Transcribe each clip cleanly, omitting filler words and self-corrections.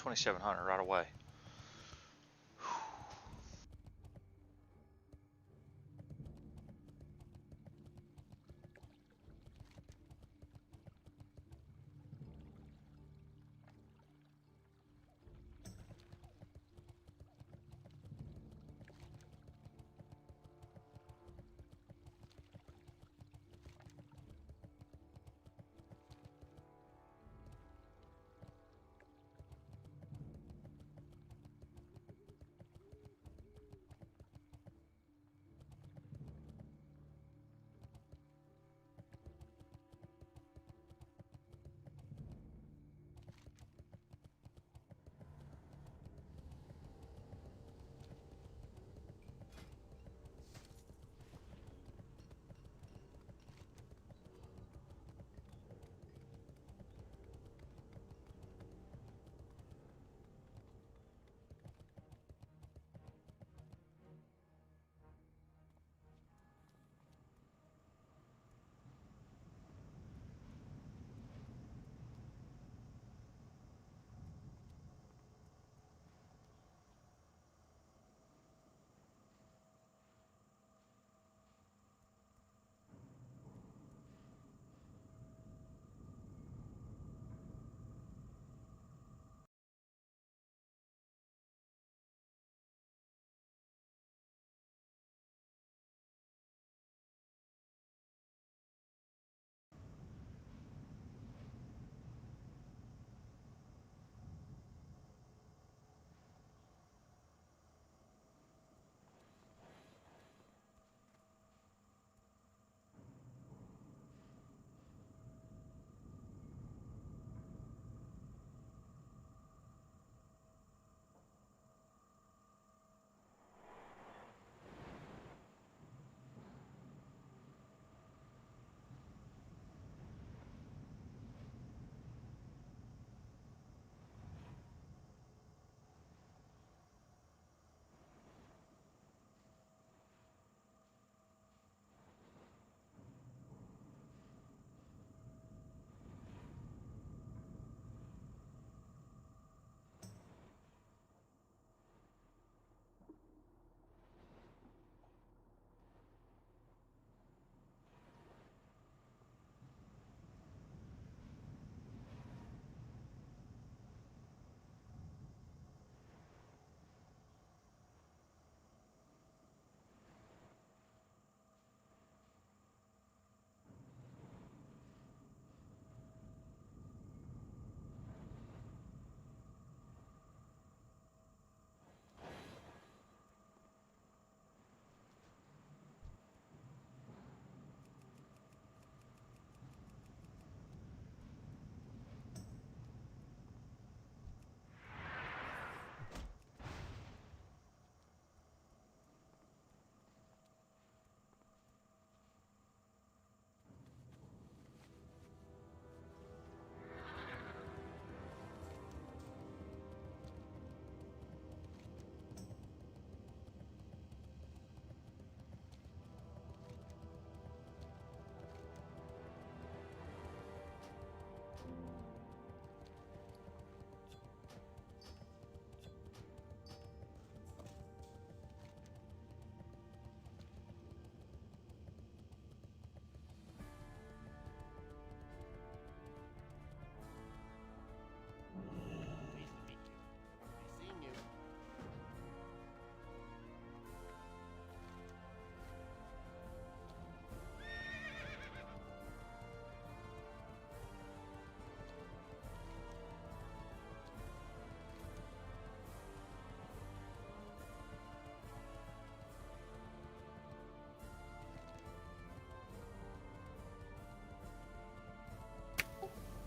2,700 right away.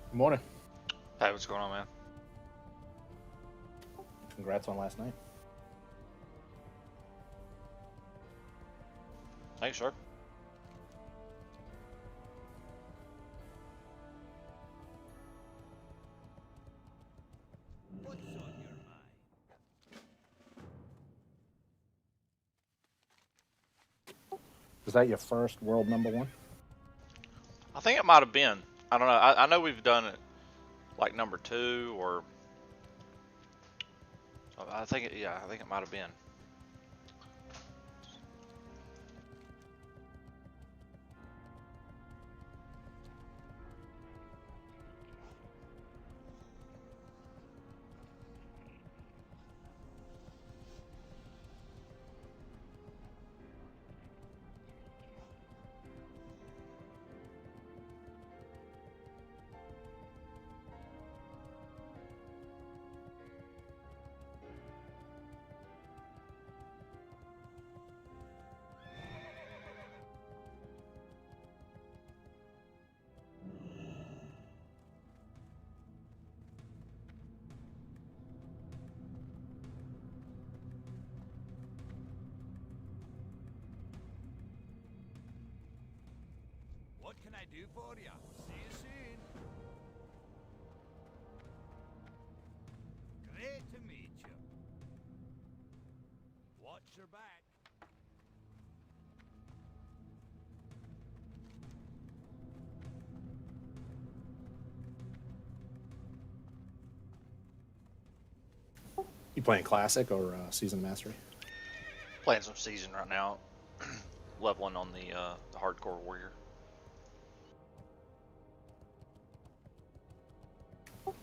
Good morning. Hey, what's going on, man? Congrats on last night. Thanks, sir. What's on your mind? Was that your first world #1? I think it might have been. I don't know. I know we've done it like #2 or I think it, yeah, I think it might have been. What can I do for you? See you soon. Great to meet you. Watch your back. You playing classic or season mastery? Playing some season right now, leveling on the hardcore warrior.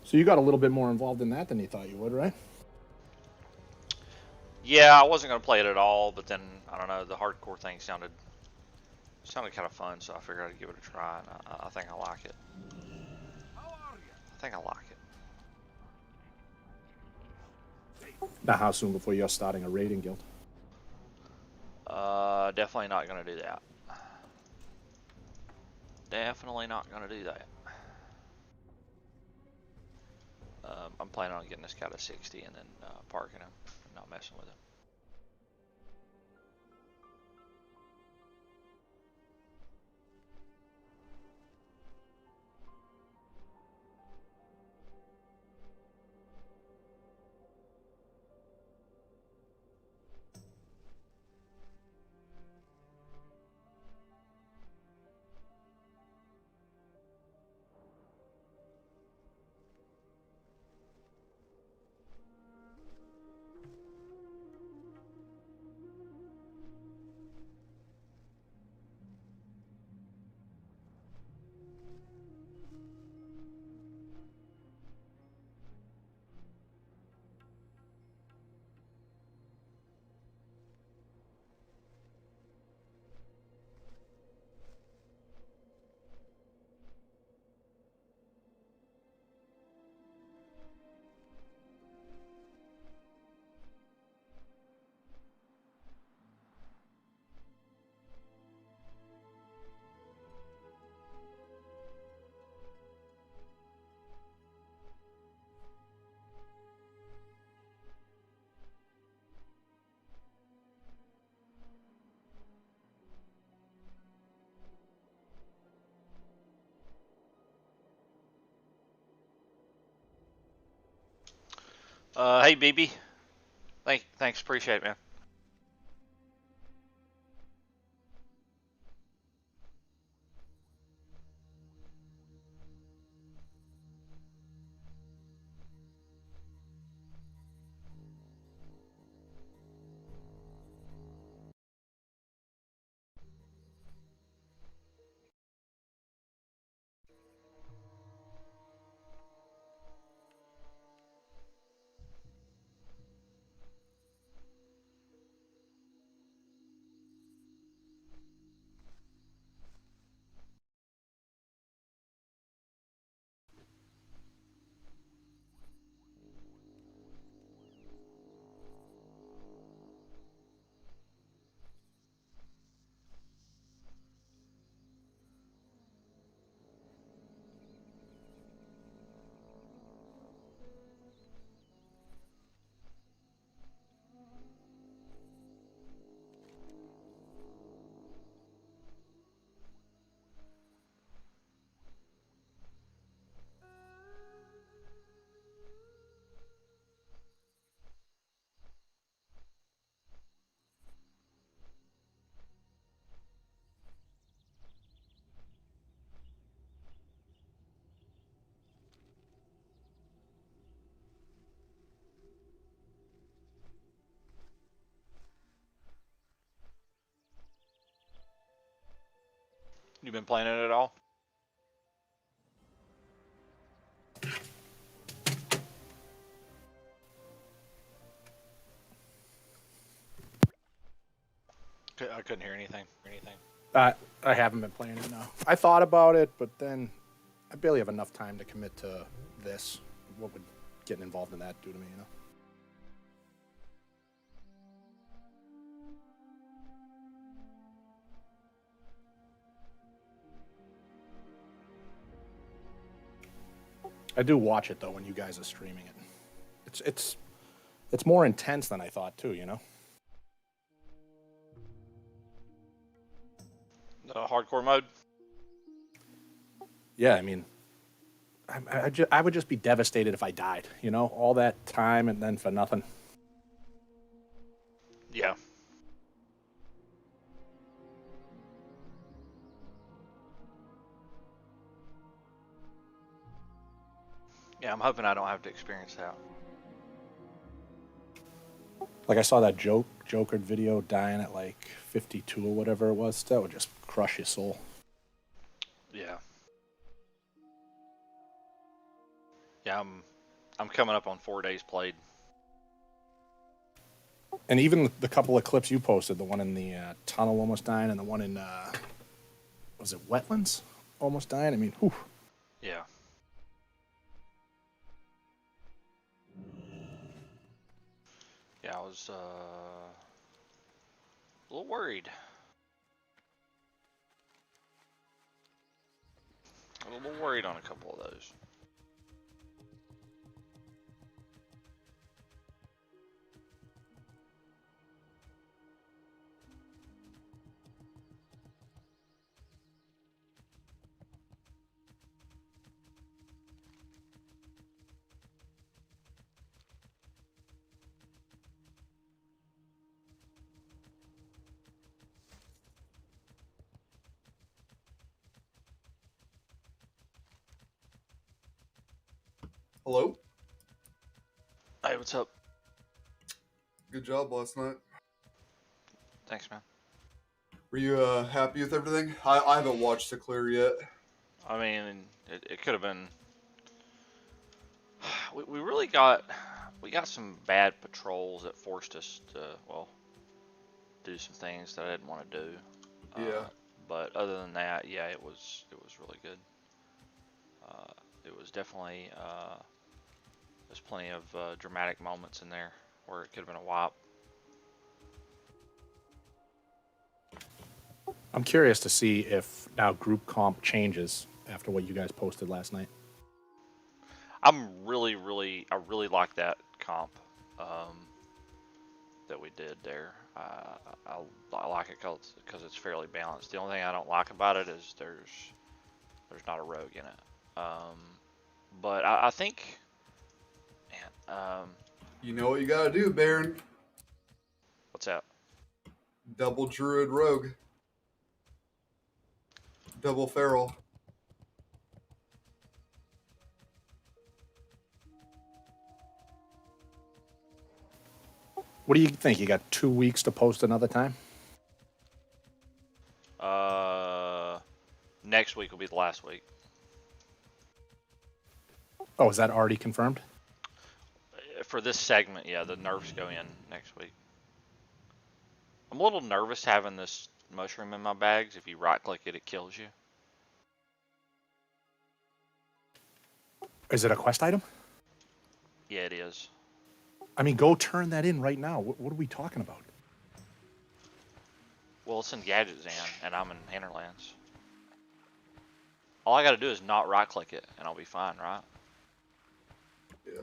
So you got a little bit more involved in that than you thought you would, right? Yeah, I wasn't gonna play it at all, but then I don't know, the hardcore thing sounded kind of fun, so I figured I'd give it a try, and I think I like it. How are you? I think I like it. Now, how soon before you're starting a raiding guild? Definitely not gonna do that. Definitely not gonna do that. I'm planning on getting this guy to 60 and then parking him, and not messing with him. Hey BB, thanks, appreciate it, man. You been playing it at all? I couldn't hear anything. I haven't been playing it, no. I thought about it, but then I barely have enough time to commit to this. What would getting involved in that do to me, you know? I do watch it though when you guys are streaming it. It's more intense than I thought too, you know? Hardcore mode? Yeah, I mean, I would just be devastated if I died, you know? All that time and then for nothing. Yeah. Yeah, I'm hoping I don't have to experience that. Like I saw that Joker video dying at like 52 or whatever it was. That would just crush your soul. Yeah. Yeah, I'm coming up on 4 days played. And even the couple of clips you posted, the one in the tunnel almost dying, and the one in was it wetlands almost dying? I mean, whew. Yeah. Yeah, I was a little worried. A little worried on a couple of those. Hello? Hey, what's up? Good job last night. Thanks, man. Were you happy with everything? I haven't watched the clear yet. I mean, it could have been. We really got some bad patrols that forced us to, well, do some things that I didn't want to do. Yeah. But other than that, yeah, it was really good. It was definitely there's plenty of dramatic moments in there where it could have been a wipe. I'm curious to see if now group comp changes after what you guys posted last night. I really like that comp that we did there. I like it because it's fairly balanced. The only thing I don't like about it is there's not a rogue in it. But I think, man, You know what you gotta do, Baron. what's that? Double Druid Rogue. Double Feral. What do you think? You got 2 weeks to post another time? Next week will be the last week. Oh, is that already confirmed? For this segment, yeah, the nerfs go in next week. I'm a little nervous having this mushroom in my bags. If you right click it, it kills you. Is it a quest item? Yeah, it is. I mean, go turn that in right now. What are we talking about? Well, it's in Gadget Zan, and I'm in Hinterlands. All I gotta do is not right click it, and I'll be fine, right? Yeah.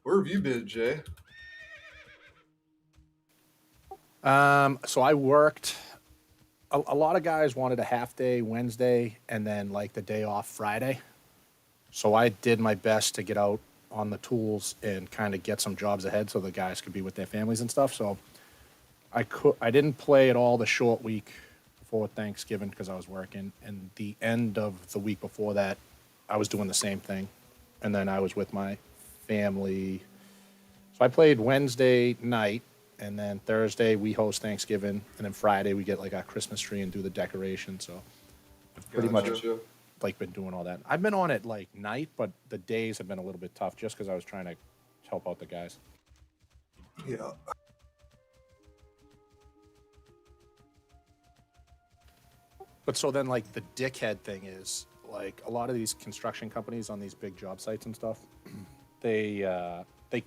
Where have you been, Jay? So I worked. A lot of guys wanted a half day Wednesday and then like the day off Friday. So I did my best to get out on the tools and kind of get some jobs ahead so the guys could be with their families and stuff. So I didn't play at all the short week before Thanksgiving because I was working, and the end of the week before that I was doing the same thing, and then I was with my family. So I played Wednesday night, And then Thursday we host Thanksgiving, and then Friday we get like our Christmas tree and do the decoration. So I've pretty much Gotcha. like been doing all that. I've been on it like night, but the days have been a little bit tough just because I was trying to help out the guys. Yeah. But so then like the dickhead thing is like a lot of these construction companies on these big job sites and stuff, they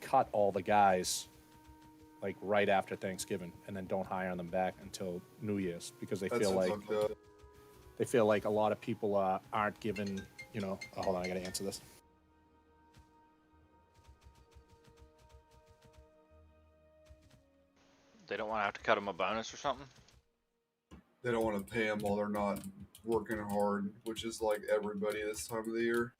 cut all the guys like right after Thanksgiving and then don't hire them back until New Year's because they That's feel like fucked up. a lot of people aren't given, you know, hold on, I gotta answer this. They don't want to have to cut them a bonus or something. They don't want to pay them while they're not working hard, which is like everybody this time of the year.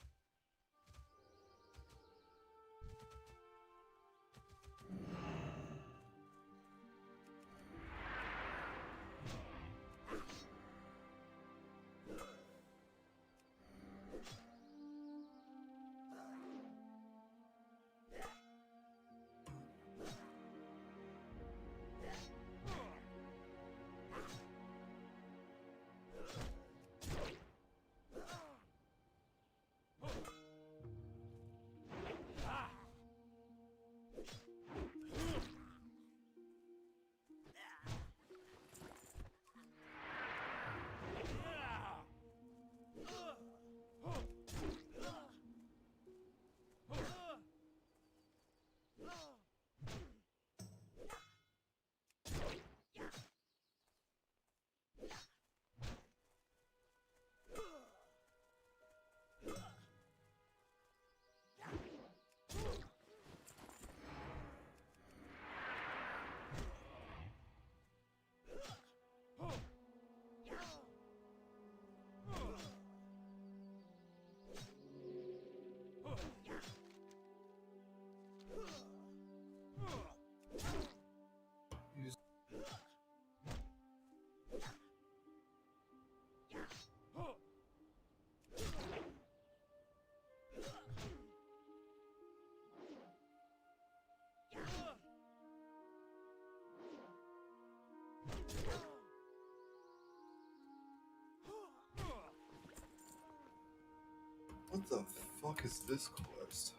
What the fuck is this quest?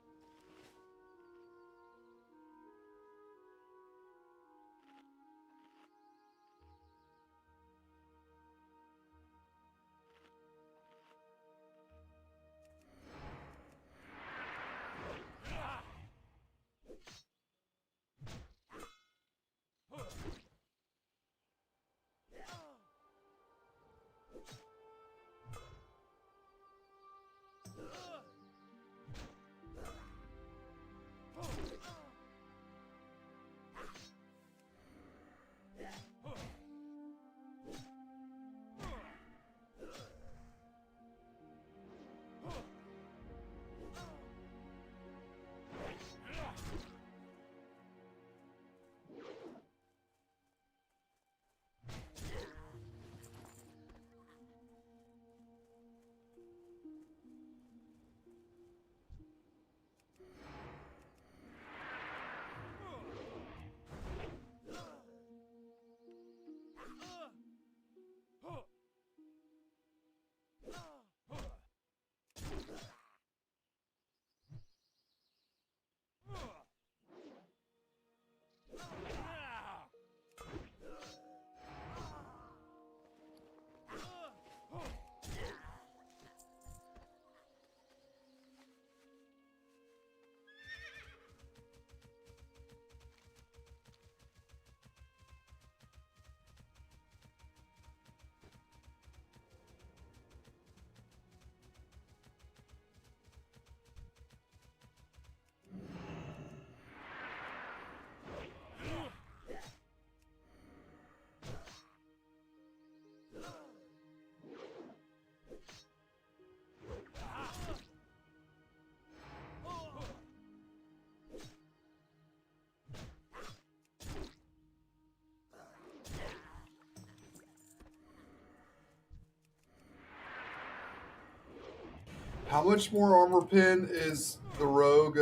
How much more armor pin is the rogue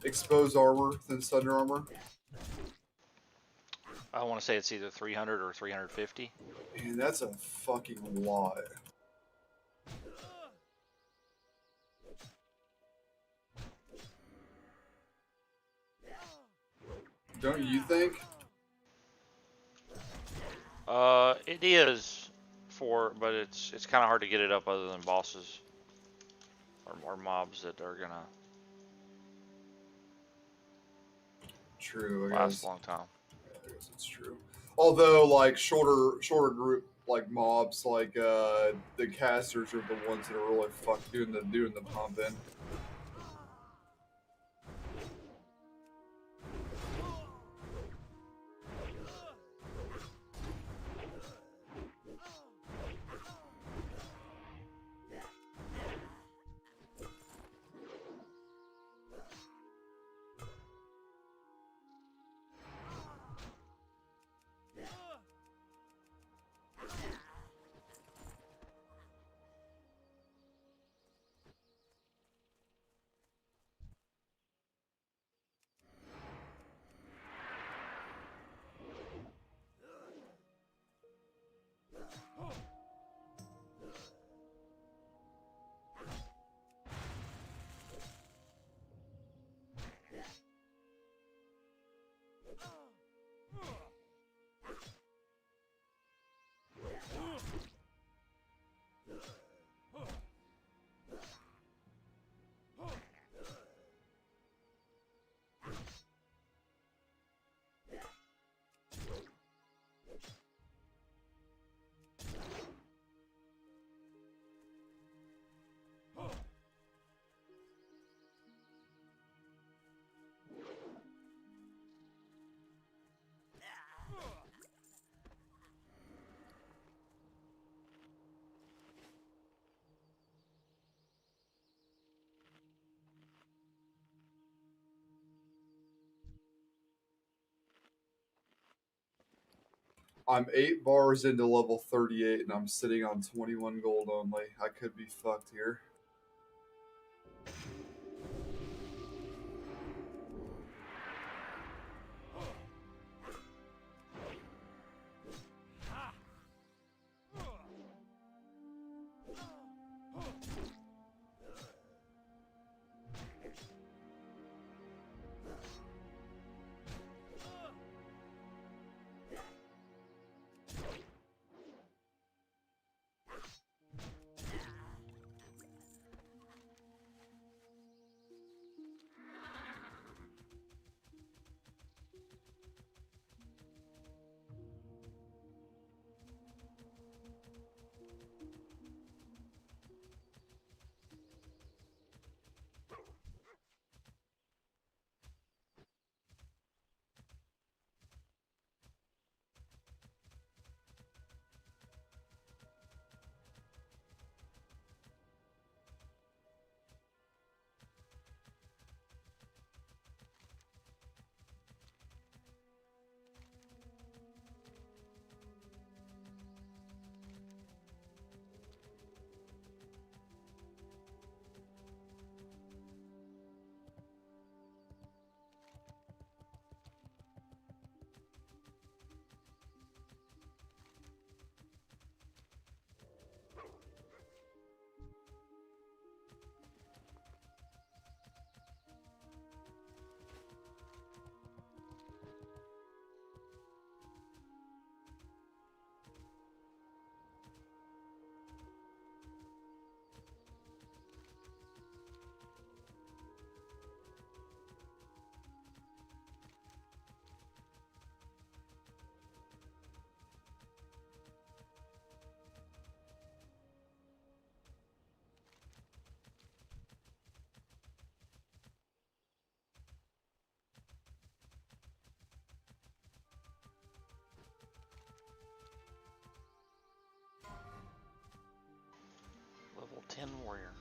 exposed armor than thunder armor? I want to say it's either 300 or 350. Man, that's a fucking lot. Don't you think? It is but it's kind of hard to get it up other than bosses or mobs that are gonna True, I last guess. a long time. I guess it's true. Although, like shorter group like mobs, like the casters are the ones that are really doing the pumping. I'm 8 bars into level 38 and I'm sitting on 21 gold only. I could be fucked here. Level 10 warrior.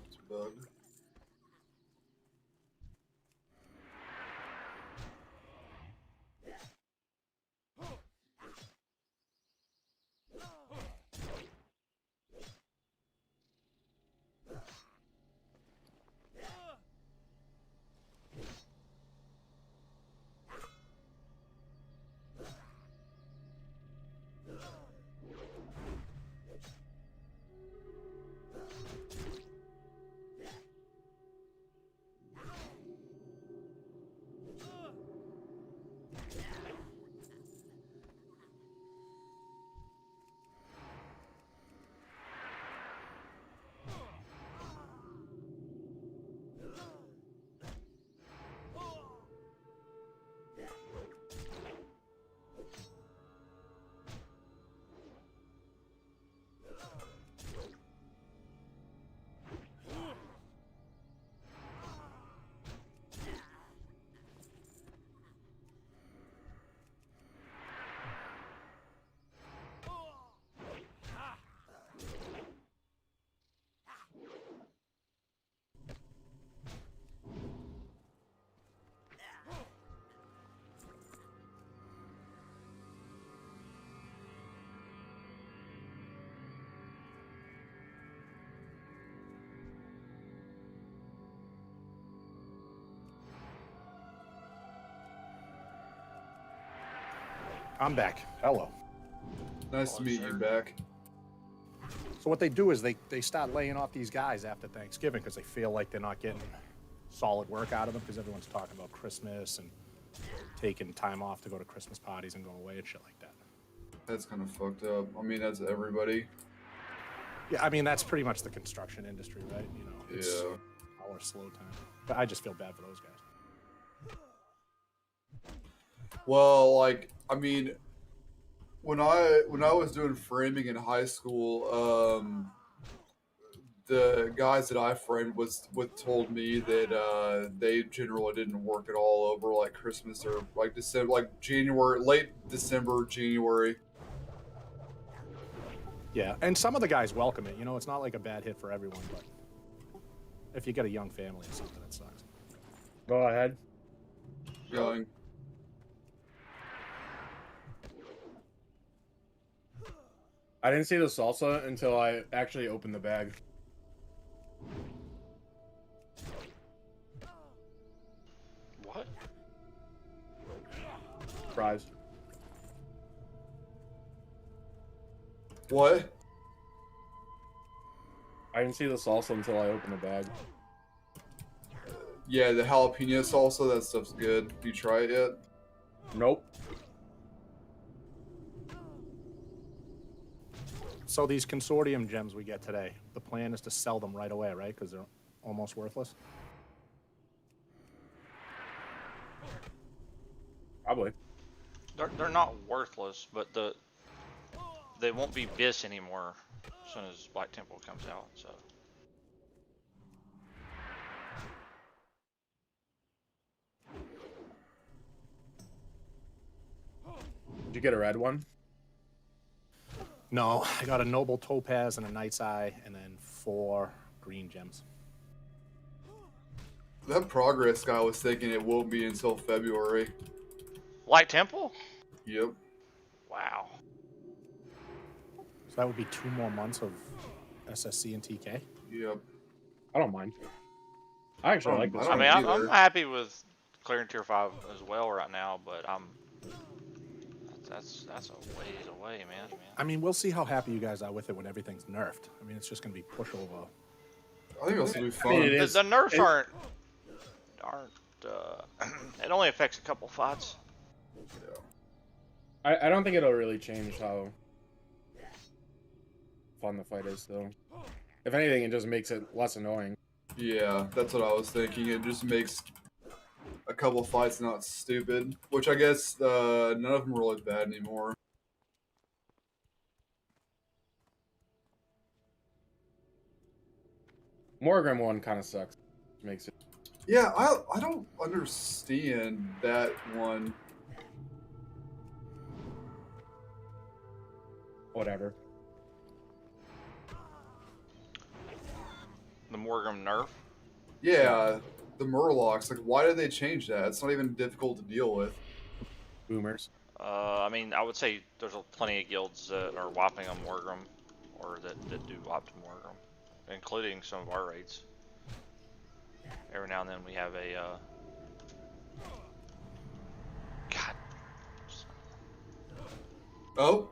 It's a bug. I'm back. Hello. Nice to meet you back. So what they do is they start laying off these guys after Thanksgiving because they feel like they're not getting solid work out of them because everyone's talking about Christmas and taking time off to go to Christmas parties and go away and shit like that. That's kind of fucked up. I mean, that's everybody. Yeah, I mean, that's pretty much the construction industry, right? You know, it's our slow time. But I just feel bad for those guys. Well, like, I mean, when I was doing framing in high school, the guys that I framed told me that they generally didn't work at all over like Christmas or like December, like January, late December, January. Yeah, and some of the guys welcome it. You know, it's not like a bad hit for everyone, but if you get a young family or something, it sucks. Go ahead. Going. I didn't see the salsa until I actually opened the bag. What? Fries. What? I didn't see the salsa until I opened the bag. Yeah, the jalapeno salsa, that stuff's good. You try it yet? Nope. So these consortium gems we get today, the plan is to sell them right away, right? Because they're almost worthless. Probably. They're not worthless, but they won't be bis anymore as soon as Black Temple comes out. So Did you get a red one? No, I got a noble topaz and a knight's eye, and then 4 green gems. That progress guy was thinking it won't be until February. Black Temple? Yep. Wow. that would be 2 more months of SSC and TK. Yep. I don't mind. I actually like this. I mean, I'm either. happy with clearing tier 5 as well right now, but that's a ways away, man. I mean, we'll see how happy you guys are with it when everything's nerfed. I mean, it's just going to be pushover. I think it'll still be fun. I mean, it is. The nerfs aren't. It only affects a couple fights. Yeah. I don't think it'll really change how fun the fight is, though. If anything, it just makes it less annoying. Yeah, that's what I was thinking. It just makes a couple fights not stupid, which I guess none of them are really bad anymore. Morgrim one kind of sucks. Makes it. Yeah, I don't understand that one. Whatever. The Morgrim nerf. Yeah, the Murlocs. Like, why did they change that? It's not even difficult to deal with. Boomers. I mean, I would say there's plenty of guilds that are wiping on Morgrim, or that do wipe to Morgrim, including some of our raids. Every now and then we have a God. Oh.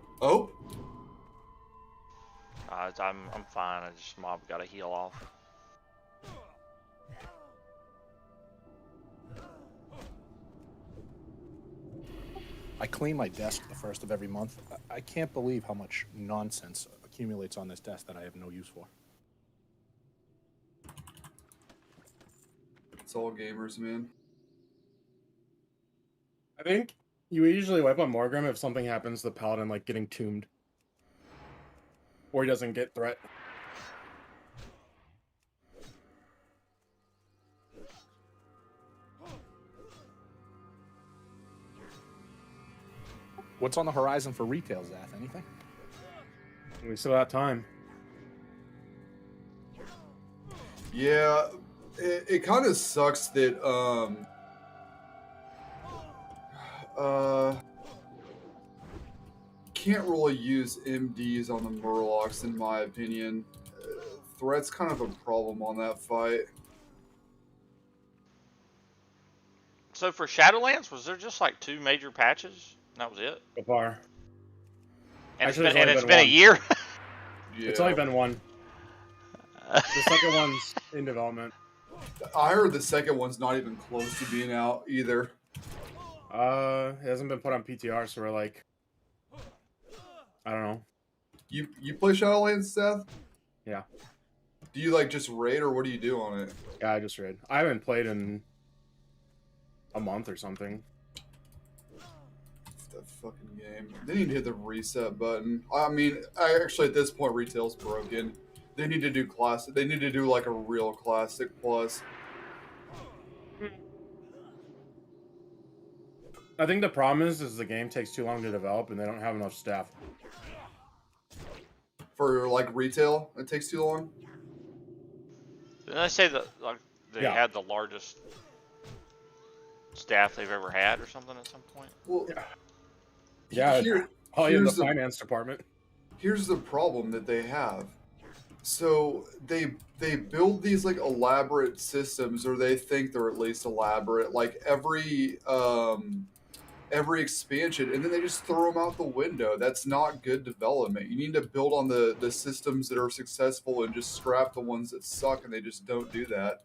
I'm fine. I just mob got to heal off. I clean my desk the first of every month. I can't believe how much nonsense accumulates on this desk that I have no use for. It's all gamers, man. I think you usually wipe on Morgrim if something happens to the paladin, like getting tombed. Or he doesn't get threat. What's on the horizon for retail, Zath? Anything? We still have time. Yeah, it kind of sucks that can't really use MDs on the Murlocs in my opinion. Threat's kind of a problem on that fight. So for Shadowlands, was there just like 2 major patches? And that was it. So far. And Actually, it's it's been a only been year. Yeah. It's only been one. The second one's in development. I heard the second one's not even close to being out either. It hasn't been put on PTR, so we're like, I don't know. You play Shadowlands, Seth? Yeah. Do you like just raid or what do you do on it? Yeah, I just read. I haven't played in a month or something. That fucking game. They need to hit the reset button. I mean, actually at this point retail's broken. They need to do classic. They need to do like a real classic plus. I think the problem is the game takes too long to develop and they don't have enough staff. For like retail, it takes too long. Didn't I say that like they Yeah. had the largest staff they've ever had or something at some point? Well, Yeah, here- probably in the here's the- finance department. here's the problem that they have. So they build these like elaborate systems, or they think they're at least elaborate, like every expansion, and then they just throw them out the window. That's not good development. You need to build on the systems that are successful and just scrap the ones that suck, and they just don't do that.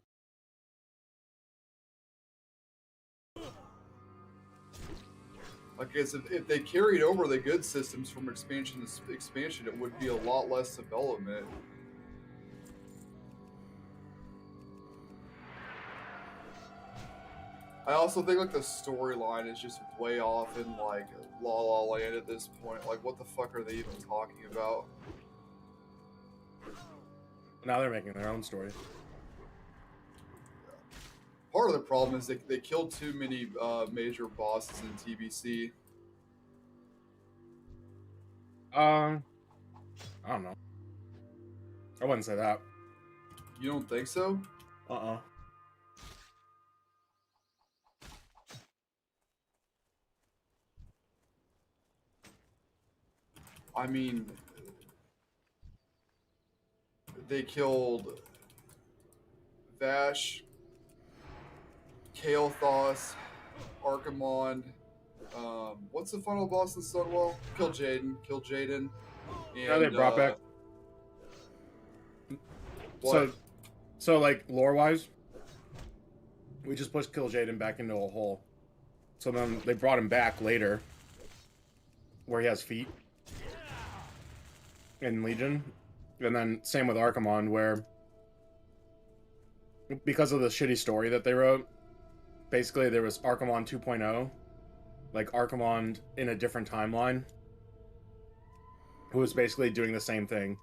Like I guess if they carried over the good systems from expansion to expansion, it would be a lot less development. I also think like the storyline is just way off in like La La Land at this point. Like, what the fuck are they even talking about? Now they're making their own story. Part of the problem is they killed too many major bosses in TBC. I don't know. I wouldn't say that. You don't think so? Uh-uh. I mean, they killed Vash, Kael'thas, Archimonde. What's the final boss in Sunwell? Kill Jaden. Now they And brought back. what? So like lore wise, we just pushed Kill Jaden back into a hole. So then they brought him back later, where he has feet in Legion, and then same with Archimonde, where because of the shitty story that they wrote, basically there was Archimonde 2.0, like Archimonde in a different timeline, who was basically doing the same thing.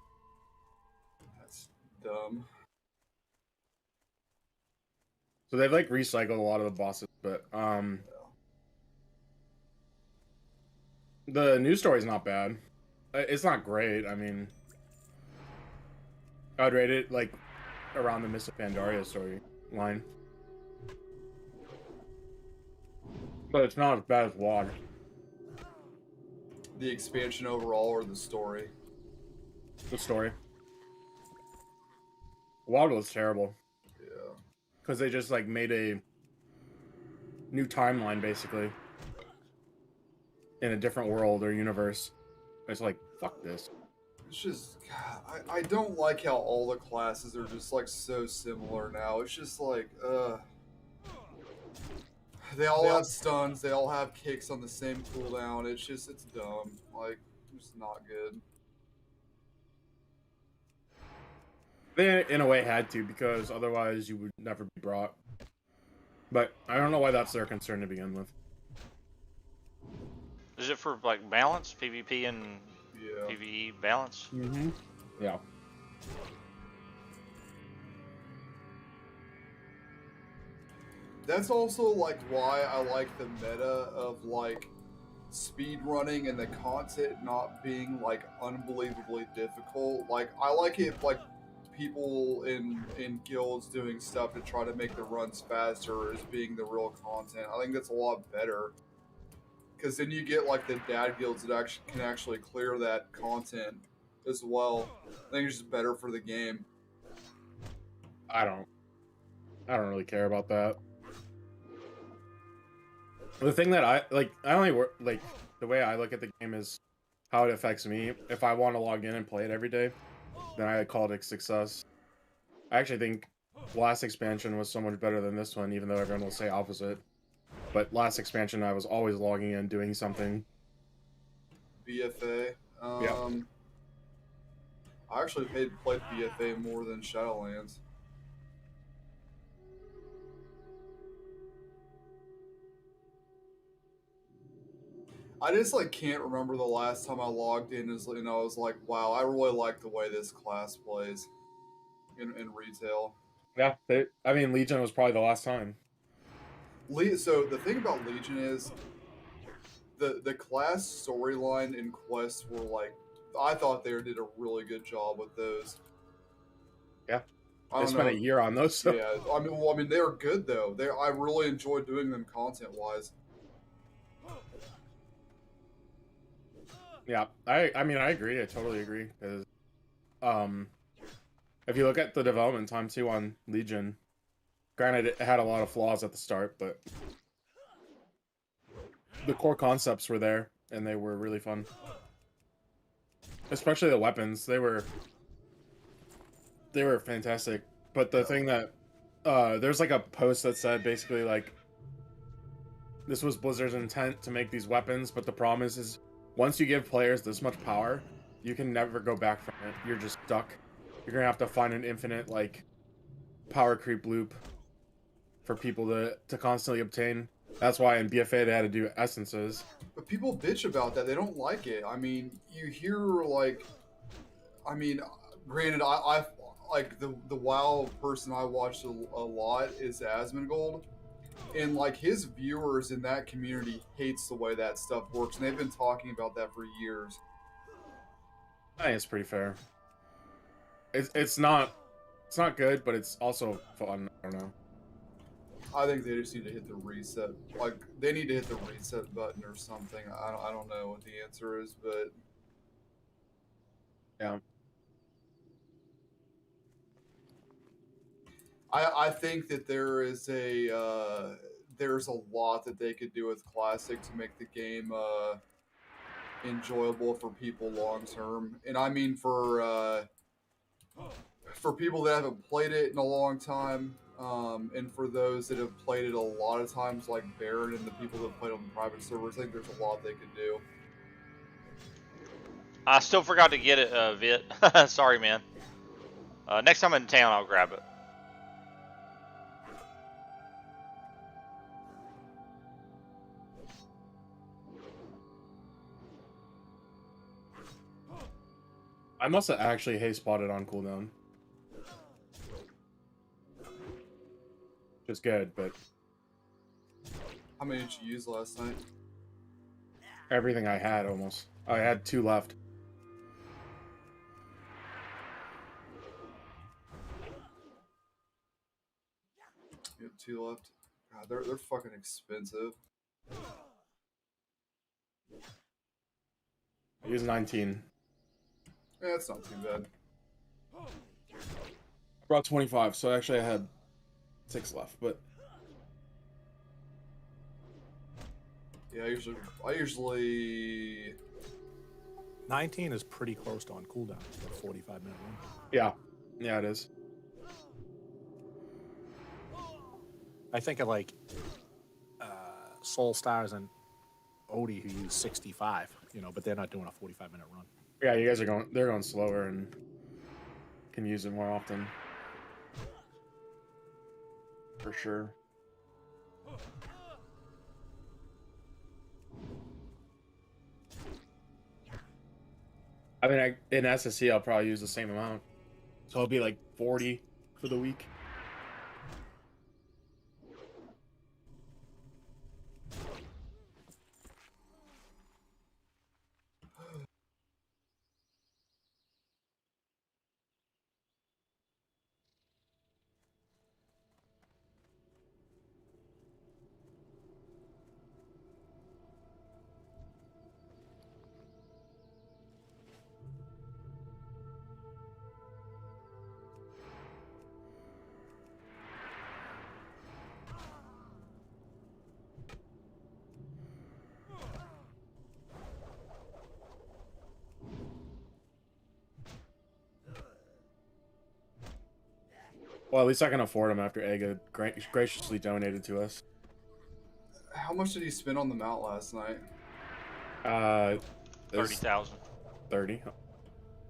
That's dumb. So they've like recycled a lot of the bosses, but the new story's not bad. It's not great. I mean, I'd rate it like around the Miss of Pandaria storyline, but it's not as bad as WoW. The expansion overall or the story? The story. WoW was terrible. Yeah. Because they just like made a new timeline basically in a different world or universe. It's like, fuck this. It's just, God, I don't like how all the classes are just like so similar now. It's just like, they all have stuns, they all have kicks on the same cooldown. It's just, it's dumb. Like, it's not good. They in a way had to, because otherwise you would never be brought. But I don't know why that's their concern to begin with. Is it for like balance, PvP and Yeah. PvE balance? Mm-hmm. Yeah. That's also like why I like the meta of like speed running and the content not being like unbelievably difficult. Like I like it like people in guilds doing stuff to try to make the runs faster as being the real content. I think that's a lot better. Because then you get like the dad guilds that actually can actually clear that content as well. I think it's just better for the game. I don't really care about that. The thing that I only work like the way I look at the game is how it affects me. If I want to log in and play it every day, then I call it a success. I actually think last expansion was so much better than this one, even though everyone will say opposite. But last expansion, I was always logging in, doing something. BFA. Yeah. I actually played BFA more than Shadowlands. I just like can't remember the last time I logged in and I was like, wow, I really like the way this class plays in retail. Yeah, I mean, Legion was probably the last time. So the thing about Legion is the class storyline and quests were like, I thought they did a really good job with those. Yeah, I I spent a year on those. So. Yeah, I mean, they're good though. I really enjoyed doing them content wise. Yeah, I mean, I agree. I totally agree. Because, if you look at the development time too on Legion, granted it had a lot of flaws at the start, but the core concepts were there and they were really fun. Especially the weapons, they were fantastic. But the thing that there's like a post that said basically like this was Blizzard's intent to make these weapons, but the problem is once you give players this much power, you can never go back from it. You're just stuck. You're gonna have to find an infinite like power creep loop for people to constantly obtain. That's why in BFA they had to do essences. But people bitch about that. They don't like it. I mean, you hear like, I mean, granted, I like the WoW person I watched a lot is Asmongold, and like his viewers in that community hates the way that stuff works, and they've been talking about that for years. I think it's pretty fair. It's not good, but it's also fun. I don't know. I think they just need to hit the reset. Like they need to hit the reset button or something. I don't know what the answer is, but yeah. I think that there's a lot that they could do with Classic to make the game enjoyable for people long term, and I mean for people that haven't played it in a long time, and for those that have played it a lot of times, like Baron and the people that played on the private servers, I think there's a lot they could do. I still forgot to get it, Vit. Sorry, man. Next time I'm in town, I'll grab it. I must have actually haste spotted on cooldown. Just good, but How many did you use last night? everything I had almost. I had 2 left. You have 2 left. God, they're fucking expensive. I used 19. Yeah, it's not too bad. I brought 25, so actually I had 6 left, but Yeah, I usually 19 is pretty close to on cooldown. It's a 45-minute one. yeah. Yeah, it is. I think of like Soul Stars and Odie who use 65, but they're not doing a 45-minute run. Yeah, you guys are they're going slower and can use it more often. For sure. I mean, in SSC, I'll probably use the same amount. So it'll be like 40 for the week. Well, at least I can afford them after Ega graciously donated to us. How much did he spend on the mount last night? 30,000. 30.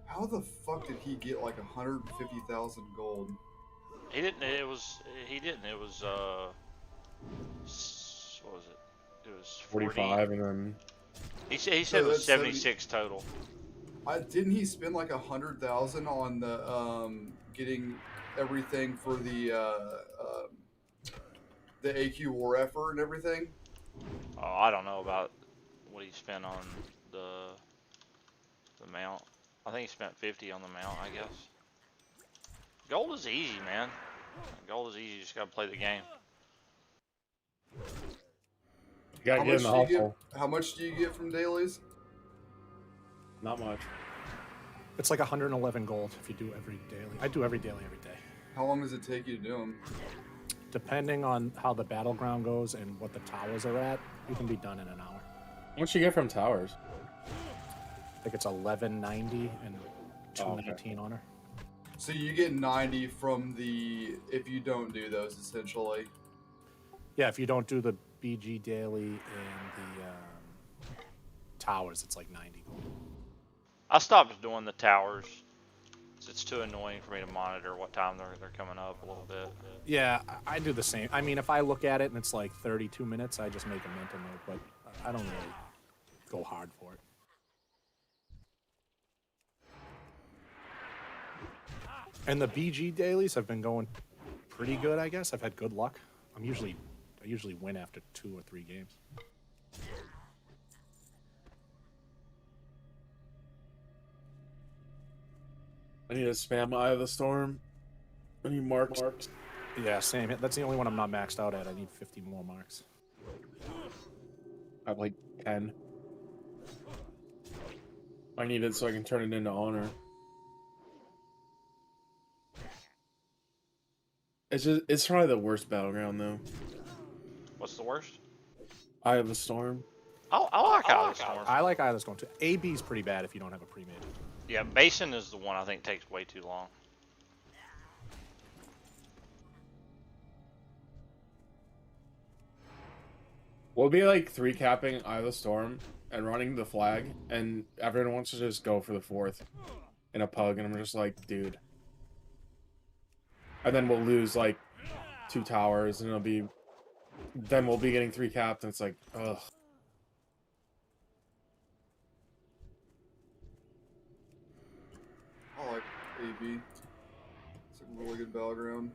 How the fuck did he get like 150,000 gold? He didn't. It was. He didn't. It was. What was it? It was 45, and then He said it So was that's 76 total. Didn't he spend like 100,000 on the getting everything for the AQ war effort and everything? Oh, I don't know about what he spent on the mount. I think he spent 50 on the mount, I guess. Gold is easy, man. Gold is easy. You just gotta play the game. you gotta get in the hustle. How much do you get from dailies? Not much. It's like 111 gold if you do every daily. I do every daily every day. How long does it take you to do them? Depending on how the battleground goes and what the towers are at, you can be done in an hour. What you get from towers? I think it's 1190 and 219 honor. So you get 90 from if you don't do those, essentially. Yeah, if you don't do the BG daily and the towers, it's like 90 gold. I stopped doing the towers. It's too annoying for me to monitor what time they're coming up a little bit. Yeah, I do the same. I mean, if I look at it and it's like 32 minutes, I just make a mental note, but I don't really go hard for it. And the BG dailies have been going pretty good, I guess. I've had good luck. I usually win after 2 or 3 games. I need to spam Eye of the Storm. I need marks. Yeah, same. That's the only one I'm not maxed out at. I need 50 more marks. I have like 10. I need it so I can turn it into honor. It's probably the worst battleground though. What's the worst? Eye of the Storm. I like Eye of the Storm. I like Eye of the Storm too. AB is pretty bad if you don't have a pre-made. Yeah, Basin is the one I think takes way too long. We'll be like 3-capping Eye of the Storm and running the flag, and everyone wants to just go for the 4th in a pug, and I'm just like, dude. And then we'll lose like 2 towers, and then we'll be getting 3-capped, and it's like, ugh. I like AB. It's a really good battleground.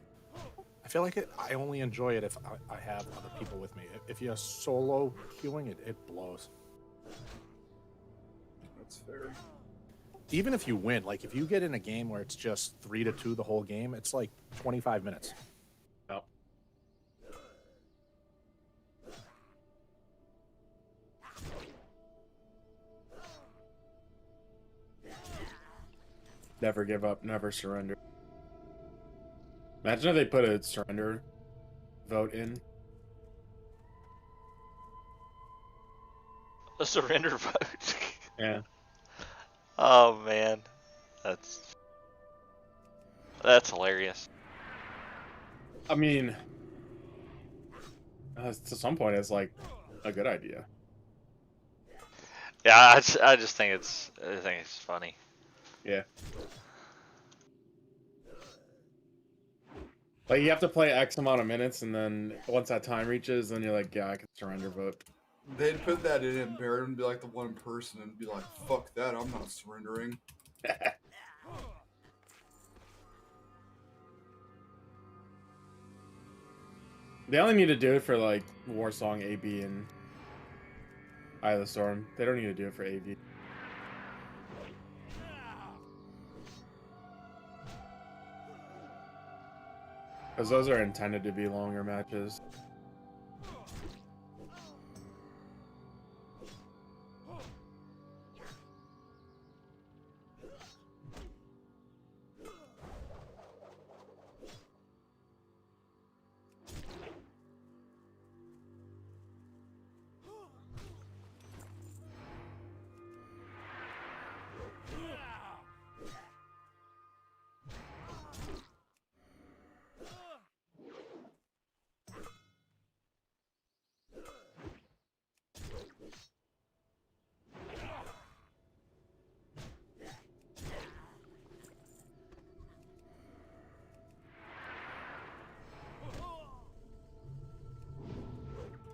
I feel like I only enjoy it if I have other people with me. If you're solo queuing, it blows. That's fair. Even if you win, like if you get in a game where it's just 3-2 the whole game, it's like 25 minutes. Yep. Never give up, never surrender. Imagine if they put a surrender vote in. A surrender vote. Yeah. Oh man, that's hilarious. I mean, to some point, it's like a good idea. Yeah, I just think it's funny. Yeah. Like, you have to play X amount of minutes, and then once that time reaches, then you're like, yeah, I can surrender vote. They'd put that in and Barrett would be like the one person and be like, fuck that, I'm not surrendering. They only need to do it for, like, Warsong, AB, and Eye of the Storm. They don't need to do it for AB. Because those are intended to be longer matches.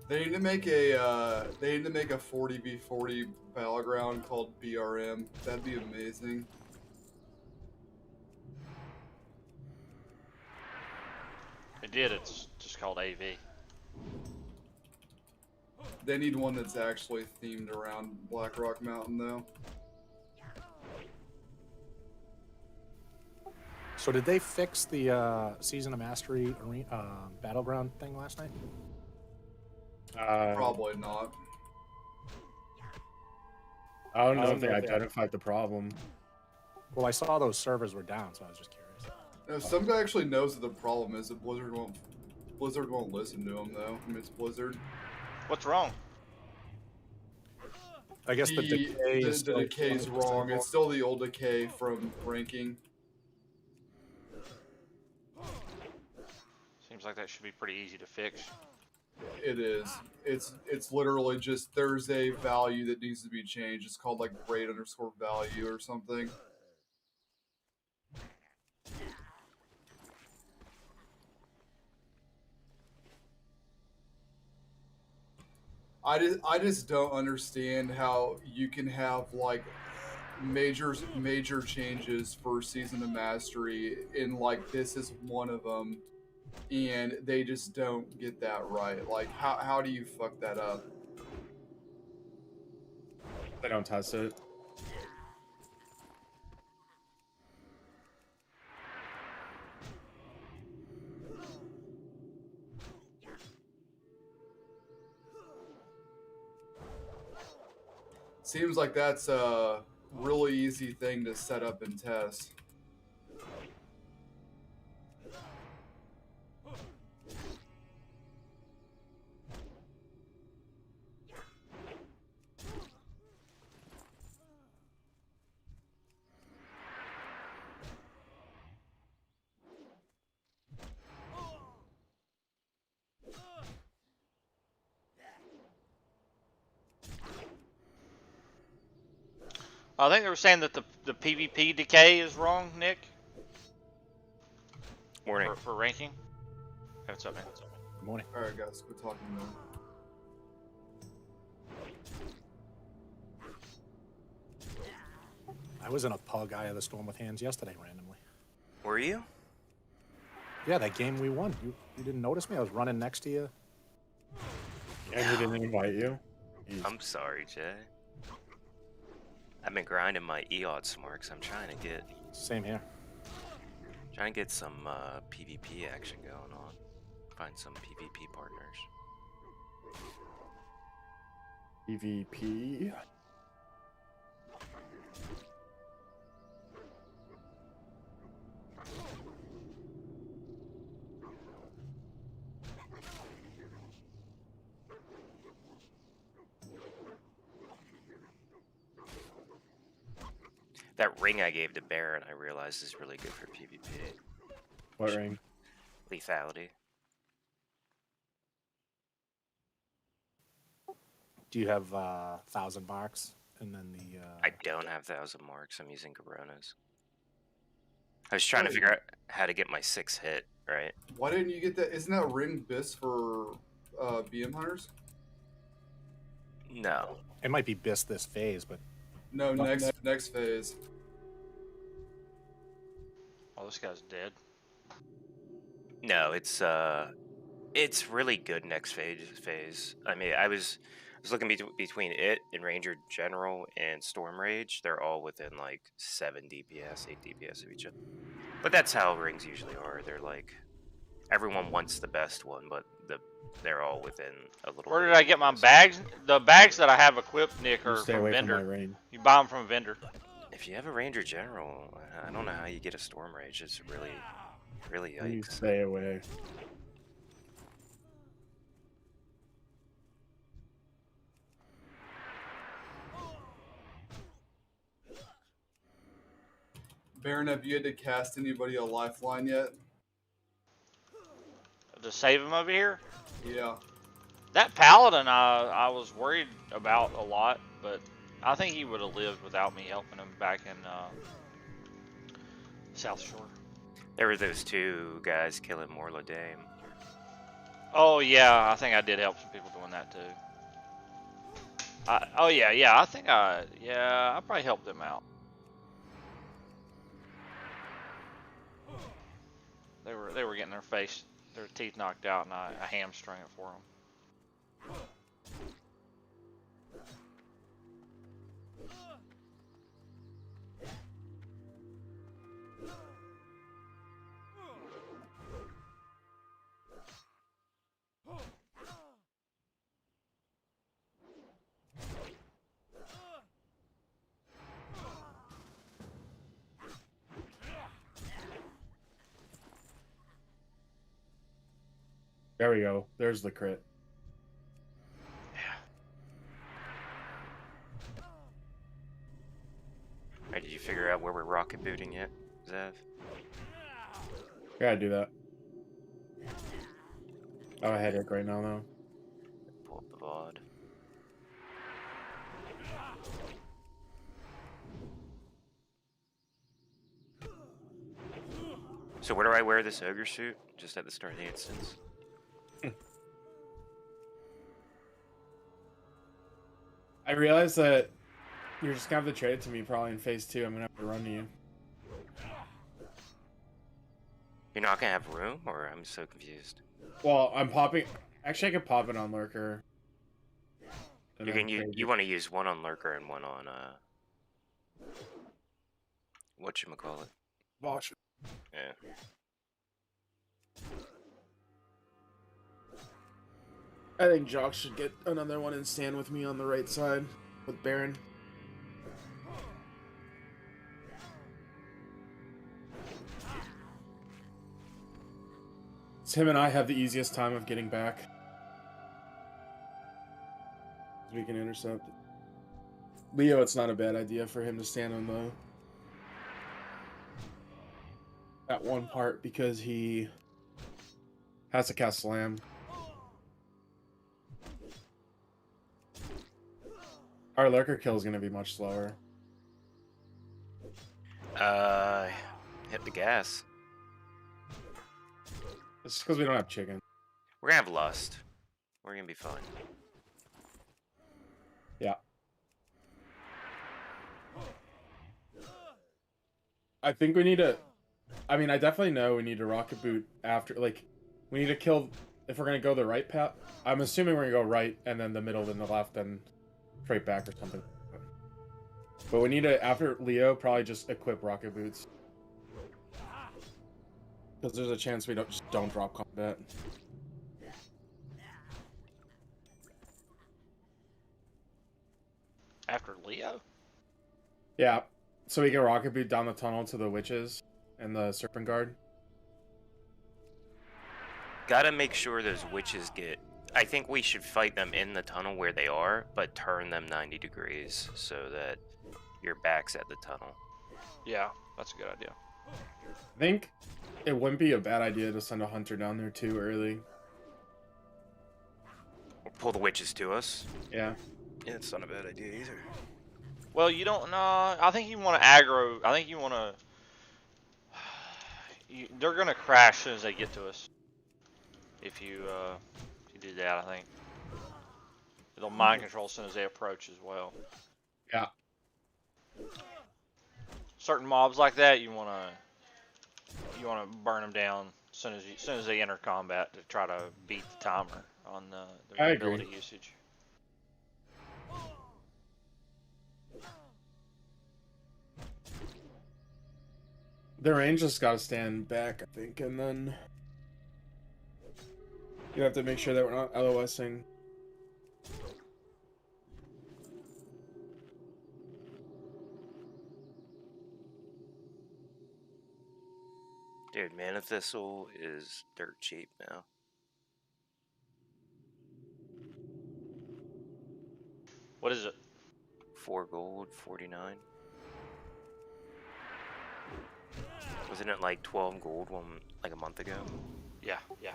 They need to make a 40v40 battleground called BRM. That'd be amazing. They did. It's just called AV. They need one that's actually themed around Black Rock Mountain, though. So did they fix the Season of Mastery battleground thing last night? Probably not. I don't know if they identified the problem. Well, I saw those servers were down, so I was just curious. No, some guy actually knows what the problem is. That Blizzard won't listen to him, though. I mean, it's Blizzard. What's wrong? I guess the decay is the decay's wrong. It's still the old decay from ranking. Seems like that should be pretty easy to fix. It is. It's literally just there's a value that needs to be changed. It's called like grade_value or something. I just don't understand how you can have like major changes for Season of Mastery, and like this is one of them, and they just don't get that right. Like how do you fuck that up? They don't test it. Seems like that's a really easy thing to set up and test. I think they were saying that the PvP decay is wrong, Nick, Morning. for ranking. What's up, man? Good morning. All right, guys, quit talking now. I was in a pug Eye of the Storm with hands yesterday randomly. Were you? Yeah, that game we won. You didn't notice me? I was running next to you. And he didn't invite you. I'm sorry, Jay. I've been grinding my EOD marks. I'm trying Same here. to get some PvP action going on. Find some PvP partners. PvP. That ring I gave to Baron, I realized is really good for PvP. What ring? Lethality. Do you have 1,000 marks? And then the. I don't have 1,000 marks. I'm using Coronas. I was trying to figure out how to get my 6 hit, right? Why didn't you get that? Isn't that ring bis for BM hunters? No. It might be BIS this phase, but No, next phase. Oh, this guy's dead. No, it's really good next phase. I mean, I was looking between it and Ranger General and Storm Rage. They're all within like 7 DPS, 8 DPS of each other. But that's how rings usually are. They're like everyone wants the best one, but they're all within a little. Where bit did I get my DPS. bags? The bags that I have equipped, Nick, You are stay from away vendor. from my rain. You buy them from a vendor. If you have a Ranger General, I don't know how you get a Storm Rage. It's really You yikes. stay away. Baron, have you had to cast anybody a lifeline yet? To save him over here. Yeah. That paladin, I was worried about a lot, but I think he would have lived without me helping him back in South Shore. There were those 2 guys killing Morla Dame. Oh yeah, I think I did help some people doing that too. Oh yeah, I think I probably helped them out. They were getting their teeth knocked out, and I hamstrung it for them. There we go. There's the crit. Alright, did you figure out where we're rocket booting yet, Zev? Gotta do that. Oh, I had it right now, though. Pull up the VOD. So where do I wear this ogre suit? Just at the start of the instance? I realized that you're just gonna have to trade it to me probably in phase 2. I'm gonna have to run to you. You're not gonna have room, or I'm so confused. Well, I'm popping. Actually, I could pop it on Lurker. And You then can trade you want to use one on Lurker and one on whatchamacallit? Watch. Yeah. I think Jock should get another one and stand with me on the right side with Baron. Him and I have the easiest time of getting back. We can intercept. Leo, it's not a bad idea for him to stand on the that one part because he has to cast Slam. Our lurker kill is going to be much slower. Hit the gas. It's because we don't have chicken. We're gonna have lust. We're gonna be fine. Yeah. I think we need to... I mean, I definitely know we need to rocket boot after... Like, we need to kill... If we're going to go the right path... I'm assuming we're going to go right, and then the middle, then the left, then straight back or something. But we need to, after Leo, probably just equip rocket boots. Because there's a chance we don't drop combat. After Leo? Yeah. So we can rocket boot down the tunnel to the witches and the serpent guard. Gotta make sure those witches get... I think we should fight them in the tunnel where they are, but turn them 90 degrees so that your back's at the tunnel. Yeah, that's a good idea. I think it wouldn't be a bad idea to send a hunter down there too early. Or pull the witches to us. Yeah. Yeah, it's not a bad idea either. Well, you don't know. I think you want to aggro. I think you want to. They're gonna crash as soon as they get to us. If you do that, I think they'll mind control as soon as they approach as well. Yeah. Certain mobs like that, you wanna burn them down as soon as they enter combat to try to beat the timer on their ability usage. The range just gotta stand back, I think, and then you have to make sure that we're not LOSing. Dude, Mana Thistle is dirt cheap now. What is it? 4 gold, 49. Wasn't it like 12 gold like a month ago? Yeah, yeah.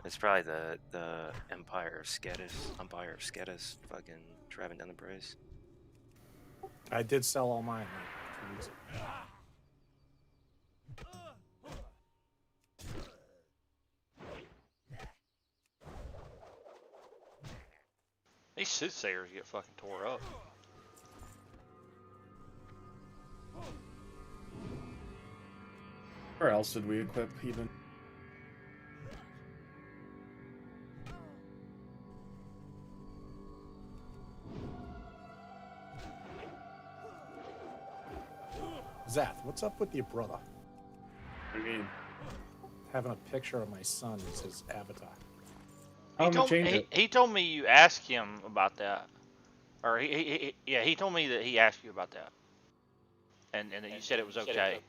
It's probably the Empire of Sketis fucking driving down the price. I did sell all mine like 2 weeks ago. These soothsayers get fucking tore up. Where else did we equip even? Zath, what's up with your brother? What do you mean? Having a picture of my son as his avatar. He told me you asked him about that, or he told me that he asked you about that, and that you said it was okay.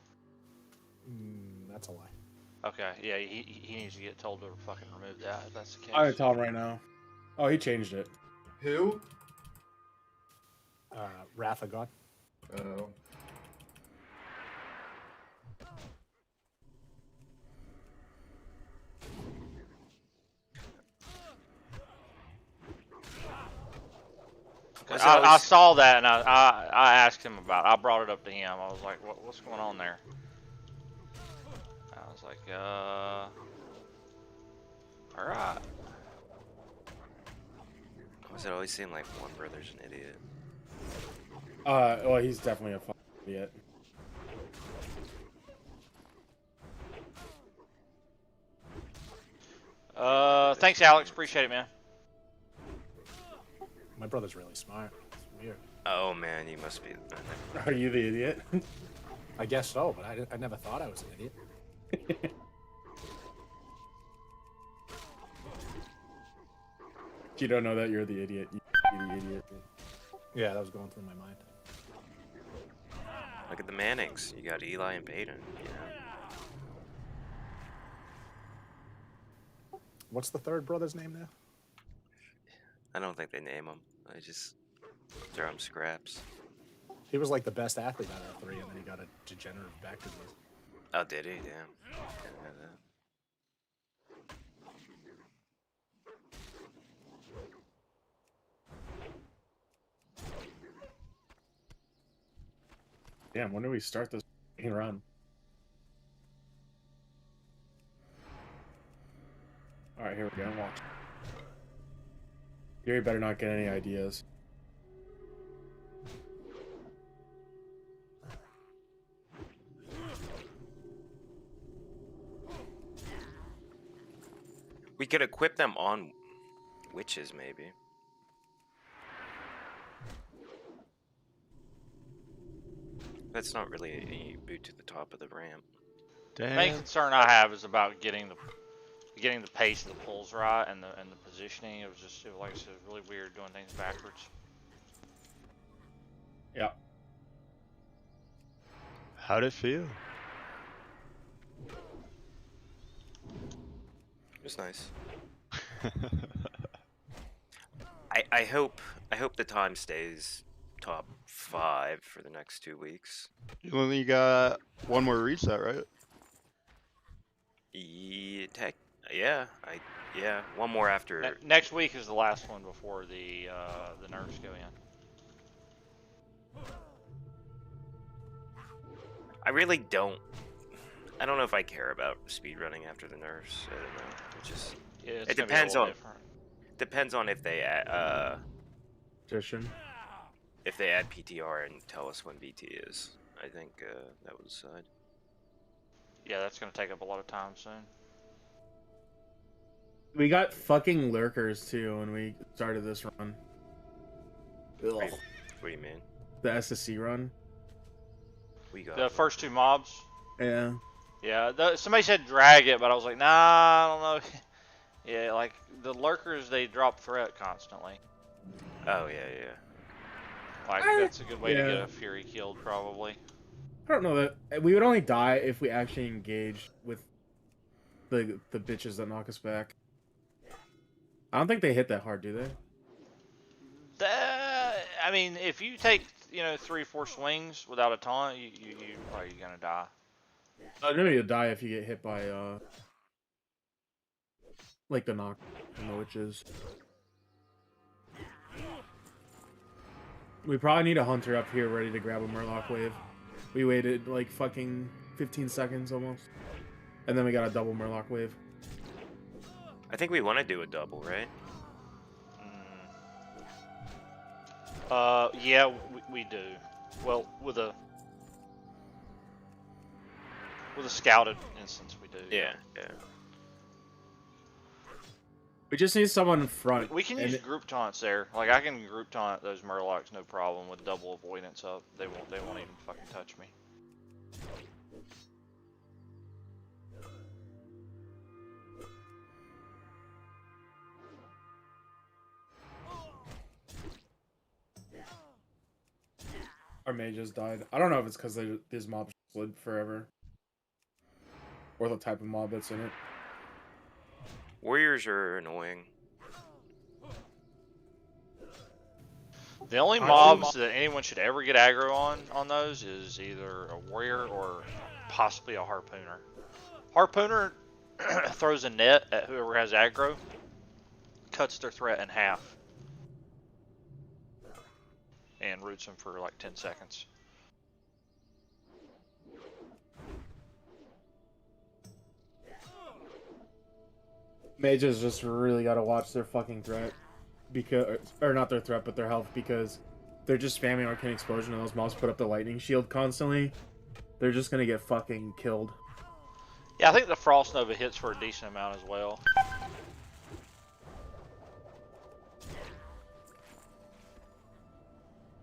That's a lie. Okay, yeah, he needs to get told to fucking remove that if that's the case. I'm gonna tell him right now. Oh, he changed it. Who? Wrath of God. Oh. I saw that and I asked him about it. I brought it up to him. I was like, what's going on there? I was like, alright. Why does it always seem like one brother's an idiot? Well, he's definitely a fucking idiot. Thanks, Alex. Appreciate it, man. My brother's really smart. It's weird. Oh man, you must be. Are you the idiot? I guess so, but I never thought I was an idiot. You don't know that you're the idiot. You're the idiot. Yeah, that was going through my mind. Look at the Mannings. You got Eli and Peyton. You know? What's the third brother's name now? I don't think they name them. I just throw them scraps. He was like the best athlete out of the three, and then he got a degenerative back disease. Oh, did he? Damn. Didn't know that. Damn, when do we start this run? Alright, here we go. Watch. Gary better not get any ideas. We could equip them on witches, maybe. That's not really a boot to the top of the ramp. The main Damn. concern I have is about getting the pace of the pulls right and the positioning. It was just like I said, really weird doing things backwards. Yeah. How'd it feel? It was nice. I hope the time stays top 5 for the next 2 weeks. You only got one more reset, right? Yeah, one more after. Next week is the last one before the nerfs go in. I really don't. I don't know if I care about speedrunning after the nerfs. I don't know. Yeah, It depends on different. depends on if they add Tradition. if they add PTR and tell us when BT is. I think that would decide. Yeah, that's gonna take up a lot of time soon. We got fucking lurkers too when we started this run. Ugh. What do you mean? The SSC run. We got The first 2 mobs. Yeah. Yeah, somebody said drag it, but I was like, nah, I don't know. Yeah, like the lurkers, they drop threat constantly. Oh yeah. Like that's a good way to Yeah. get a Fury killed, probably. I don't know that we would only die if we actually engaged with the bitches that knock us back. I don't think they hit that hard, do they? I mean, if you take 3-4 swings without a taunt, you are you gonna die? I know you'll die if you get hit by like the knock and the witches. We probably need a hunter up here ready to grab a Murloc wave. We waited like fucking 15 seconds almost. And then we got a double Murloc wave. I think we want to do a double, right? Yeah, we do. Well, with a scouted instance, we do. Yeah. We just need someone in front. We can use group taunts there. Like I can group taunt those Murlocs, no problem, with double avoidance up. They won't even fucking touch me. Our mages died. I don't know if it's because these mobs slid forever. Or the type of mob that's in it. Warriors are annoying. The only mobs that anyone should ever get aggro on those is either a warrior or possibly a harpooner. Harpooner throws a net at whoever has aggro, cuts their threat in half, and roots them for like 10 seconds. Mages just really gotta watch their fucking threat. Because, or not their threat, but their health, because they're just spamming Arcane Explosion and those mobs put up the lightning shield constantly. They're just gonna get fucking killed. Yeah, I think the Frost Nova hits for a decent amount as well.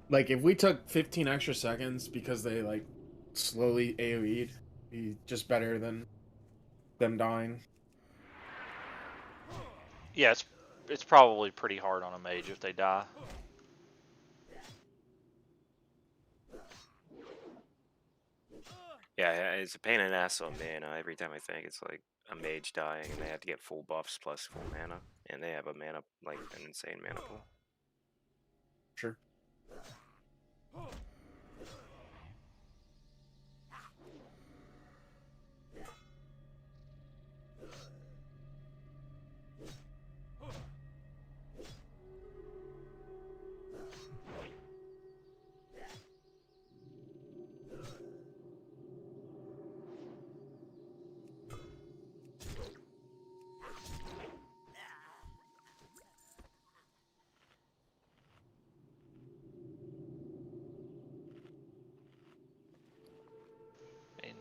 Like, if we took 15 extra seconds because they, like, slowly AoE'd, be just better than them dying. Yeah, it's probably pretty hard on a mage if they die. Yeah, it's a pain in the ass on mana. Every time I think it's like a mage dying and they have to get full buffs plus full mana. And they have a mana, like an insane mana pool. Sure.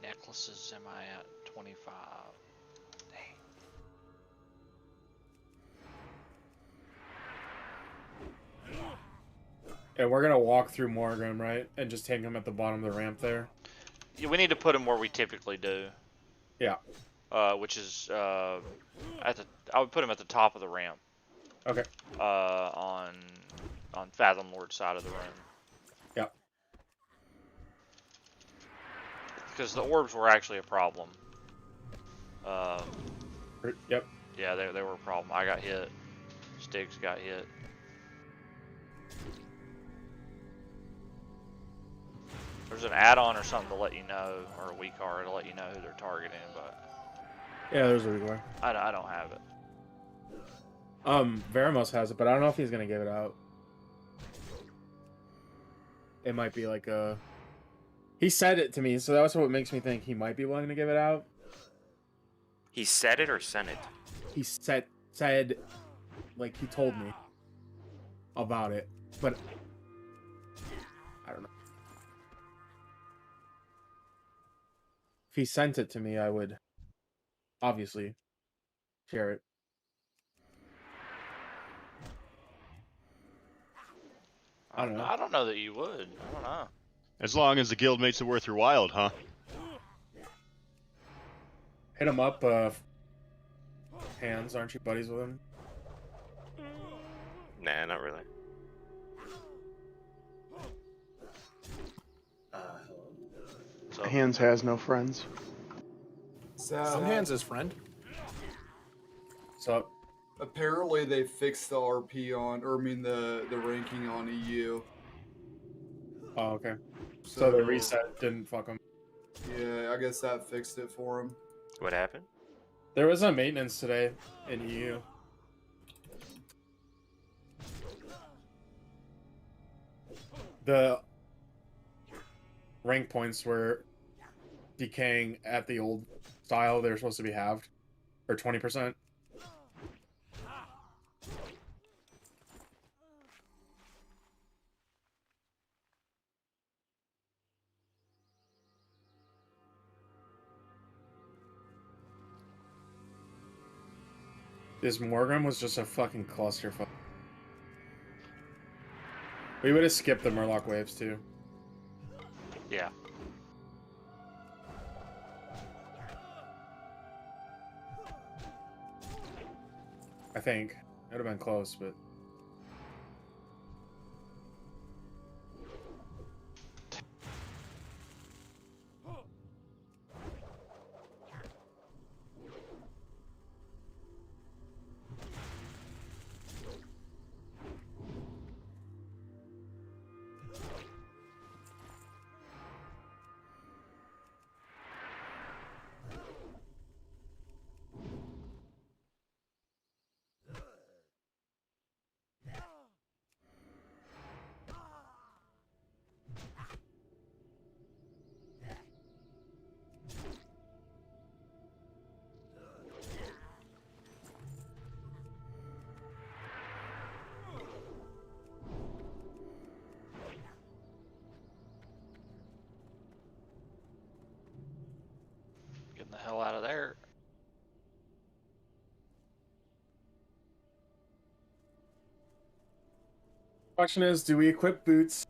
necklaces am I at? 25. Dang. And we're gonna walk through Morgrim, right? And just take him at the bottom of the ramp there. Yeah, we need to put him where we typically do. Yeah. Which is at the. I would put him at the top of the ramp. Okay. On Fathom Lord's side of the room. Yeah. Because the orbs were actually a problem. Yep. Yeah, they were a problem. I got hit. Stiggs got hit. There's an add-on or something to let you know, or a weak card to let you know who they're targeting, but Yeah, there's a replay. I don't have it. Veramos has it, but I don't know if he's gonna give it out. It might be like a... He said it to me, so that's what makes me think he might be willing to give it out. He said it or sent it? He said, like, he told me about it, but I don't know. If he sent it to me, I would obviously share it. I don't know. I don't know that you would. I don't know. As long as the guild makes it worth your while, huh? Hit him up, Hands, aren't you buddies with him? Nah, not really. So, Hands has no friends. Some hands his friend. So, Apparently they fixed the RP on, or I mean the ranking on EU. oh, okay. So the reset didn't fuck him. Yeah, I guess that fixed it for him. What happened? There was a maintenance today in EU. The rank points were decaying at the old style. They were supposed to be halved, or 20%. This Morgrim was just a fucking clusterfuck. We would have skipped the Murloc waves too. yeah. I think. It would have been close, but... Getting the hell out of there. Question is, do we equip boots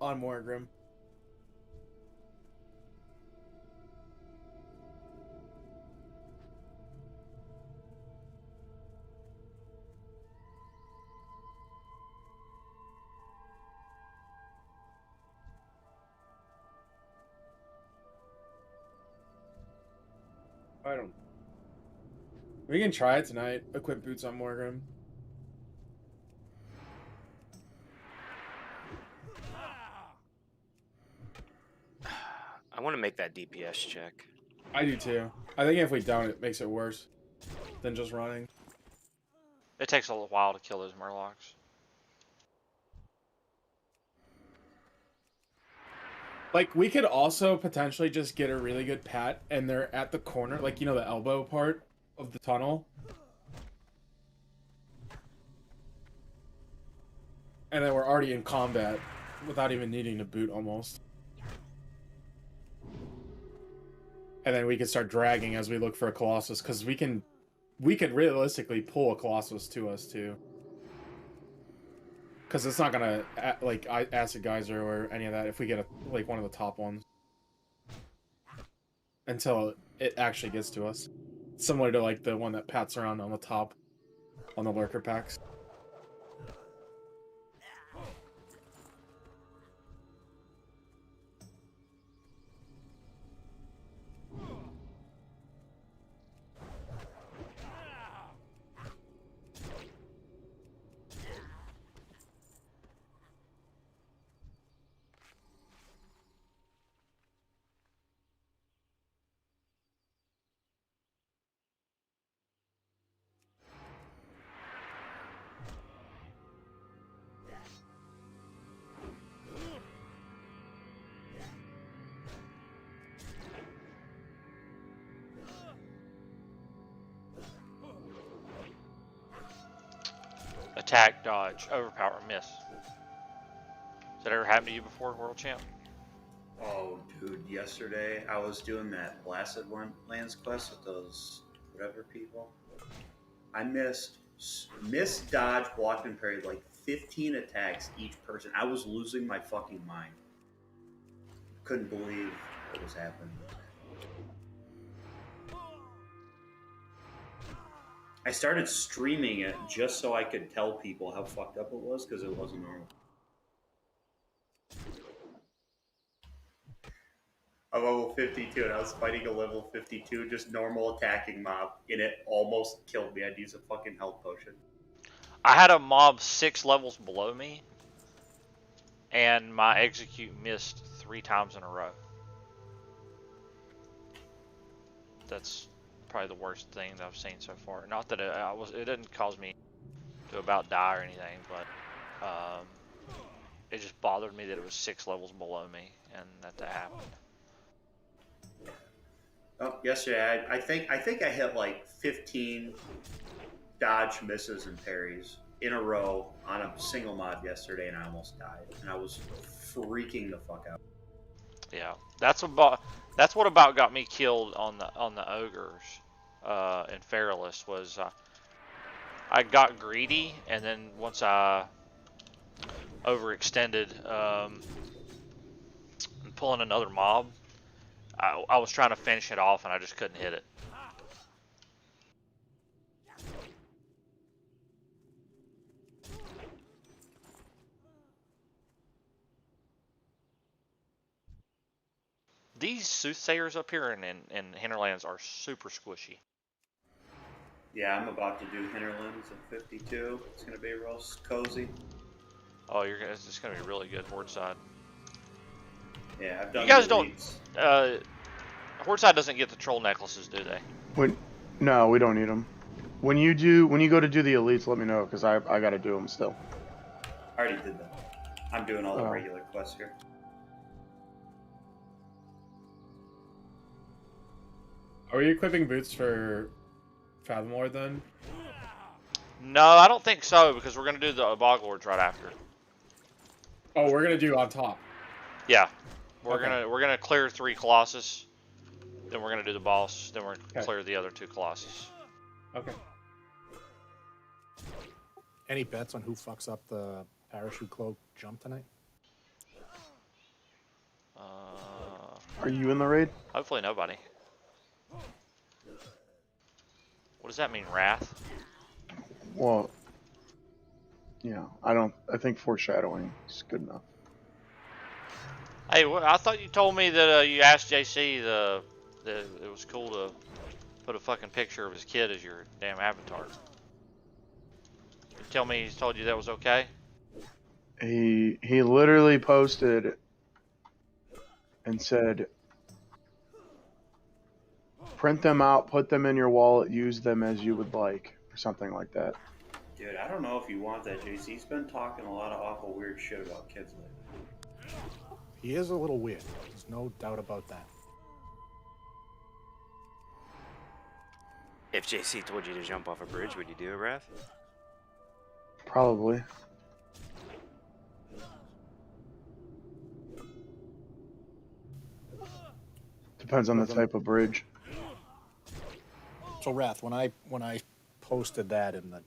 on Morgrim? I don't. We can try it tonight. Equip boots on Morgrim. I want to make that DPS check. I do too. I think if we don't, it makes it worse than just running. It takes a little while to kill those Murlocs. Like, we could also potentially just get a really good pat, and they're at the corner, like, you know, the elbow part of the tunnel. And then we're already in combat without even needing to boot, almost. and then we can start dragging as we look for a Colossus, because we could realistically pull a Colossus to us too. Because it's not gonna like acid geyser or any of that if we get like one of the top ones until it actually gets to us. Similar to like the one that pats around on the top on the lurker packs. Attack, dodge, overpower, miss. Has that ever happened to you before, World Champ? Oh, dude, yesterday I was doing that Blasted Lands quest with those whatever people. I missed, dodge, blocked, and parried like 15 attacks each person. I was losing my fucking mind. Couldn't believe what was happening. I started streaming it just so I could tell people how fucked up it was because it wasn't normal. I'm level 52 and I was fighting a level 52 just normal attacking mob and it almost killed me. I'd use a fucking health potion. I had a mob 6 levels below me, and my execute missed 3 times in a row. That's probably the worst thing that I've seen so far. Not that it didn't cause me to about die or anything, but it just bothered me that it was 6 levels below me and that happened. Oh, yesterday I think I hit like 15 dodge misses and parries in a row on a single mob yesterday, and I almost died, and I was freaking the fuck out. Yeah, that's what about got me killed on the ogres in Feralus was I got greedy, and then once I overextended and pulling another mob, I was trying to finish it off and I just couldn't hit it. These soothsayers up here in Hinterlands are super squishy. Yeah, I'm about to do Hinterlands at 52. It's gonna be real cozy. Oh, it's just gonna be really good horde side. Yeah, I've done. You guys elites. don't. Horde side doesn't get the troll necklaces, do they? No, we don't need them. When you go to do the elites, let me know because I gotta do them still. I already did that. I'm doing all the regular quests here. Are we equipping boots for Fathom Lord then? No, I don't think so because we're gonna do the Bog Lords right after. Oh, we're gonna do on top. Yeah, we're Okay. gonna clear 3 Colossus, then we're gonna do the boss, then we're gonna clear the other 2 Colossus. Okay. Any bets on who fucks up the parachute cloak jump tonight? Are you in the raid? Hopefully nobody. What does that mean, Wrath? Well, yeah, I think foreshadowing is good enough. Hey, I thought you told me that you asked JC that it was cool to put a fucking picture of his kid as your damn avatar. You tell me he's told you that was okay? He literally posted and said, print them out, put them in your wallet, use them as you would like, or something like that. Dude, I don't know if you want that, JC. He's been talking a lot of awful weird shit about kids lately. He is a little weird. There's no doubt about that. If JC told you to jump off a bridge, would you do it, Wrath? Probably. Depends on the type of bridge. So Wrath, when I posted that in the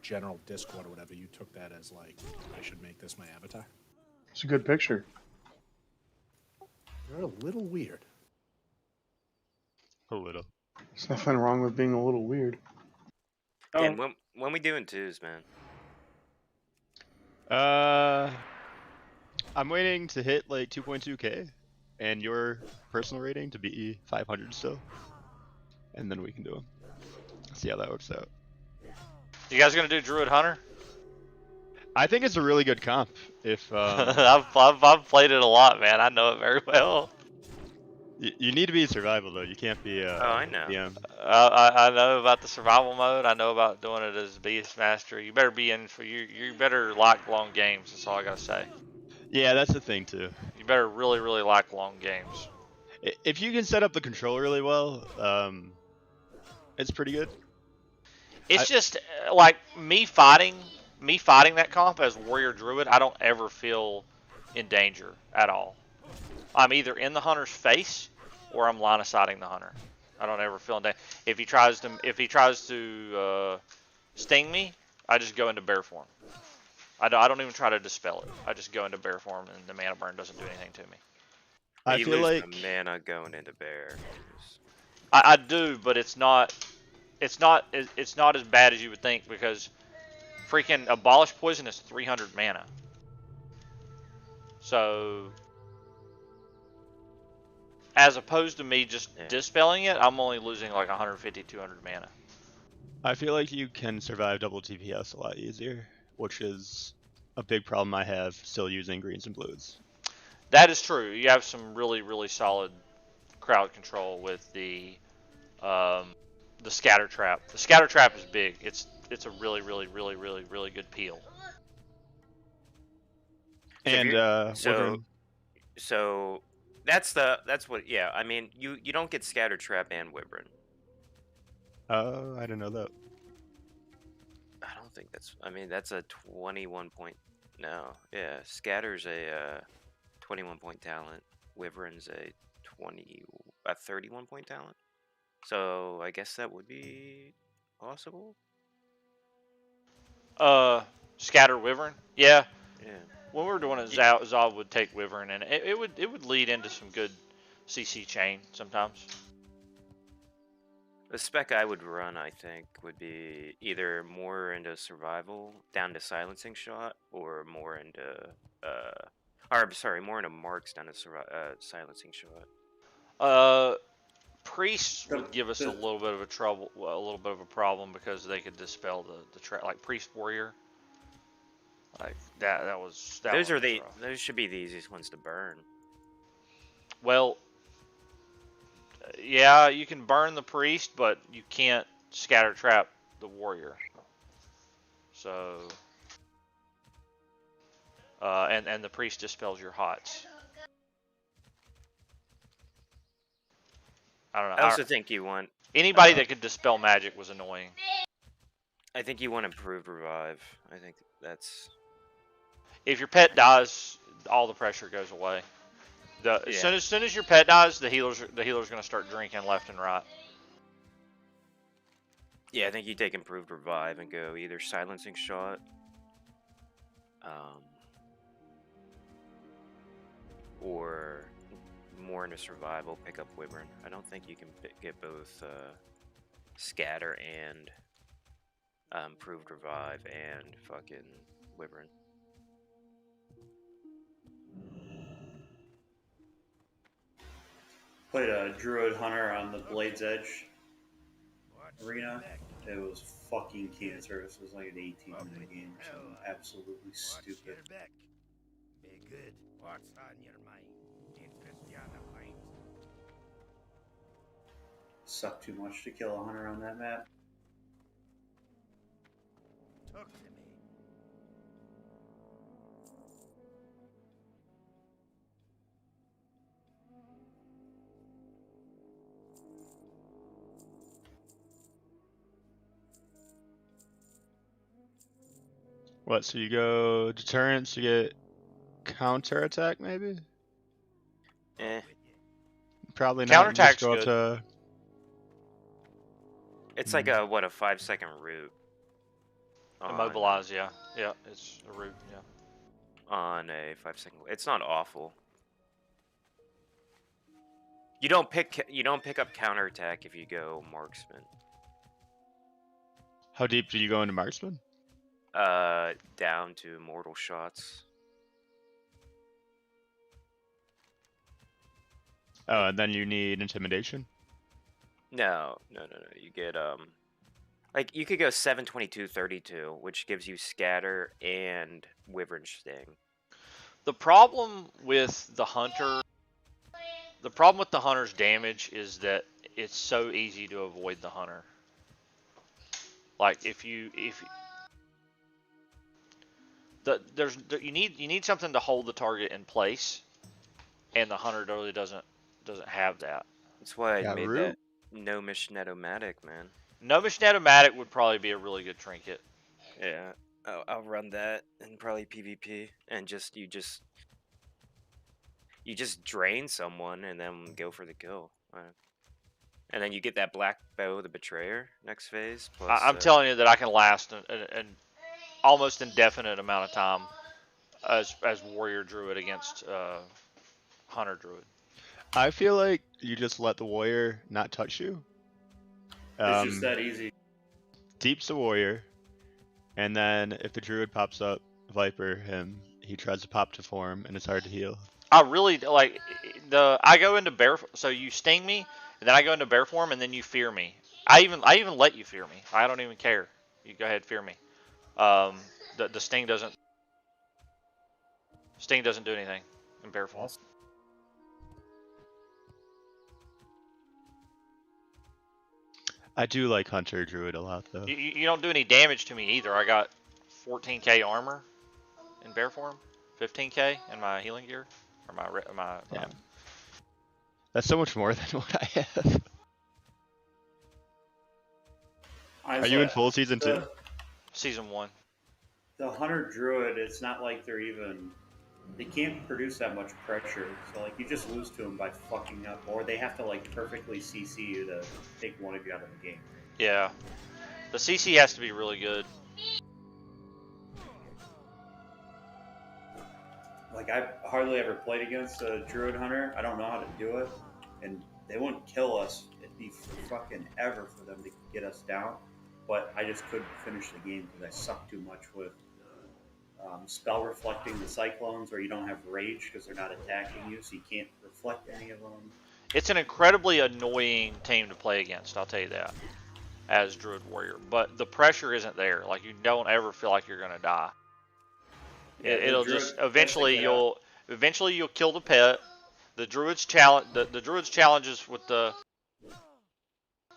general Discord or whatever, you took that as like I should make this my avatar. It's a good picture. You're a little weird. A little. There's nothing wrong with being a little weird. And when we doing twos, man? I'm waiting to hit like 2.2k and your personal rating to be 500 still, and then we can do them. See how that works out. You guys gonna do Druid Hunter? I think it's a really good comp. If I've played it a lot, man. I know it very well. you need to be survival though. You can't be. I know. DM. I know about the survival mode. I know about doing it as Beastmaster. You better be in for you better like long games. That's all I gotta say. Yeah, that's the thing too. You better really like long games. If you can set up the control really well, it's pretty good. It's just like me fighting that comp as Warrior Druid. I don't ever feel in danger at all. I'm either in the hunter's face or I'm line of sighting the hunter. I don't ever feel in danger. If he tries to sting me, I just go into bear form. I don't even try to dispel it. I just go into bear form, and the mana burn doesn't do anything to me. I You feel lose like the mana going into bear. I do, but it's not as bad as you would think, because freaking Abolish Poison is 300 mana. So as opposed to me just dispelling it, I'm only losing like 150, 200 mana. I feel like you can survive double TPS a lot easier, which is a big problem I have still using greens and blues. That is true. You have some really solid crowd control with the scatter trap. The scatter trap is big. It's a really good peel. And so that's what. Yeah, I mean, you don't get scatter trap and Wyvern. I didn't know that. I don't think that's. I mean, that's a 21 point. No, yeah, Scatter's a 21 point talent. Wyvern's a 31 point talent. So I guess that would be possible. Scatter Wyvern. Yeah. Yeah. When we were doing it, Zav would take Wyvern, and it would lead into some good CC chain sometimes. The spec I would run, I think, would be either more into survival down to silencing shot, or more into more into marks down to silencing shot. Priests would give us a little bit of a problem, because they could dispel the trap, like Priest Warrior. Like those should be the easiest ones to burn. Well, yeah, you can burn the priest, but you can't scatter trap the warrior. So, and the priest dispels your hots. I don't know. I also think you want anybody that could dispel magic was annoying. I think you want improved revive. I think that's. If your pet dies, all the pressure goes away. As soon as your pet dies, the healer's going to start drinking left and right. Yeah, I think you take improved revive and go either silencing shot, or more into survival. Pick up Wyvern. I don't think you can get both scatter and improved revive and fucking Wyvern. Played a Druid Hunter on the Blade's Edge arena. It was fucking cancerous. It was like an 18-minute game or something. Absolutely stupid. Be good. What's on your mind? Sucked too much to kill a hunter on that map. Talk to me. What, so you go deterrence to get counter attack maybe? Probably not. You just Counterattack's go up good. to. It's like a 5-second route. Immobilize, yeah. Yeah, it's a route, yeah. On a 5-second. It's not awful. You don't pick up counterattack if you go marksman. How deep do you go into marksman? Down to mortal shots. Oh, and then you need intimidation. No. You get like you could go 7, 22, 32, which gives you scatter and wyvern sting. The problem with the hunter's damage is that it's so easy to avoid the hunter. Like you need something to hold the target in place, and the hunter really doesn't have that. That's why I made root. that Gnomish Netomatic, man. Gnomish Netomatic would probably be a really good trinket. Yeah, I'll run that and probably PvP, and you just drain someone and then go for the kill. And then you get that black bow, the betrayer, next phase. Plus, I'm telling you that I can last an almost indefinite amount of time as warrior druid against hunter druid. I feel like you just let the warrior not touch you. It's just that easy. Deeps the warrior, and then if the druid pops up, Viper him. He tries to pop to form, and it's hard to heal. I really like I go into bear, so you sting me, and then I go into bear form, and then you fear me. I even let you fear me. I don't even care. You go ahead, fear me. The sting doesn't do anything in bear form. Awesome. I do like Hunter Druid a lot, though. You don't do any damage to me either. I got 14k armor in bear form, 15k in my healing gear, or my yeah. That's so much more than what I have. Are you in full season 2? Season 1. The Hunter Druid, it's not like they can't produce that much pressure. So, like, you just lose to them by fucking up. Or they have to, like, perfectly CC you to take one of you out of the game. Yeah. The CC has to be really good. Like, I've hardly ever played against a Druid Hunter. I don't know how to do it. And they wouldn't kill us. It'd be fucking ever for them to get us down. But I just couldn't finish the game because I suck too much with spell reflecting the cyclones, where you don't have rage because they're not attacking you, so you can't reflect any of them. It's an incredibly annoying team to play against, I'll tell you that, as Druid Warrior. But the pressure isn't there. Like, you don't ever feel like you're gonna die. Yeah, It'll just eventually you'll kill the pet. The Druid's challenges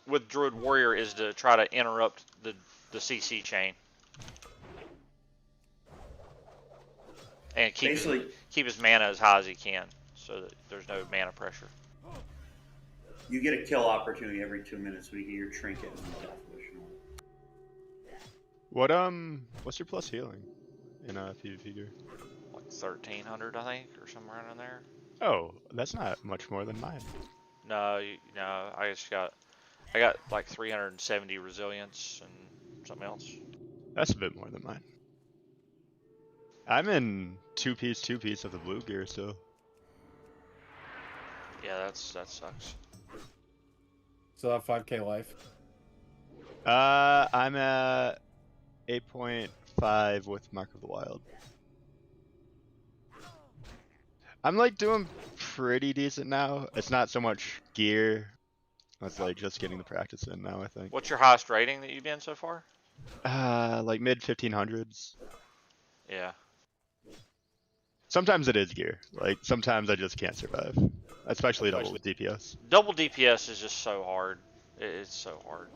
with Druid Warrior is to try to interrupt the CC chain. And keep his mana as high as he can, so that there's no mana pressure. You get a kill opportunity every 2 minutes when you get your trinket and death wish. What's your plus healing in PvP gear? Like 1300, I think, or somewhere around there. Oh, that's not much more than mine. No, I got like 370 resilience and something else. That's a bit more than mine. I'm in two piece of the blue gear still. Yeah, that sucks. Still have 5k life. I'm at 8.5 with Mark of the Wild. I'm like doing pretty decent now. It's not so much gear. It's like just getting the practice in now, I think. What's your highest rating that you've been so far? Like mid 1500s. Yeah. Sometimes it is gear. Like sometimes I just can't survive, especially double with DPS. Double DPS is just so hard. It's so hard.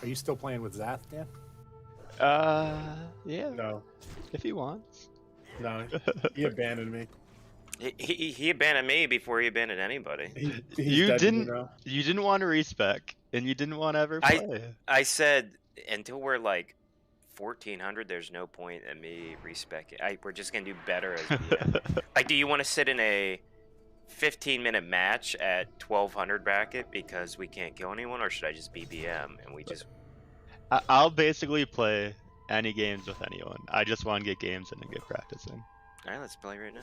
Are you still playing with Zath, Dan? Yeah. No. If he wants. No, he abandoned me. He abandoned me before he abandoned anybody. You didn't want to respec, and you didn't want to ever play. I said until we're like 1400, there's no point in me respecing. We're just gonna do better as DM. Like, do you want to sit in a 15-minute match at 1200 bracket because we can't kill anyone, or should I just BBM and we just? I'll basically play any games with anyone. I just want to get games in and get practice in. All right, let's play right now.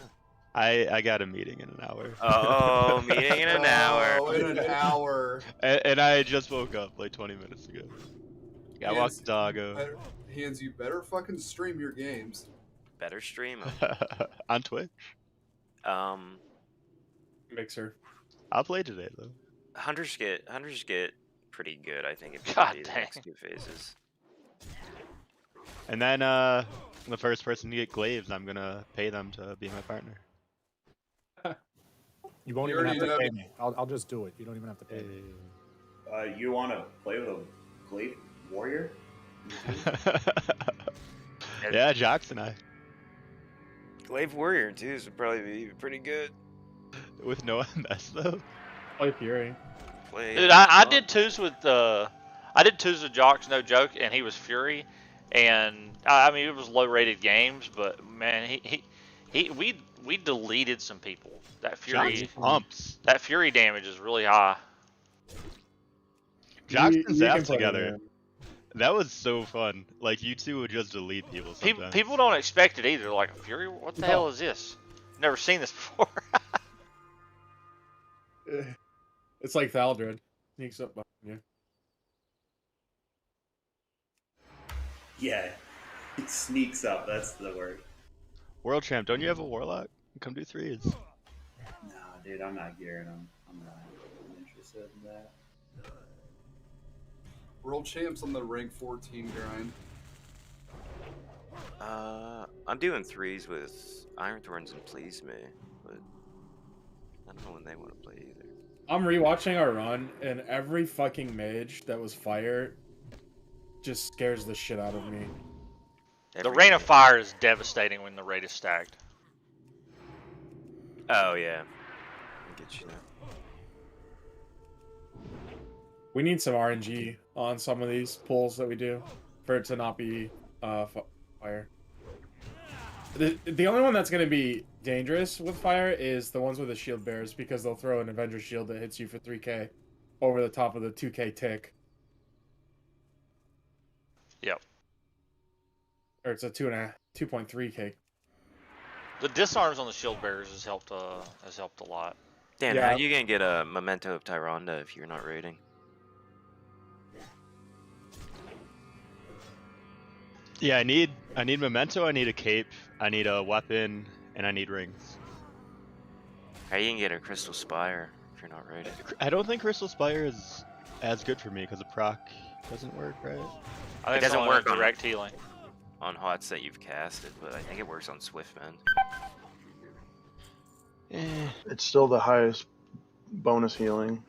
I got a meeting in an hour. Oh, meeting in an hour. Oh, in an hour. And I just woke up like 20 minutes ago. Yeah, I walked the dog. Hands, you better fucking stream your games. Better stream 'em. On Twitch. Mixer. I'll play today though. Hunters get pretty good, I think, if God you do the dang. next 2 phases. And then the first person to get glaives, I'm gonna pay them to be my partner. You won't You even have already to pay know- me. I'll just do it. You don't even have to pay me. You want to play with a Glaive Warrior? Yeah, Jocks and I. Glaive Warrior 2s would probably be pretty good. With no MS though. Play Fury. Dude, I did twos with Jocks, no joke, and he was Fury, and I mean it was low rated games, but man, we deleted some people. That Fury pumps. That Fury damage is really high. Jocks You and can Zaps play together. him. That was so fun. Like you two would just delete people sometimes. People don't expect it either. Like Fury, what the hell is this? Never seen this before. It's like Thaldred. Sneaks up behind you. Yeah, it sneaks up. That's the word. World Champ, don't you have a Warlock? Come do 3s. Nah, dude, I'm not gearing them. I'm not interested in that. World champs on the rank 14 grind. I'm doing 3s with Iron Thorns and Please Me, but I don't know when they want to play either. I'm rewatching our run, and every fucking mage that was fire just scares the shit out of me. The Rain of Fire is devastating when the raid is stacked. Oh yeah, I get you now. We need some RNG on some of these pulls that we do for it to not be fire. The only one that's going to be dangerous with fire is the ones with the shield bearers, because they'll throw an Avenger shield that hits you for 3k over the top of the 2k tick. Yep. Or it's a 2.3k. The disarms on the shield bearers has helped a lot. Dan, Yeah. how you gonna get a Memento of Tyrande if you're not raiding? Yeah, I need Memento, I need a cape, I need a weapon, and I need rings. How you gonna get a Crystal Spire if you're not raiding? I don't think Crystal Spire is as good for me because the proc doesn't work, right? I think It doesn't it's only work on direct healing. On HOTS that you've casted, but I think it works on Swiftmend. It's still the highest bonus healing.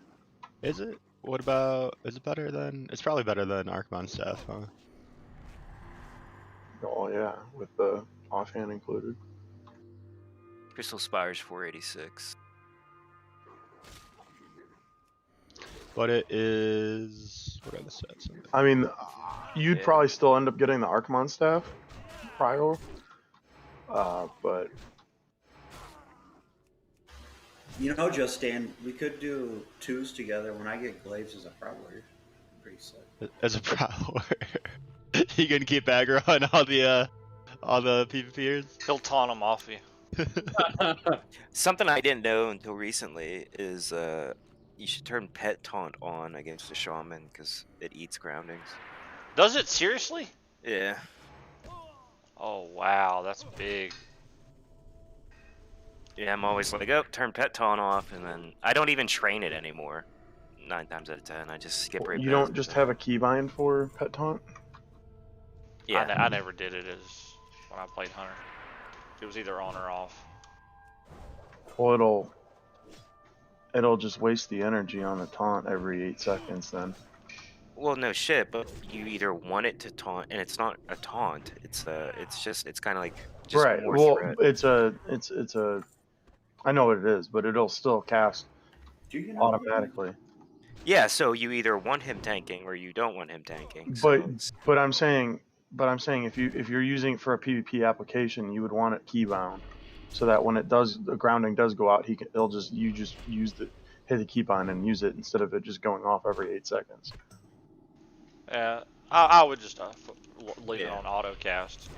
Is it? What about, is it better than, it's probably better than Archmon Staff, huh? Oh yeah, with the offhand included. Crystal Spire's 486. But it is, what are the stats? I mean, you'd Yeah. probably still end up getting the Archmon staff prior, but You know, Justin, we could do 2s together when I get Glaives as a Proud Warrior. Pretty sick. As a Prowler. You can keep aggro on all the PvPers? He'll taunt them off you. Something I didn't know until recently is you should turn Pet Taunt on against the Shaman because it eats groundings. Does it seriously? Yeah. Oh wow, that's big. Yeah, I'm always like, oh, turn Pet Taunt off, and then I don't even train it anymore. 9 times out of 10, I just skip right you past don't it. just have a keybind for Pet Taunt? Yeah. I never did it as when I played Hunter. It was either on or off. Well, it'll just waste the energy on the taunt every 8 seconds then. Well, no shit, but you either want it to taunt, and it's not a taunt. It's kind of like just Right. more Well, threat. it's a. I know what it is, but it'll still cast Do you know automatically. Yeah, so you either want him tanking or you don't want him tanking. So it's- But I'm saying if you're using it for a PvP application, you would want it keybound. so that when the grounding does go out, you just hit the key bind and use it instead of it just going off every 8 seconds. Yeah, I would just leave it Yeah. on auto cast.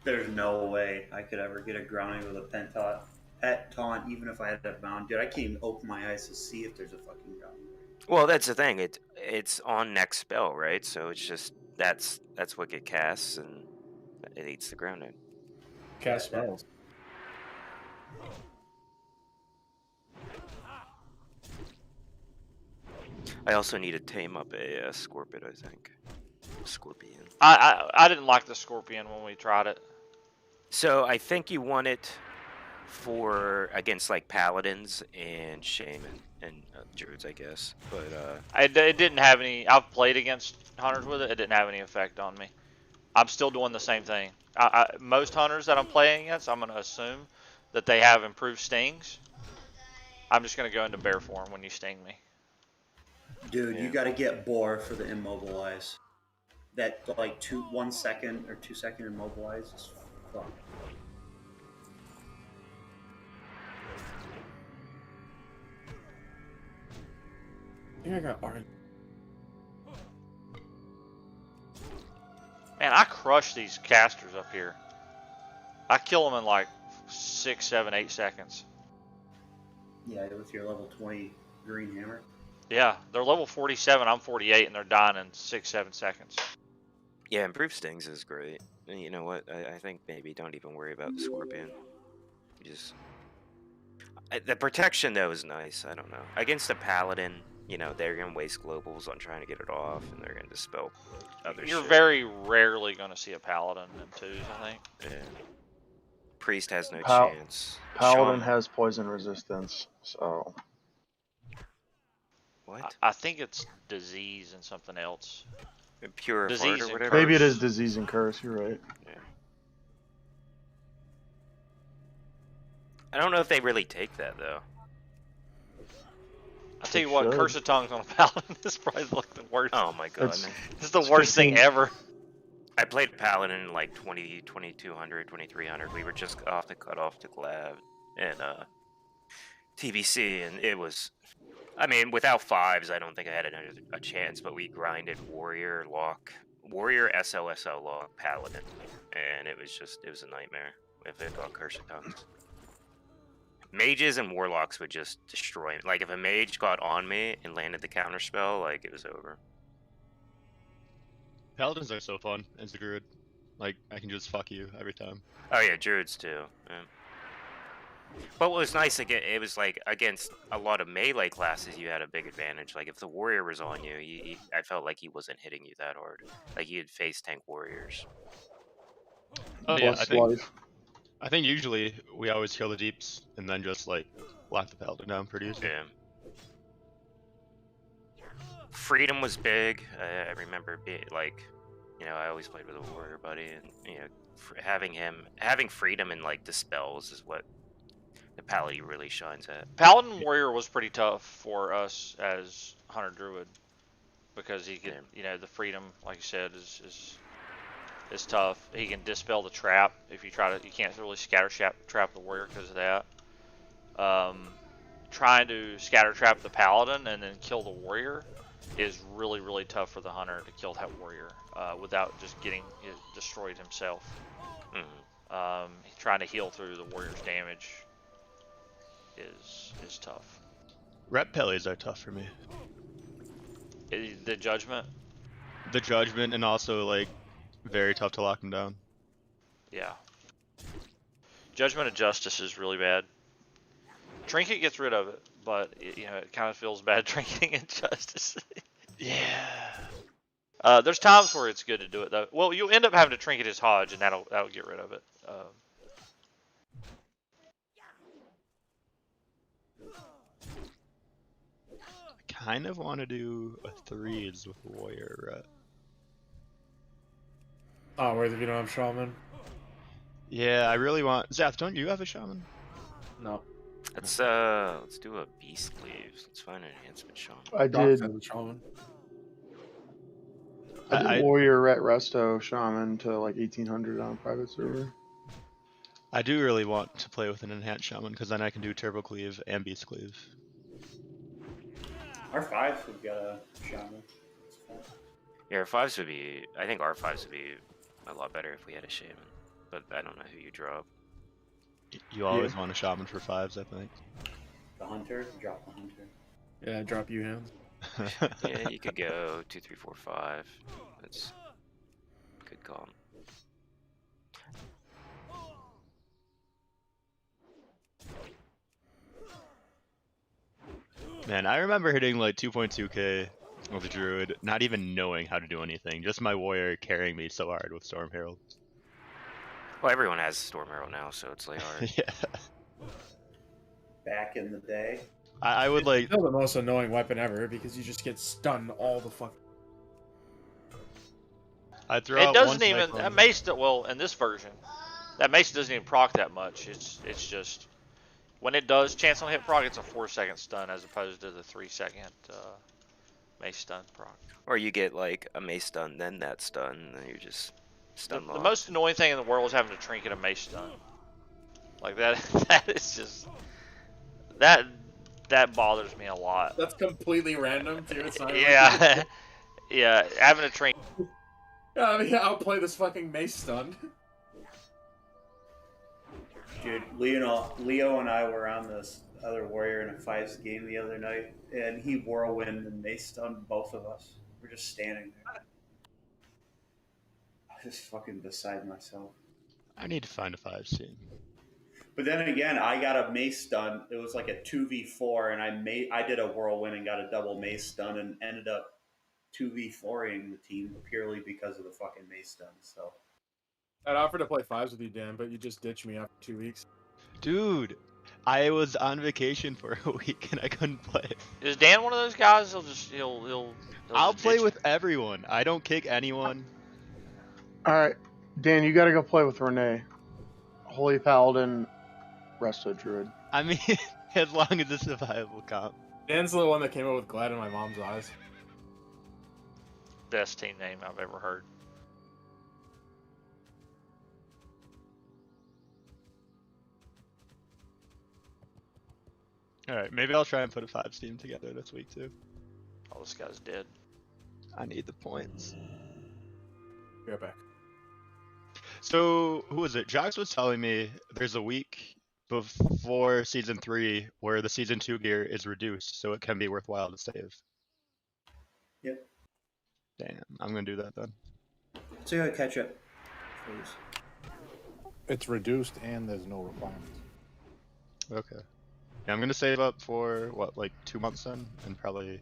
There's no way I could ever get a grounding with a pet taunt, even if I had that bound. Dude, I can't even open my eyes to see if there's a fucking grounding. Well, that's the thing. It's on next spell, right? So it's just that's what it casts, and it eats the grounding. Cast spells. I also need to tame up a scorpion, I think. Scorpion. I didn't like the Scorpion when we tried it. So I think you want it for against like paladins and shaman and druids, I guess. But It didn't have any. I've played against hunters with it. It didn't have any effect on me. I'm still doing the same thing. Most hunters that I'm playing against, I'm going to assume that they have improved stings. I'm just going to go into bear form when you sting me. Dude, you got to get Boar for the immobilize. That like 1 second or 2 second immobilize is fun. I think I got orange. Man, I crush these casters up here. I kill them in like 6, 7, 8 seconds. Yeah, with your level 20 green hammer. Yeah, they're level 47. I'm 48, and they're dying in 6, 7 seconds. yeah, improved stings is great. And you know what? I think maybe don't even worry about the scorpion. Just the protection though is nice. I don't know. Against a paladin, you know, they're gonna waste globals on trying to get it off, and they're gonna dispel other You're shit. very rarely going to see a paladin in twos, I think. Yeah. Priest has no Pal- chance. Paladin Shaman- has poison resistance, so what? I think it's disease and something else. Pure of Disease heart or and whatever. maybe it is Curse. disease and curse. You're right. Yeah. I don't know if they really take that though. I'll tell you It what, should. Curse of Tongues on a paladin is probably like the worst. Oh my god. It's- It's the it's worst thing 15. ever. I played Paladin in like 2200, 2300. We were just off the cutoff to Glab and TBC, and it was. I mean, without fives, I don't think I had a chance. But we grinded Warrior SOSO lock Paladin, and it was a nightmare if it got Curse of Tongues. Mages and Warlocks would just destroy me. Like if a mage got on me and landed the counter spell, like it was over. Paladins are so fun as a druid. Like, I can just fuck you every time. Oh yeah, druids too. Yeah. But what was nice again, it was like against a lot of melee classes, you had a big advantage. Like if the warrior was on you, I felt like he wasn't hitting you that hard. Like you'd face tank warriors. Oh yeah, Plus life. I think usually we always kill the deeps and then just like lock the paladin down pretty easily. Yeah. Freedom was big. I remember like, you know, I always played with a warrior buddy, and you know, having freedom and like dispels is what the paladin really shines at. Paladin Warrior was pretty tough for us as Hunter Druid because he could, you know, the freedom, like you said, is tough. He can dispel the trap if you try to. You can't really scatter trap the warrior because of that. Trying to scatter trap the paladin and then kill the warrior is really, really tough for the hunter to kill that warrior without just getting destroyed himself. Mm-hmm. Trying to heal through the warrior's damage is tough. Rep pellies are tough for me. The judgment, The judgment, and also like very tough to lock them down. yeah. Judgment of Justice is really bad. Trinket gets rid of it, but you know it kind of feels bad trinketing Injustice. Yeah. There's times where it's good to do it though. Well, you end up having to trinket his Hodge, and that'll get rid of it. I kind of want to do a threes with the warrior rep. Oh, where if you don't have shaman? Yeah, I really want. Zaph, don't you have a shaman? No. Let's do a beast leaves. Let's find an enhancement shaman. I did. Shaman. I did warrior ret resto shaman to like 1800 on a private server. I do really want to play with an enhanced shaman because then I can do turbo cleave and beast cleave. R5's we've got a shaman. It's fun. Yeah, R5s would be. I think R5s would be a lot better if we had a shaman, but I don't know who you drop. You always want a shaman for 5s, I think. The hunter, drop the hunter. Yeah, drop you hands. Yeah, you could go 2, 3, 4, 5. That's good call. Man, I remember hitting like 2.2k with a druid, not even knowing how to do anything. Just my warrior carrying me so hard with Storm Herald. Well, everyone has Storm Arrow now, so it's like hard. Yeah. Back in the day. I would like. Still the most annoying weapon ever because you just get stunned all the fuck. I throw It out doesn't one even. That mace, well, in this version, that mace doesn't even proc that much. It's just when it does chance on hit proc, it's a 4-second stun as opposed to the 3-second mace stun proc. Or you get like a mace stun, then that stun, and then you're just stun The locked. most annoying thing in the world is having to trinket a mace stun. Like that. That is just that bothers me a lot. That's completely random too. It's not Yeah, yeah. Having a trinket. I mean, I'll play this fucking mace stun. Dude, Leo and I were on this other warrior in a 5s game the other night, and he whirlwind and they stunned both of us. We're just standing there. I was just fucking beside myself. I need to find a 5 team. But then again, I got a mace stun. It was like a 2v4, and I did a whirlwind and got a double mace stun and ended up 2v4ing the team purely because of the fucking mace stun. So I'd offer to play 5s with you, Dan, but you just ditched me after 2 weeks. Dude, I was on vacation for a week and I couldn't play. Is Dan one of those guys? He'll I'll just play ditch with everyone. I don't kick anyone. All right, Dan, you got to go play with Renee. Holy Paladin, Resto Druid. I mean, as long as it's a viable comp. Dan's the one that came up with Glad in my mom's eyes. best team name I've ever heard. Alright, maybe I'll try and put a 5 team together this week too. Oh, this guy's dead. I need the points. Be right back. So, who was it? Jox was telling me there's a week before Season 3 where the Season 2 gear is reduced, so it can be worthwhile to save. Yep. Damn, I'm gonna do that then. So you gotta catch up, please. It's reduced and there's no requirements. Okay. Yeah, I'm gonna save up for, what, like 2 months then? And probably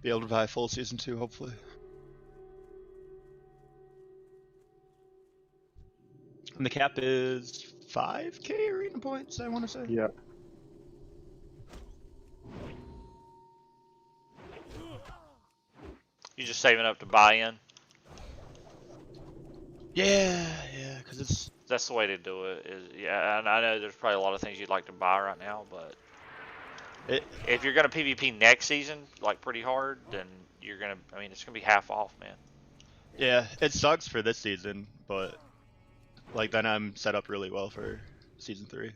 be able to buy full Season 2, hopefully. And the cap is 5k arena points, I want to say. Yeah. You just saving up to buy in? Yeah, because it's... That's the way to do it. Yeah, and I know there's probably a lot of things you'd like to buy right now, but if you're gonna PvP next season like pretty hard, then you're gonna. I mean, it's gonna be half off, man. Yeah, it sucks for this season, but like then I'm set up really well for Season 3.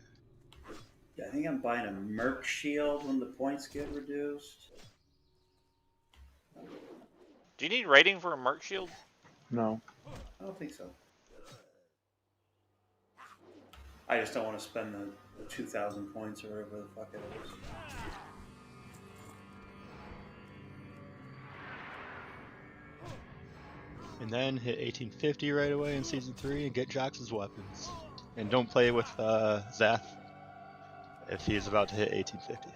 Yeah, I think I'm buying a Merc Shield when the points get reduced. Do you need rating for a Merc Shield? No. I don't think so. I just don't want to spend the 2,000 points or whatever the fuck it is. And then hit 1850 right away in Season 3 and get Jox's weapons. And don't play with Zath if he's about to hit 1850.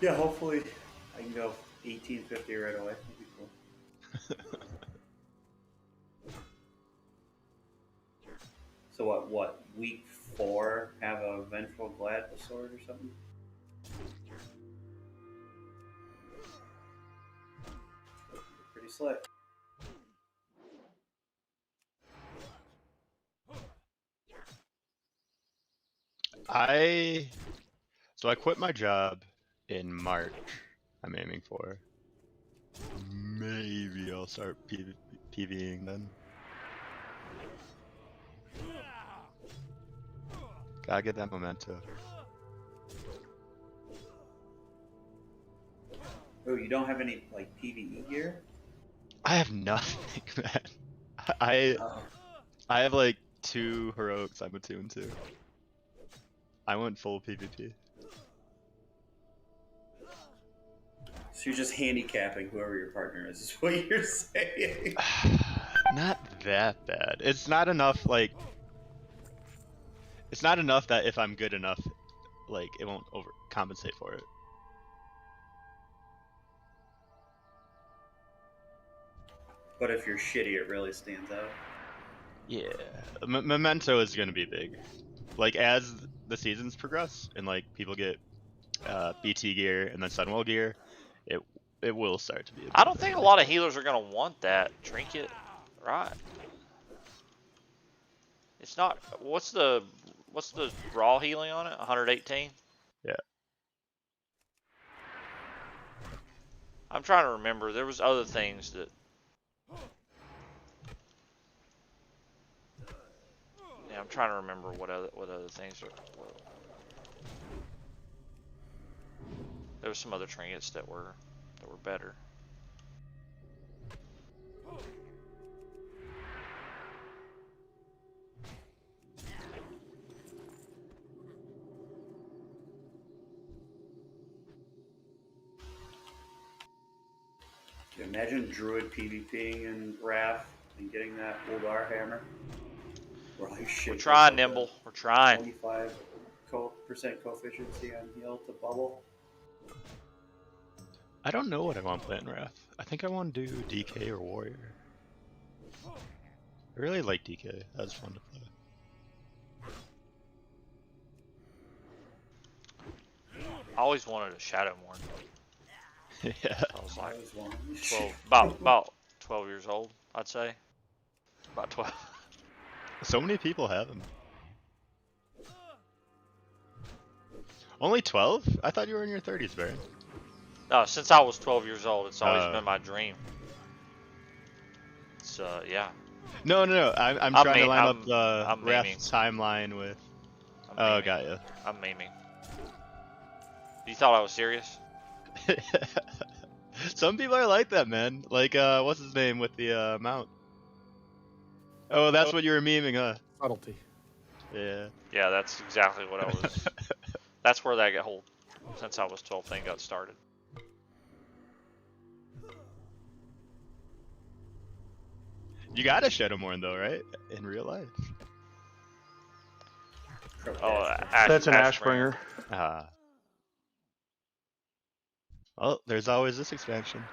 Yeah, hopefully I can go 1850 right away. That'd be cool. So what, week 4 have a Vengeful Glad sword or something? Pretty slick. So I quit my job in March. I'm aiming for maybe I'll start PvEing then. Gotta get that memento. Oh, you don't have any like PvE gear? I have nothing, man. I have like 2 heroics I'm attuned to. I went full PvP. So you're just handicapping whoever your partner is what you're saying. Not that bad. It's not enough, like... It's not enough that if I'm good enough, like, it won't overcompensate for it. But if you're shitty, it really stands out. Yeah. Memento is gonna be big. Like, as the seasons progress, and, like, people get BT gear and then Sunwell gear, it will start to be a I don't think a lot of healers are gonna want that trinket, right? It's not. What's the raw healing on it? 118. Yeah. I'm trying to remember. There was other things that. Yeah, I'm trying to remember what other things were. There was some other trinkets that were better. Imagine Druid PvPing in Wrath and getting that Uldar hammer. We're trying, Nimble. We're trying. 25% coefficiency on heal to bubble. I don't know what I want to play in Wrath. I think I want to do DK or Warrior. I really like DK. That's fun to play. I always wanted a Shadowmourne. Yeah. I was like 12, about 12 years old, I'd say. About 12. So many people have them. Only 12? I thought you were in your 30s, Baron. No, since I was 12 years old, it's always been my dream. It's yeah. No. I'm trying to line up the Wrath timeline with. Oh, got you. I'm memeing. You thought I was serious? Some people are like that, man. Like, what's his name with the mount? Oh, that's what you were memeing, huh? Subtlety. Yeah. Yeah, that's exactly what I was. That's where that whole since I was 12 thing got started. You got a Shadowmourne though, right? In real life. Oh, That's an Ashbringer. Ah. Well, there's always this expansion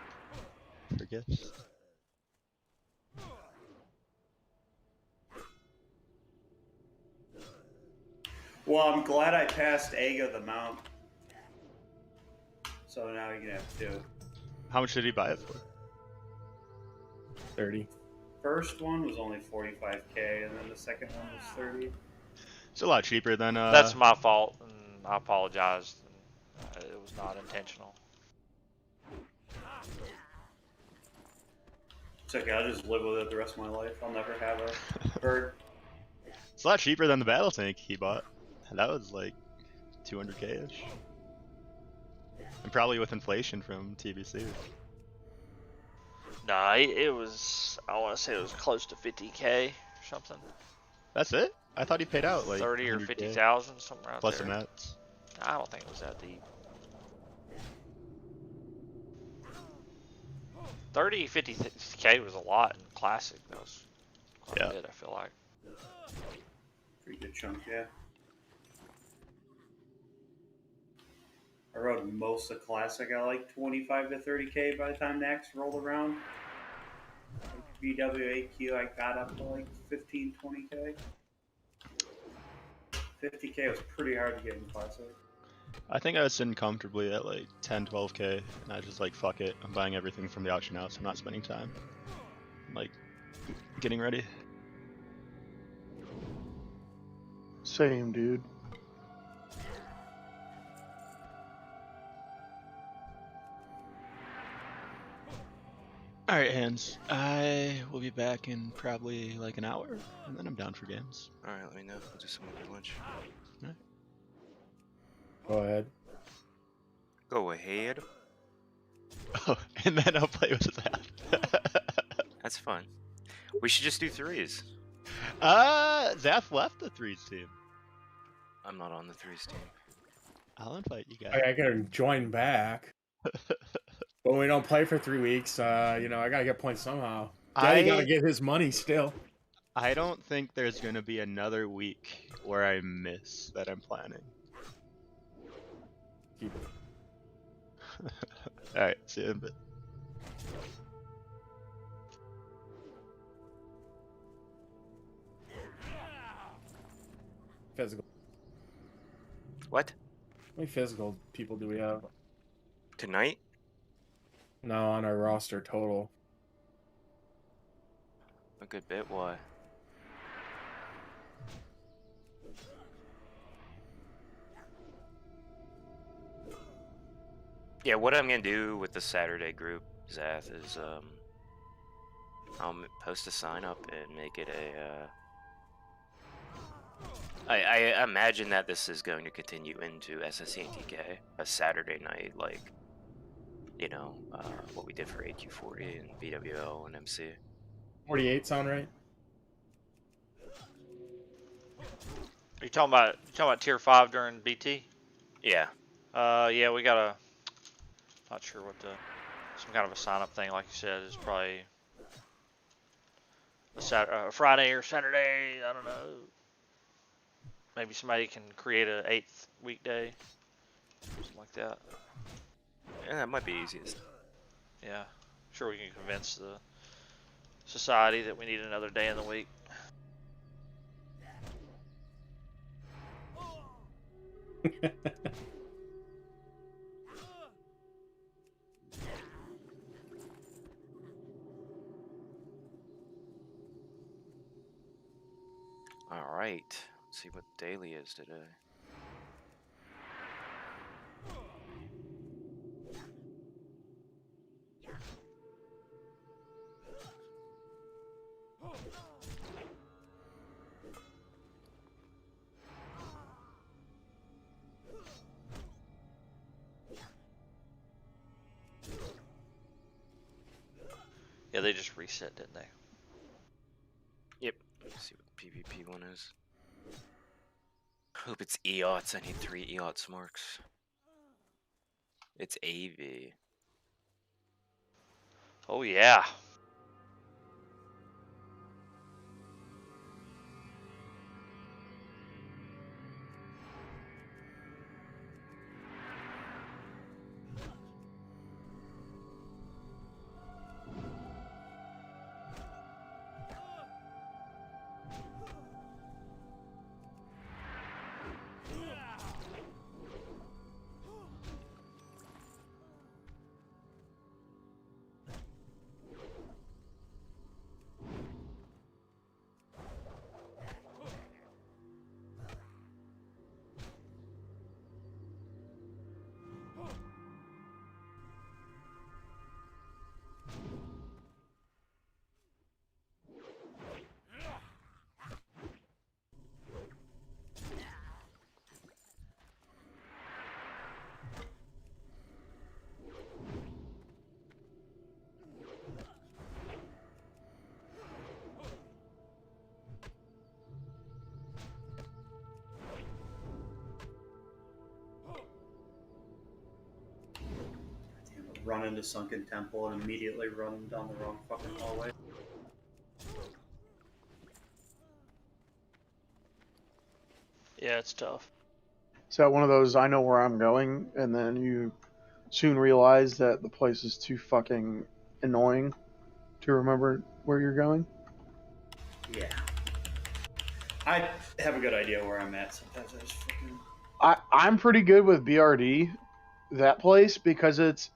for gifts. Well, I'm glad I passed Aga the mount. So now you can have 2. How much did he buy it for? 30. First one was only 45k, and then the second one was 30. It's a lot cheaper than. That's my fault, and I apologize. It was not intentional. It's okay, I'll just live with it the rest of my life. I'll never have a bird. It's a lot cheaper than the battle tank he bought. That was like 200k-ish. And probably with inflation from TBC. Nah, it was. I want to say it was close to 50k or something. That's it? I thought he paid out like 30 or 100K 50,000, somewhere around plus there. the mats. I don't think it was that deep. 30, 50k was a lot in Classic. That was quite a bit, I feel like. Pretty good chunk, yeah. I rode most of Classic at like 25 to 30k by the time next rolled around. Like BWAQ, I got up to like 15, 20k. 50k was pretty hard to get in Classic. I think I was sitting comfortably at like 10, 12k, and I was just like, fuck it, I'm buying everything from the auction house, I'm not spending time. I'm like, getting ready. Same, dude. All right, hands. I will be back in probably like an hour, and then I'm down for games. All right, let me know. I'll do some over lunch. Go ahead. Go ahead. Oh, and then I'll play with Zaph. That's fun. We should just do threes. Zaph left the threes team. I'm not on the threes team. I'll invite you guys. I gotta join back. But we don't play for 3 weeks. I gotta get points somehow. Daddy gotta get his money still. I don't think there's gonna be another week where I miss that I'm planning. Keep it. Alright, see you in a bit. Physical. What? How many physical people do we have? Tonight? No, on our roster total. A good bit. Why? Yeah, what I'm gonna do with the Saturday group, Zath, is I'll post a sign up and make it a. I imagine that this is going to continue into SSC and TK, a Saturday night, like, what we did for AQ40 and BWL and MC. 48 sound right? Are you talking about tier 5 during BT? Yeah. Yeah, we got a. Not sure what some kind of a sign up thing, like you said, is probably a Friday or Saturday. I don't know. Maybe somebody can create a 8th weekday, something like that. Yeah, that might be easiest. Yeah, sure we can convince the society that we need another day in the week. All right. Let's see what daily is today. Yeah, they just reset, didn't they? Yep. Let's see what PvP one is. Hope it's EOTs. I need 3 EOTs marks. It's AV. Oh yeah. Run into Sunken Temple and immediately run down the wrong fucking hallway. Yeah, it's tough. Is that one of those I know where I'm going, and then you soon realize that the place is too fucking annoying to remember where you're going? Yeah. I have a good idea where I'm at. Sometimes I just fucking... I'm pretty good with BRD, that place, because it's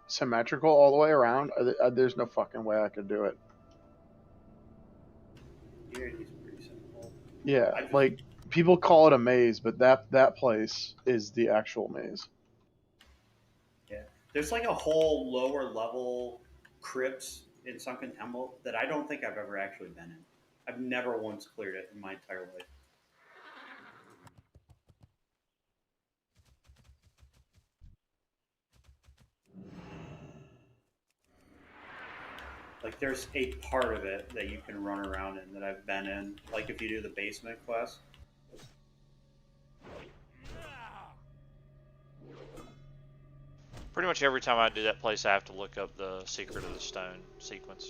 symmetrical all the way around. There's no fucking way I could do it. BRD's pretty simple. Yeah, like, people call it a maze, but that place is the actual maze. Yeah. There's like a whole lower level crypts in Sunken Temple that I don't think I've ever actually been in. I've never once cleared it in my entire life. Like, there's a part of it that you can run around in that I've been in. Like, if you do the basement quest. Pretty much every time I do that place, I have to look up the Secret of the Stone sequence.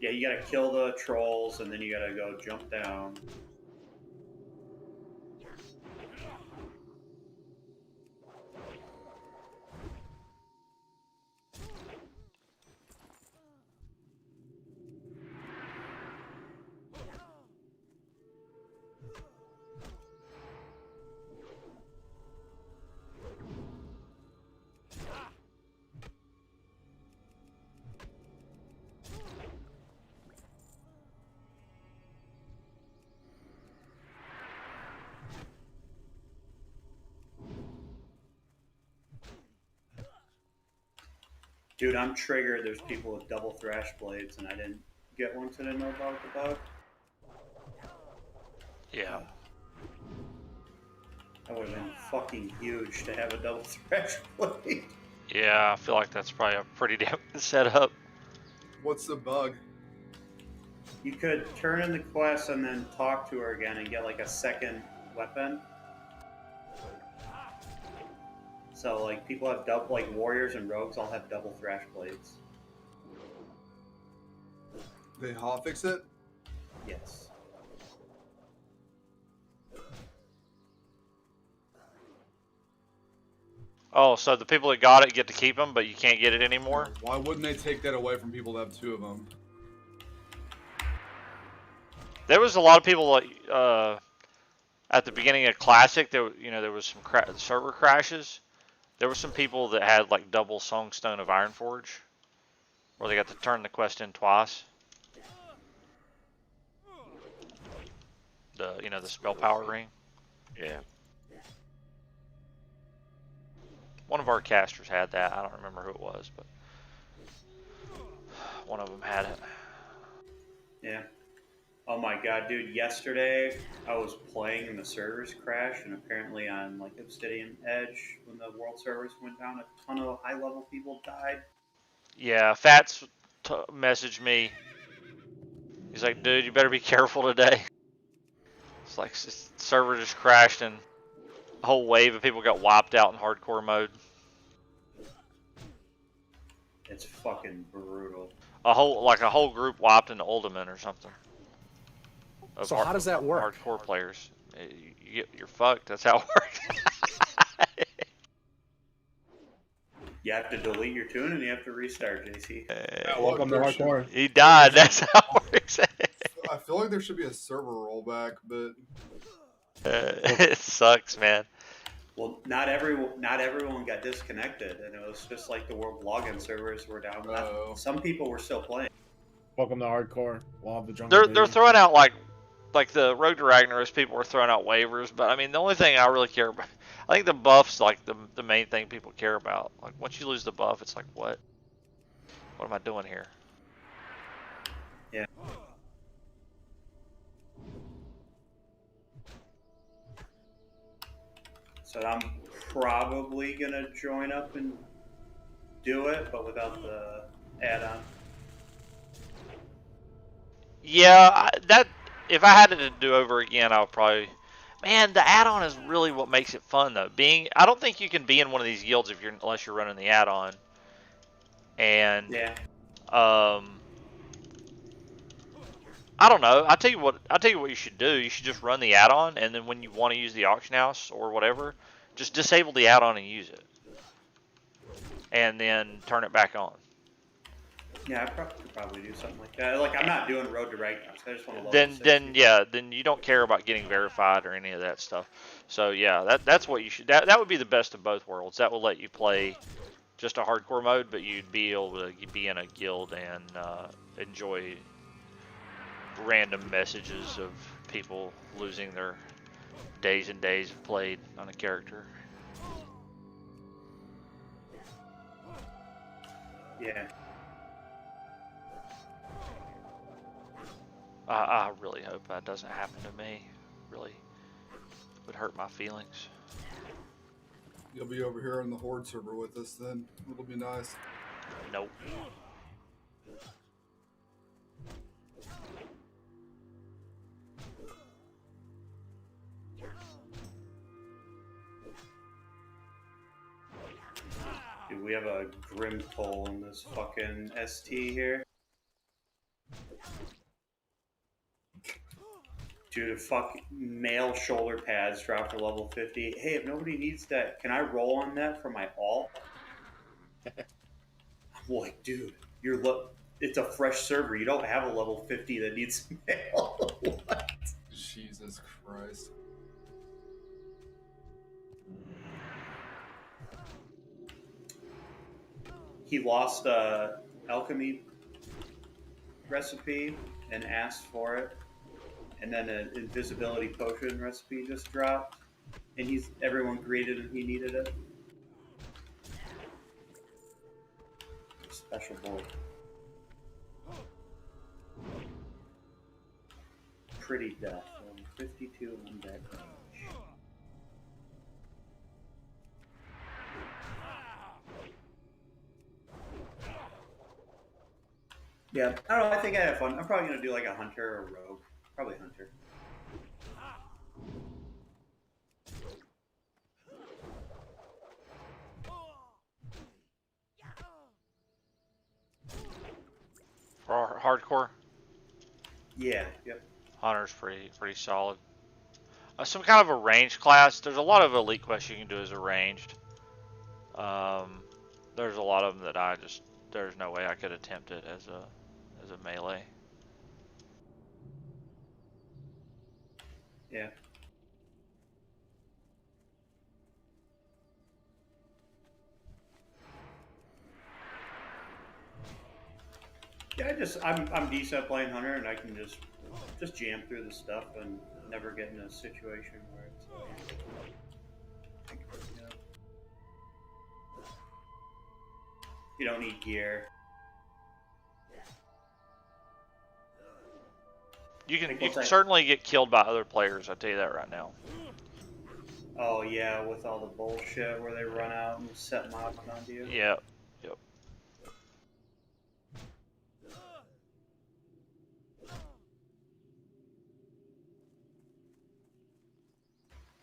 Yeah, you gotta kill the trolls, and then you gotta go jump down. Dude, I'm triggered. There's people with double thrash blades, and I didn't get one till I didn't know about the bug. Yeah. That would have been fucking huge to have a double thrash blade. Yeah, I feel like that's probably a pretty damn good setup. What's the bug? You could turn in the quest and then talk to her again and get like a second weapon. So like people have double, like warriors and rogues all have double thrash blades. They hotfix it? Yes. Oh, so the people that got it get to keep them, but you can't get it anymore? Why wouldn't they take that away from people that have two of them? There was a lot of people like at the beginning of Classic. There was some server crashes. There were some people that had like double Songstone of Ironforge, where they got to turn the quest in twice. The spell power ring. Yeah. One of our casters had that. I don't remember who it was, but one of them had it. Yeah. Oh my god, dude, yesterday I was playing and the servers crashed, and apparently on like Obsidian Edge, when the world servers went down, a ton of high level people died. Yeah, Fats messaged me. He's like, dude, you better be careful today. It's like the server just crashed and a whole wave of people got wiped out in hardcore mode. It's fucking brutal. A whole group wiped into Ultimate or something. So how does that work? Hardcore players. You're fucked. That's how it works. You have to delete your tune and you have to restart, JC. Welcome to hardcore. He died. That's how it works. I feel like there should be a server rollback, but it sucks, man. Well, not everyone got disconnected, and it was just like the world login servers were down. Some people were still playing. Welcome to hardcore. Law of the jungle. They're throwing out like the Road to Ragnaros people were throwing out waivers, but I mean the only thing I really care about, I think the buff's like the main thing people care about. Like once you lose the buff, it's like what am I doing here? Yeah. So I'm probably gonna join up and do it, but without the add-on. Yeah, if I had it to do over again, I would probably. Man, the add-on is really what makes it fun, though. I don't think you can be in one of these guilds unless you're running the add-on. And yeah, I don't know. I'll tell you what you should do. You should just run the add-on, and then when you want to use the auction house or whatever, just disable the add-on and use it, and then turn it back on. Yeah, I could probably do something like that. Like I'm not doing Road to Ragnarok. I just want to level Then you don't care about getting verified or any of that stuff. So yeah, that's what you should. That would be the best of both worlds. That will let you play just a hardcore mode, but you'd be able to be in a guild and enjoy random messages of people losing their days and days played on a character. Yeah. I really hope that doesn't happen to me. Really would hurt my feelings. You'll be over here on the Horde server with us then. It'll be nice. Nope. Dude, we have a grim toll in this fucking ST here. Dude, fuck male shoulder pads drop to level 50. Hey, if nobody needs that, can I roll on that for my alt? I'm like, dude, it's a fresh server. You don't have a level 50 that needs male. What? Jesus Christ. He lost alchemy recipe and asked for it, and then an invisibility potion recipe just dropped, and everyone created and he needed it. Special boy. Pretty death. 52 on deck. Yeah, I don't know. I think I have fun. I'm probably gonna do like a hunter or a rogue. Probably hunter. For hardcore, Yeah. Yep. Hunter's pretty solid. Some kind of a ranged class. There's a lot of elite quests you can do as a ranged. There's a lot of them that there's no way I could attempt it as a melee. Yeah. Yeah, I'm decent at playing hunter, and I can just jam through the stuff and never get in a situation where it's like, you don't need gear. You can certainly get killed by other players. I'll tell you that right now. Oh yeah, with all the bullshit where they run out and set mobs onto you. Yep.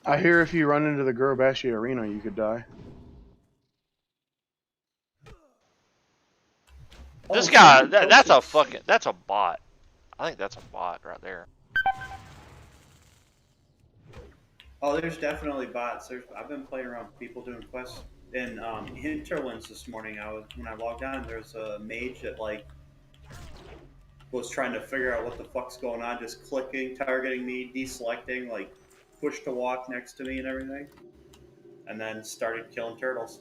I hear if you run into the Gurubashi arena, you could die. This guy, that's a bot. I think that's a bot right there. Oh, there's definitely bots. I've been playing around with people doing quests in Hinterlands this morning. When I logged on, there's a mage that was trying to figure out what the fuck's going on, just clicking, targeting me, deselecting, like push to walk next to me and everything, and then started killing turtles.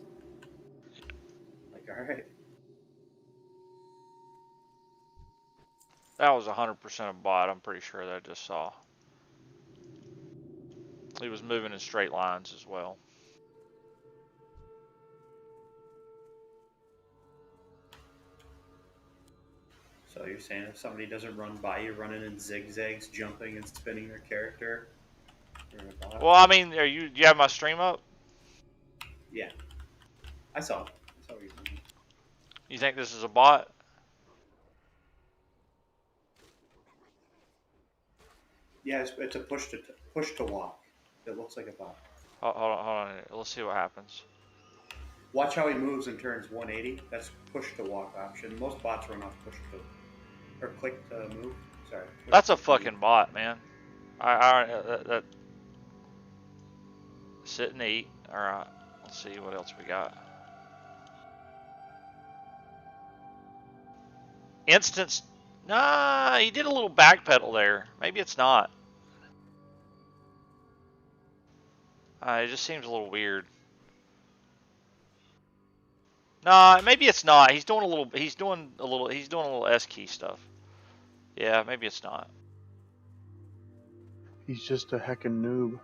Like, all right. That was 100% a bot. I'm pretty sure that I just saw. He was moving in straight lines as well. So you're saying if somebody doesn't run by you, running in zigzags, jumping and spinning their character? Well, I mean, do you have my stream up? Yeah. I saw what you're doing. You think this is a bot? Yeah, it's a push to walk. It looks like a bot. Hold on. Let's see what happens. Watch how he moves and turns 180. That's push to walk option. Most bots run off push to or click to move. Sorry. That's a fucking bot, man. That sit and eat. All right. Let's see what else we got. Instance. Nah, he did a little backpedal there. Maybe it's not. It just seems a little weird. Nah, maybe it's not. He's doing a little S key stuff. Yeah, maybe it's not. He's just a heckin' noob.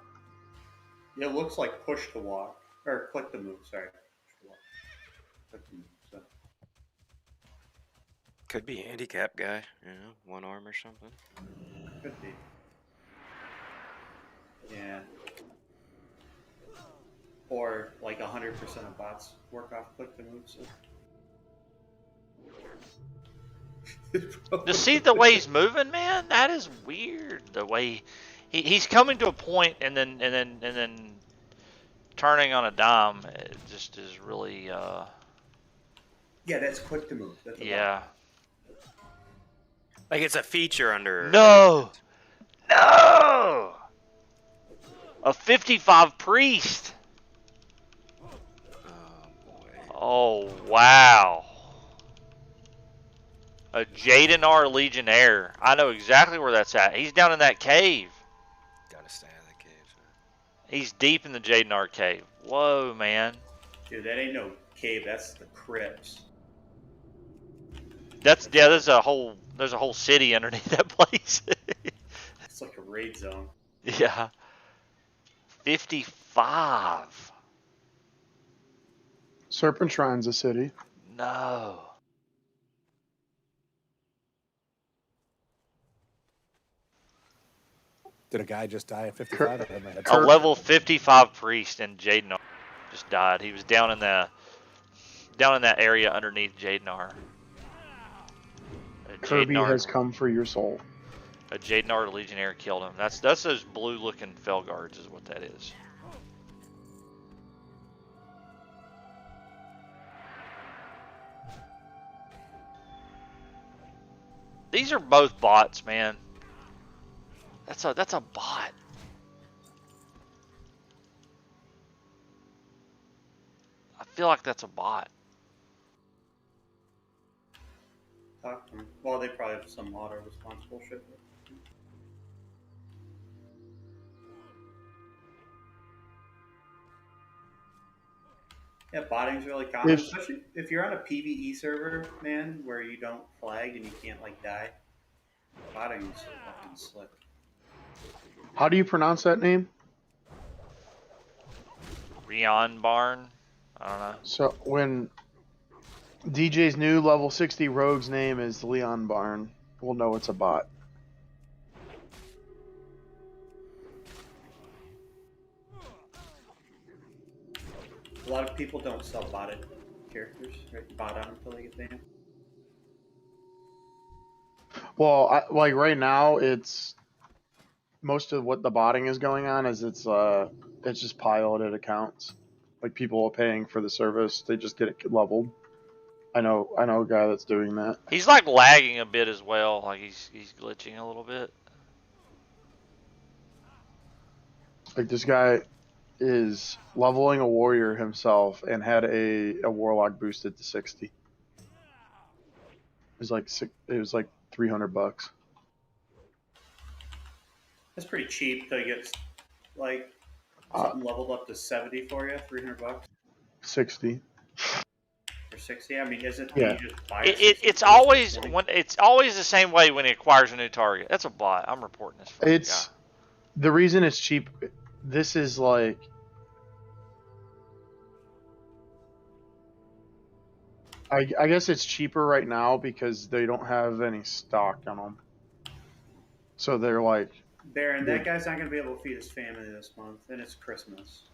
It looks like push to walk or click to move. Sorry. Push to walk. Click to move. So. Could be a handicap guy, you know, one arm or something. Could be. Yeah. Or like 100% of bots work off click to move. So. To see the way he's moving, man, that is weird. The way he's coming to a point and then turning on a dime, it just is really Yeah, that's quick to move. That's yeah. Like it's a feature under. No, no, a 55 priest. Oh boy. Oh wow. A Jadenar Legionnaire. I know exactly where that's at. He's down in that cave. Gotta stay out of the cave. He's deep in the Jadenar cave. Whoa, man. Dude, that ain't no cave. That's the crypts. There's a whole city underneath that place. It's like a raid zone. Yeah. 55. Serpent Shrine's a city. No. Did a guy just die at 55? I had my head A level 55 priest in Jadenar just died. He was down in that area underneath Jadenar. Kirby has come for your soul. A Jadenar Legionnaire killed him. That's those blue-looking Felguards is what that is. These are both bots, man. That's a bot. I feel like that's a bot. Talk to them. Well, they probably have some auto response bullshit. Yeah, botting's really common, especially if you're on a PvE server, man, where you don't flag and you can't like die. Botting's fucking slick. How do you pronounce that name? Rion Barn. I don't know. So when DJ's new level 60 rogue's name is Leon Barn, we'll know it's a bot. A lot of people don't sell botted characters, right? Bot on until they get banned. Well, like right now, it's most of what the botting is going on is it's just piloted accounts. Like people are paying for the service, they just get it leveled. I know a guy that's doing that. He's like lagging a bit as well. Like he's glitching a little bit. Like this guy is leveling a warrior himself and had a warlock boosted to 60. It was like $300. That's pretty cheap to get like something leveled up to 70 for you, $300. 60. Or 60. I mean, is it? Yeah. You just buy It's always the same way when he acquires a new target. That's a bot. I'm reporting this. It's the reason it's cheap. This is like I guess it's cheaper right now because they don't have any stock on them. So they're like Baron, that guy's not going to be able to feed his family this month, and it's Christmas.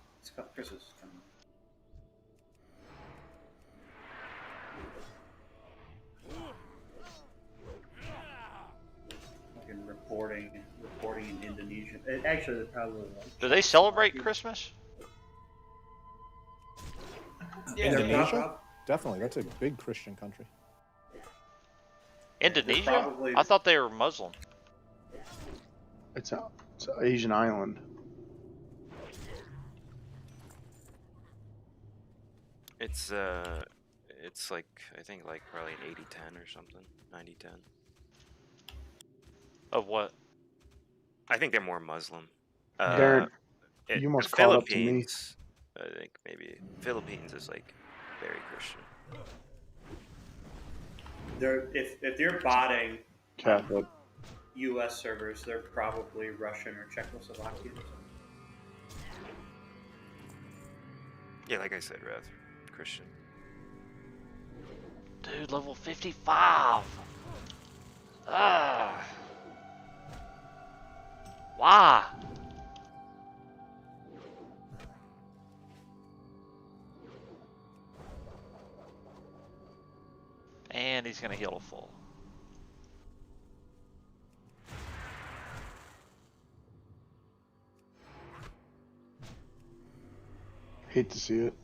Christmas is coming. Fucking reporting in Indonesia. Actually, they're probably like, Do they celebrate Christmas? yeah, Indonesia? Definitely. That's a big Christian country. Indonesia? probably- I thought they were Muslim. it's an Asian island. It's like I think like probably an 80-10 or something, 90-10. Of what? I think they're more Muslim. Darren, you must the caught up to me. Philippines, I think maybe Philippines is like very Christian. if you're botting Catholic. U.S. servers, they're probably Russian or Czechoslovakian. Yeah, like I said, Rev, Christian. Dude, level 55. Ugh. Why? And he's gonna heal to full. Hate to see it.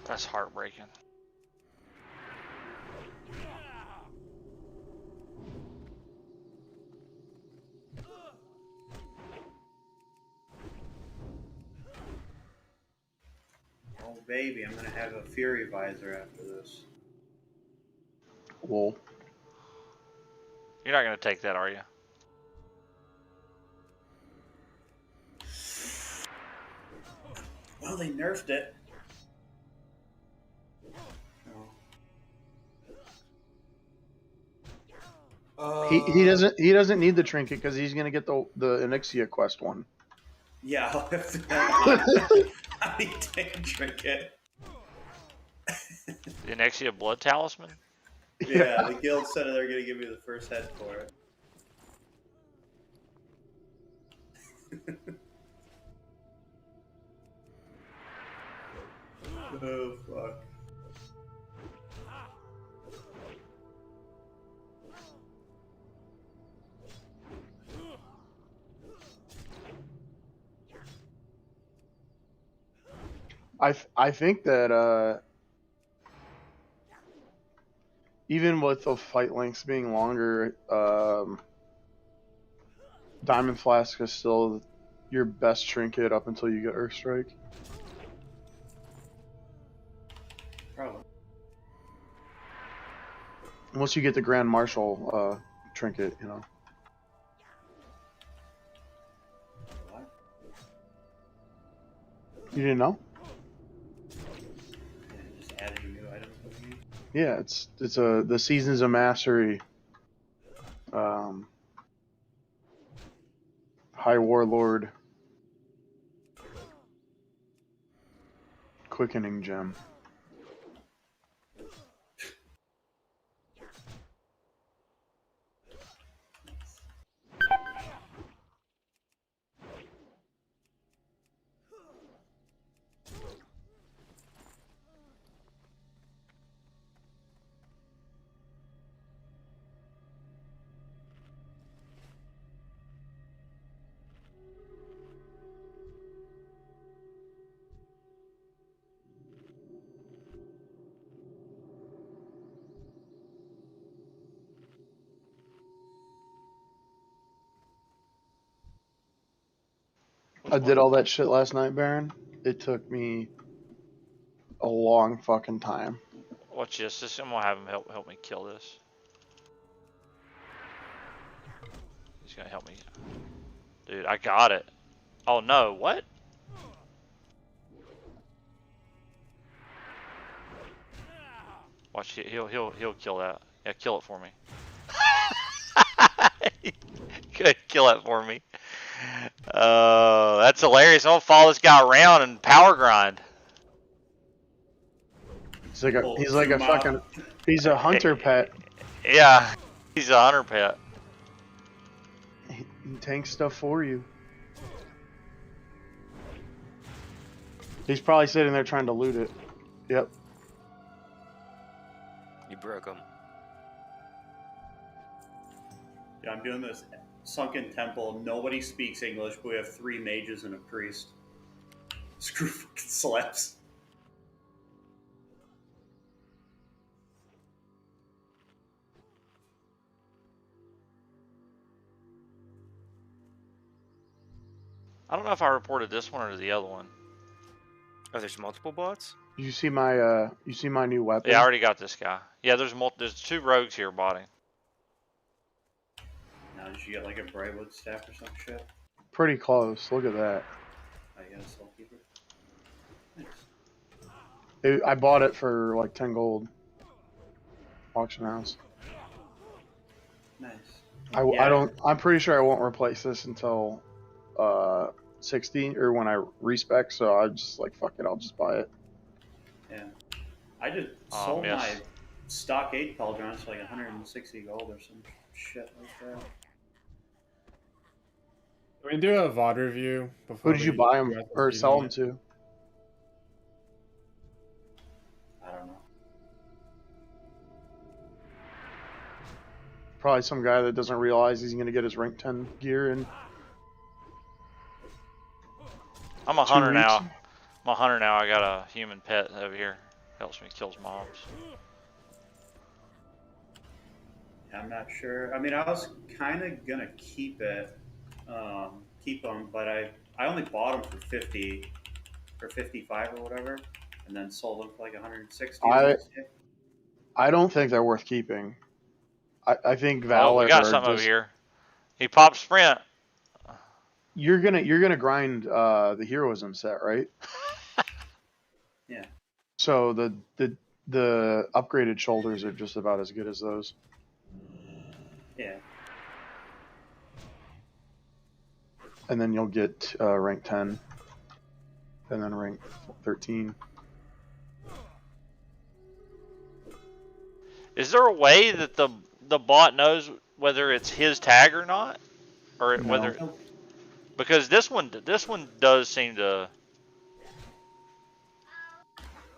That's heartbreaking. Oh baby, I'm gonna have a Fury visor after this. Lol. You're not gonna take that, are you? Well, they nerfed it. He doesn't need the trinket because he's gonna get the ahn'qiraj quest one. Yeah, I'll have to I need to take a trinket. The Nexia Blood Talisman? Yeah, the guild said they're gonna give me the first head for it. Oh fuck. I think that even with the fight lengths being longer, Diamond Flask is still your best trinket up until you get Earthstrike. Probably. Once you get the Grand Marshal trinket, you know. What? You didn't know? Yeah, just adding new items with me. Yeah, it's the Seasons of Mastery. High Warlord Quickening Gem. I did all that shit last night, Baron. It took me a long fucking time. Watch this. I'm gonna have him help me kill this. He's gonna help me. Dude, I got it. Oh no, what? Watch, he'll kill that. Yeah, kill it for me. Good, kill it for me. That's hilarious. I'm gonna follow this guy around and power grind. He's a hunter pet. Yeah, he's a hunter pet. He tanks stuff for you. He's probably sitting there trying to loot it. Yep. You broke him. Yeah, I'm doing this sunken temple. Nobody speaks English, but we have 3 mages and a priest. Screw fucking slaps. I don't know if I reported this one or the other one. Oh, there's multiple bots? You see my new weapon? Yeah, I already got this guy. Yeah, there's 2 rogues here botting. Now, did you get like a Brightwood staff or some shit? Pretty close. Look at that. I got a Soul Keeper. Nice. I bought it for like 10 gold. Auction house. Nice. I'm pretty sure I won't replace this until 60 or when I respec, so I just like fuck it, I'll just buy it. Yeah. I just sold my stockade Cauldron for like 160 gold or some shit like that. Can we do a VOD review before Who did you buy them or sell them to? I don't know. Probably some guy that doesn't realize he's going to get his rank 10 gear in. I'm a hunter now. I'm a hunter now. I got a human pet over here. Helps me kill mobs. I'm not sure. I mean, I was kind of gonna keep them, but I only bought them for 50 or 55 or whatever, and then sold them for like 160. I don't think they're worth keeping. I think Valor. Oh, we got something over here. He popped sprint. You're gonna grind the heroism set, right? Yeah. So the upgraded shoulders are just about as good as those. Yeah. And then you'll get rank 10, and then rank 13. Is there a way that the bot knows whether it's his tag or not, or No. whether? Because this one does seem to.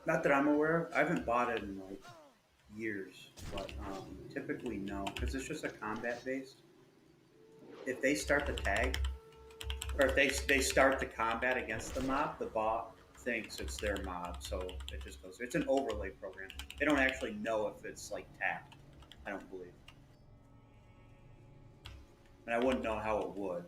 Not that I'm aware of. I haven't bought it in like years, but typically no, because it's just a combat based. If they start the tag, or if they start the combat against the mob, the bot thinks it's their mob, so it just goes. It's an overlay program. They don't actually know if it's like tapped. I don't believe, and I wouldn't know how it would.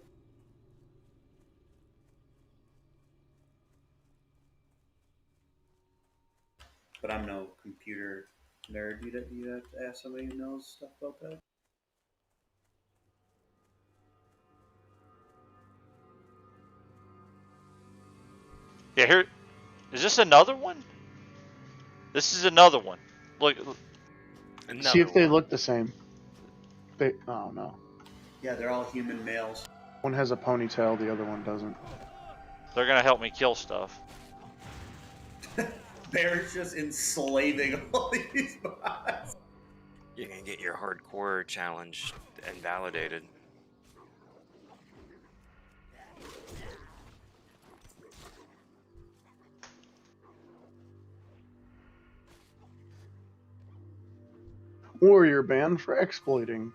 But I'm no computer nerd. You'd have to ask somebody who knows stuff about that. Yeah, here. Is this another one? This is another one. Look. See if they look the same. Oh no. Yeah, they're all human males. One has a ponytail, the other one doesn't. They're gonna help me kill stuff. Bear's just enslaving all these bots. You're gonna get your hardcore challenge and validated. Or you're banned for exploiting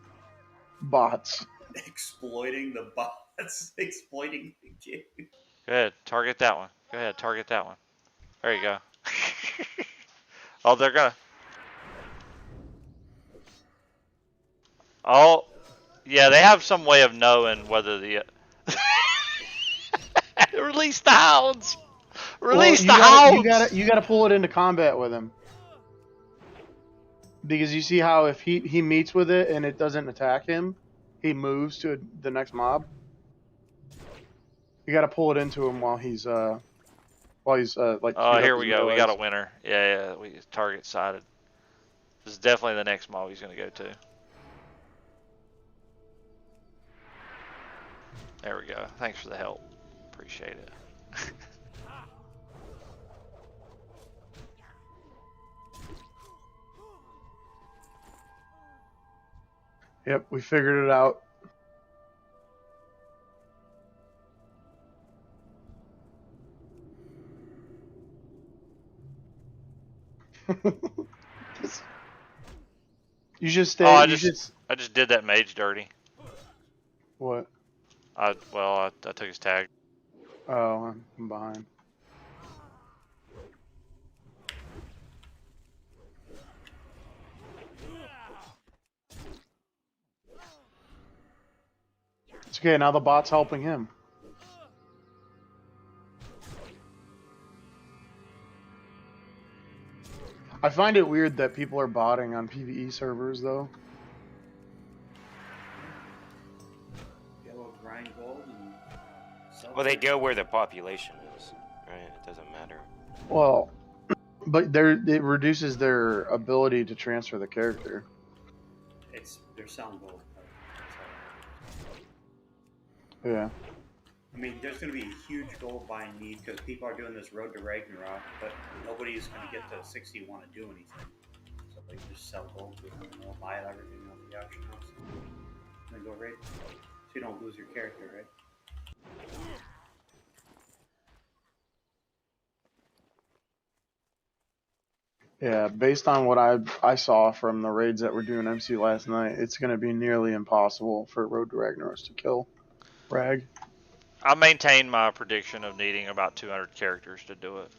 bots. Exploiting the bots. Exploiting the game. Go ahead, target that one. Go ahead, target that one. There you go. Oh, they're gonna. Oh, yeah, they have some way of knowing whether the. Release the hounds! Release the hounds! You gotta pull it into combat with him. Because you see how if he meets with it and it doesn't attack him, he moves to the next mob. You gotta pull it into him while he's like. Oh, here we go. We got a winner. Yeah, we target sided. This is definitely the next mob he's gonna go to. There we go. Thanks for the help. Appreciate it. Yep, we figured it out. You should stay. Oh, I just did that mage dirty. What? I took his tag. Oh, I'm behind. It's okay, now the bot's helping him. I find it weird that people are botting on PvE servers, though. Go grind gold and sell Well, they it. go where the population is, right? It doesn't matter. Well, but it reduces their ability to transfer the character. They're selling gold. That's all. Yeah. I mean, there's going to be a huge gold buying need because people are doing this road to Ragnarok, but nobody's going to get to 60 who want to do anything. So they just sell gold to them and they'll buy everything off the auction house and then go raid. So you don't lose your character, right? Yeah, based on what I saw from the raids that were doing MC last night, it's going to be nearly impossible for Road to Ragnaros to kill Rag. I maintain my prediction of needing about 200 characters to do it.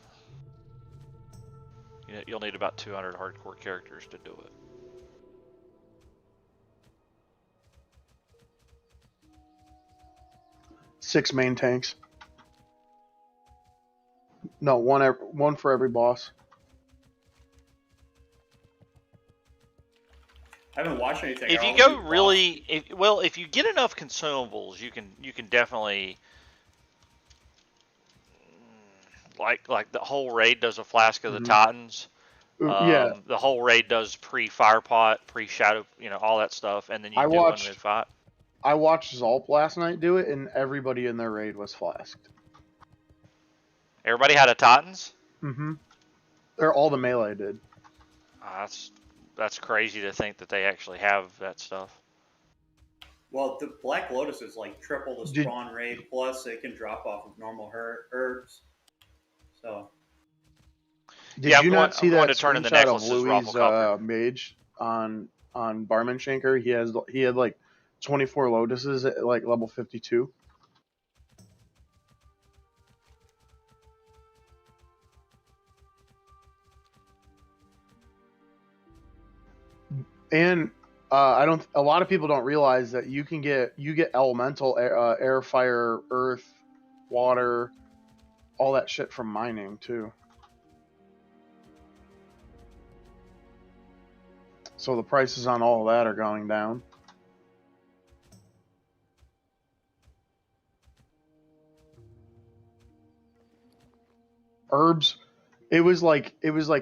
You'll need about 200 hardcore characters to do it. Six main tanks. No, one for every boss. I haven't watched anything. If you go really, if you get enough consumables, you can definitely like the whole raid does a flask of the Titans. Yeah. The whole raid does pre-fire pot, pre-shadow, all that stuff, and then you do one mid-fight. I watched Zolp last night do it, and everybody in their raid was flasked. Everybody had a Titans? Mm-hmm. They're all the melee did. That's crazy to think that they actually have that stuff. Well, the Black Lotus is like triple the spawn rate, plus it can drop off of normal herbs. So. Did you not see that to turn in the screenshot of necklaces, Louis' mage on Barman Shanker? He had like 24 Lotuses at like level 52. And a lot of people don't realize that you get elemental air, fire, earth, water, all that shit from mining too. So the prices on all of that are going down. Herbs, it was like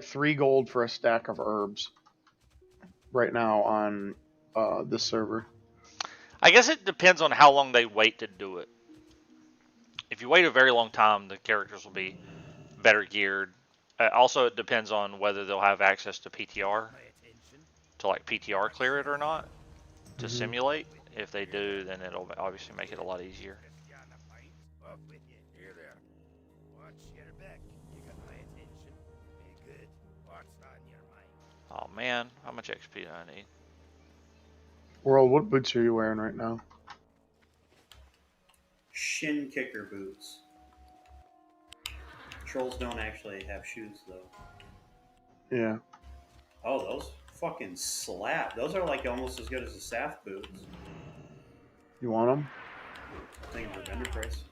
3 gold for a stack of herbs right now on this server. I guess it depends on how long they wait to do it. If you wait a very long time, the characters will be better geared. Also, it depends on whether they'll have access to PTR, to like PTR clear it or not, to simulate. If they do, then it'll obviously make it a lot easier. Here there. Watch your back. You got my attention. Be good. What's on your mind? Oh man, how much XP do I need? World, what boots are you wearing right now? Shin kicker boots. Trolls don't actually have shoes though. Yeah. Oh, those fucking slap. Those are like almost as good as the Saf boots. You want them? I think they're vendor price.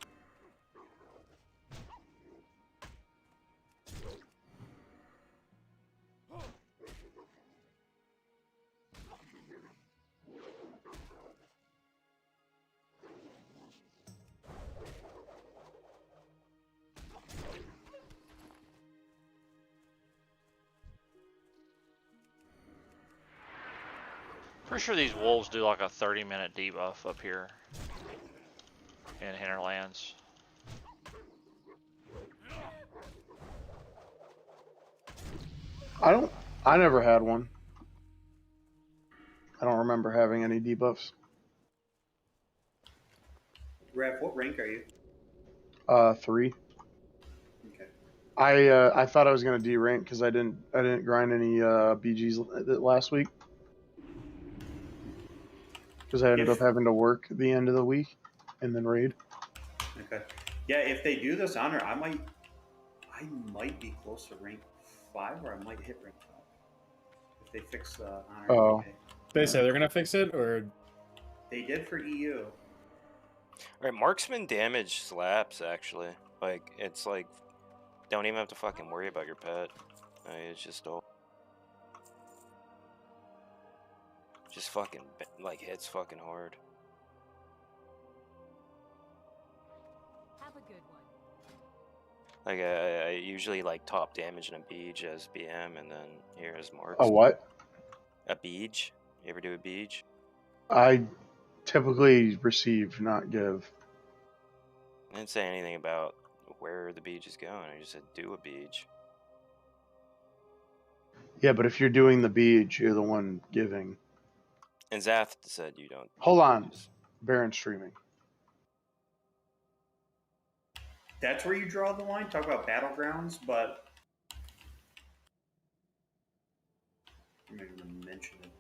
Pretty sure these wolves do like a 30-minute debuff up here in Hinterlands. I never had one. I don't remember having any debuffs. Raph, what rank are you? 3. Okay. I thought I was gonna D-rank because I didn't grind any BGs last week. Because I ended up having to work the end of the week and then raid. Okay. Yeah, if they do this honor, I might be close to rank 5, or I might hit rank 5 if they fix the honor. Oh. They say they're gonna fix it, or They did for EU. Alright, marksman damage slaps, actually. Like, it's like, don't even have to fucking worry about your pet. It's just all. Just fucking like hits fucking hard. Have a good one. Like I usually like top damage in a beach as BM, and then here as Marks. A what? A beach. You ever do a beach? I typically receive, not give. I didn't say anything about where the beach is going. I just said do a beach. Yeah, but if you're doing the beach, you're the one giving. And Zath said you don't. Hold on. Baron streaming. That's where you draw the line. Talk about battlegrounds, but I'm not going to mention it.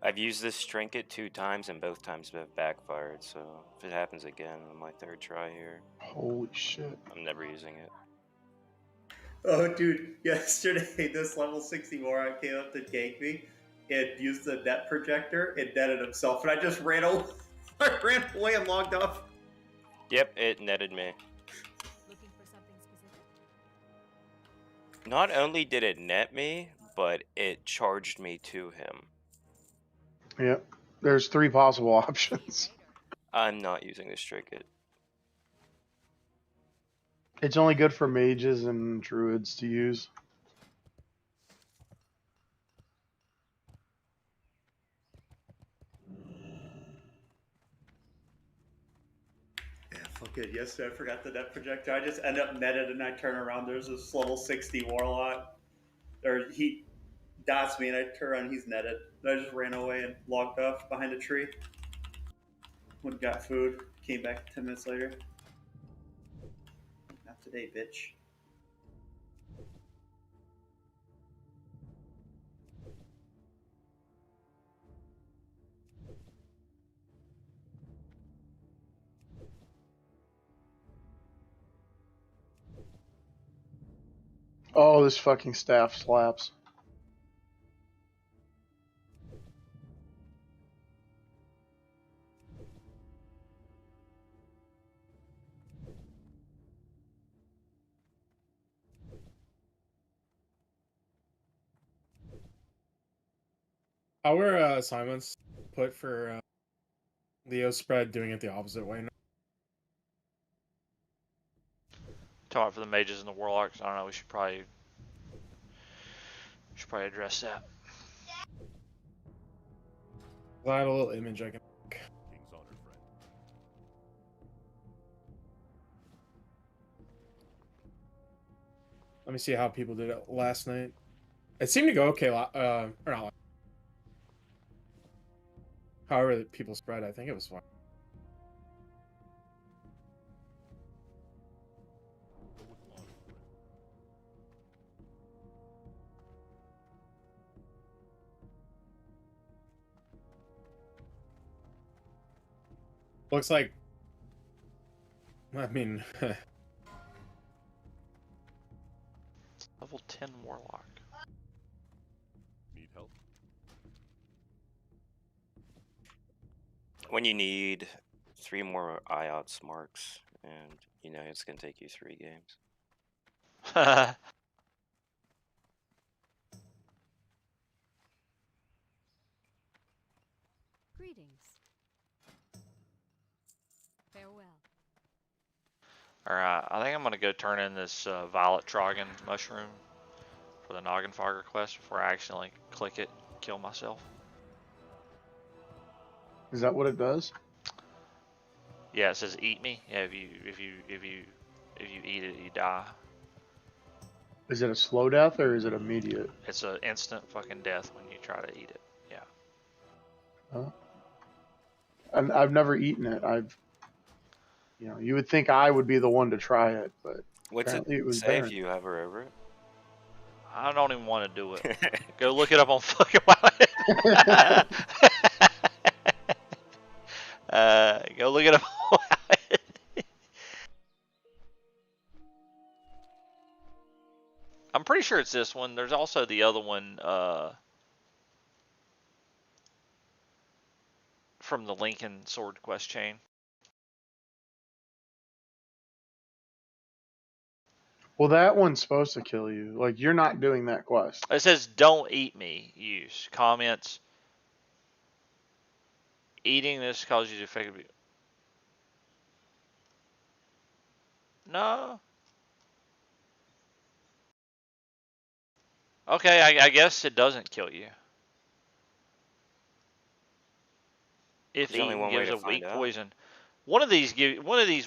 I've used this trinket 2 times, and both times have backfired. So if it happens again on my 3rd try here, Holy shit. I'm never using it. Oh, dude! Yesterday, this level 60 moron came up to gank me and used the net projector and netted himself, and I just ran away. I ran away and logged off. Yep, it netted me. Looking for something specific? Not only did it net me, but it charged me to him. Yep. There's 3 possible options. I'm not using this trinket. It's only good for mages and druids to use. Yeah, fuck it. Yesterday, I forgot the net projector. I just end up netted, and I turn around. There's this level 60 warlock. Or he dots me, and I turn around, he's netted. And I just ran away and logged off behind a tree. Went and got food. Came back 10 minutes later. Not today, bitch. Oh, this fucking staff slaps. How were assignments put for Leo spread doing it the opposite way? Talking about for the mages and the warlocks, I don't know. We should probably address that. I have a little image I can. King's honor, friend. Let me see how people did it last night. It seemed to go okay. Or not. However, the people spread, I think it was fine. Go with honor, friend. Looks like. I mean, Level 10 warlock. Need help? When you need 3 more IOTS marks, and you know it's gonna take you 3 games. Greetings. Farewell. Alright, I think I'm gonna go turn in this violet trogon mushroom for the noggin fogger quest before I accidentally click it and kill myself. Is that what it does? Yeah, it says eat me. Yeah, if you eat it, you die. Is it a slow death or is it immediate? It's an instant fucking death when you try to eat it. Yeah. Huh? I've never eaten it. You would think I would be the one to try it, but What's it apparently it was say Baron. if you hover over it? I don't even want to do it. Go look it up on fucking WoW. Go look it up on WoW. I'm pretty sure it's this one. There's also the other one from the Lincoln Sword quest chain. Well, that one's supposed to kill you. Like, you're not doing that quest. It says, "Don't eat me." Use comments. Eating this causes you to effectively. No. Okay, I guess it doesn't kill you. If There's only eaten, one way gives to a weak find out. poison. One of these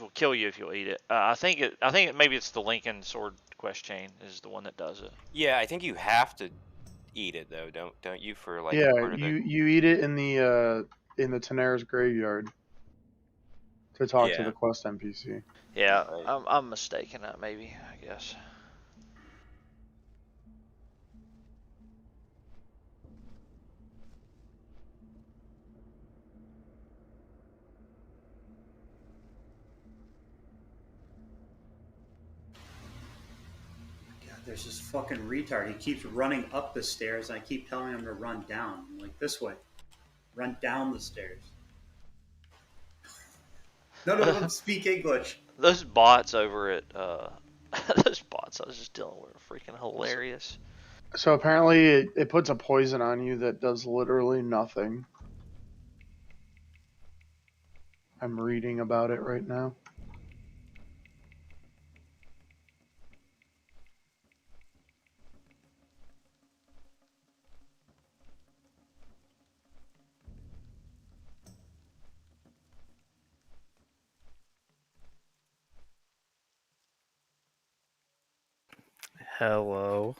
will kill you if you'll eat it. I think maybe it's the Lincoln Sword quest chain is the one that does it. Yeah, I think you have to eat it though, don't you? For like Yeah, part of the. you eat it in the Tenera's graveyard to talk to Yeah. the quest NPC. Yeah, Right. I'm mistaken. Maybe I guess. God, there's this fucking retard. He keeps running up the stairs, and I keep telling him to run down. I'm like, this way. Run down the stairs. None of them speak English. Those bots over at those bots I was just dealing with are freaking hilarious. So apparently it puts a poison on you that does literally nothing. I'm reading about it right now. Hello.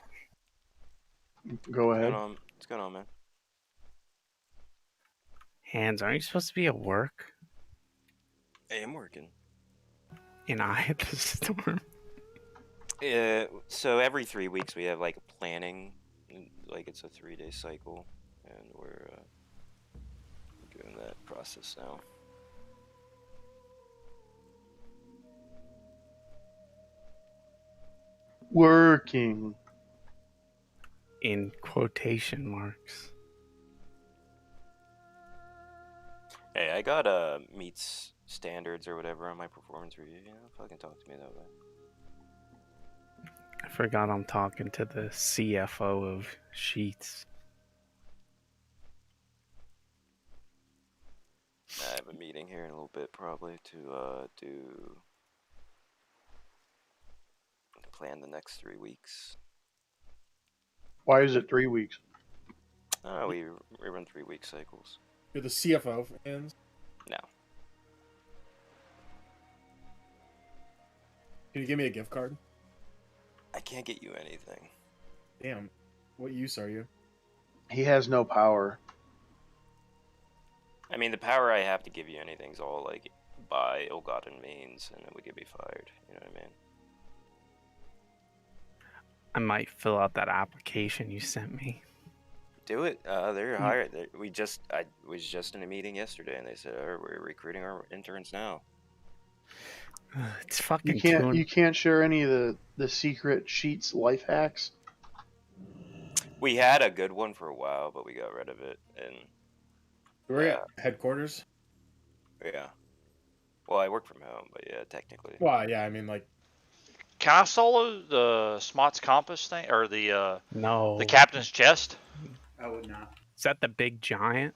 Go ahead. What's going on, man? Hands, aren't you supposed to be at work? I am working. In Eye of the Storm? So every 3 weeks we have like planning, like it's a 3-day cycle, and we're doing that process now. Working. In quotation marks. Hey, I got meets standards or whatever on my performance review. You know, fucking talk to me that way. I forgot I'm talking to the CFO of Sheets. I have a meeting here in a little bit, probably to plan the next 3 weeks. Why is it 3 weeks? We run 3-week cycles. You're the CFO, fans. No. Can you give me a gift card? I can't get you anything. Damn. What use are you? He has no power. I mean, the power I have to give you anything is all like by ill-gotten means, and we could be fired. You know what I mean? I might fill out that application you sent me. Do it. They're hired. I was just in a meeting yesterday, and they said, "Oh, we're recruiting our interns now." It's fucking. You can't share any of the secret Sheets life hacks. We had a good one for a while, but we got rid of it, and We're at headquarters. yeah. Well, I work from home, but yeah, technically. Well, yeah, I mean, like, Can I solo the Smots Compass thing or the No. the Captain's Chest? I would not. Is that the big giant?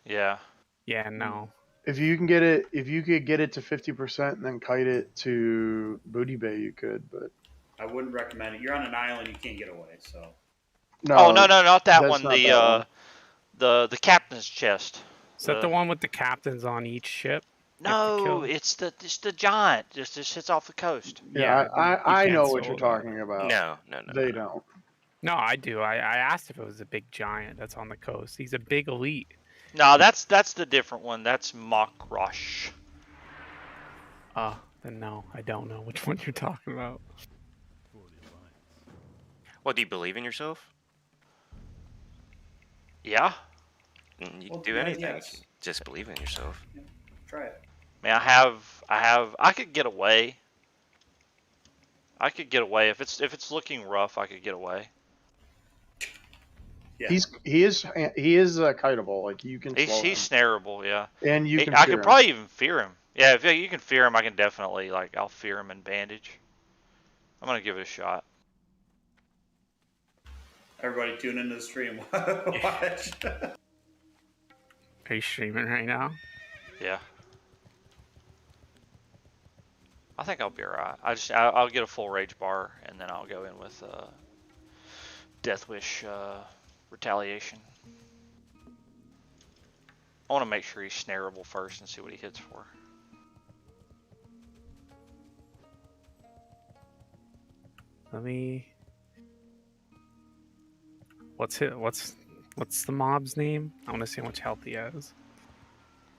Yeah. Yeah, no. If you could get it to 50% and then kite it to Booty Bay, you could. But I wouldn't recommend it. You're on an island, you can't get away. So. No, no, not that that's one. not that one. The Captain's Chest. Is that the one with the captains on each ship? No, it's the giant. Just sits off the coast. Yeah, you I can't know what you're solo that. talking about. No. They don't. No, I do. I asked if it was a big giant that's on the coast. He's a big elite. No, that's the different one. That's ahn'qiraj. Then no, I don't know which one you're talking about. What, do you believe in yourself? Yeah. You Well, can do yeah, anything. yes. Just believe in yourself. Try it. I mean, I could get away. I could get away if it's looking rough. I could get away. Yeah. He is kiteable. Like you can. He's slow him. snareable. Yeah. And you can. I fear could him. probably even fear him. Yeah, if you can fear him, I can definitely I'll fear him and bandage. I'm gonna give it a shot. Everybody tune into the stream. Watch. Are you streaming right now? Yeah. I think I'll be alright. I'll get a full rage bar and then I'll go in with Death Wish retaliation. I want to make sure he's snareable first and see what he hits for. Let me. What's the mob's name? I want to see how much health he has.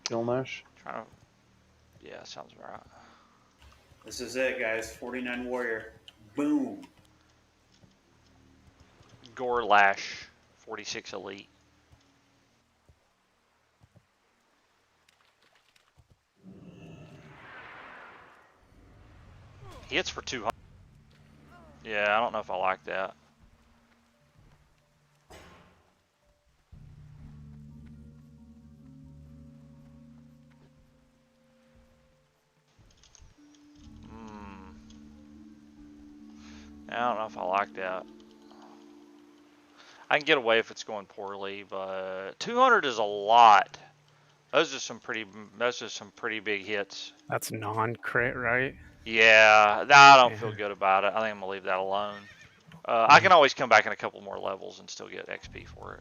Gilnesh. Trying to. Yeah, sounds about right. This is it, guys. 49 warrior. Boom. Gore Lash, 46 elite. He hits for 200. Yeah, I don't know if I like that. I don't know if I like that. I can get away if it's going poorly, but 200 is a lot. Those are some pretty big hits. That's non-crit, right? Yeah, I don't feel good about it. I think I'm gonna leave that alone. I can always come back in a couple more levels and still get XP for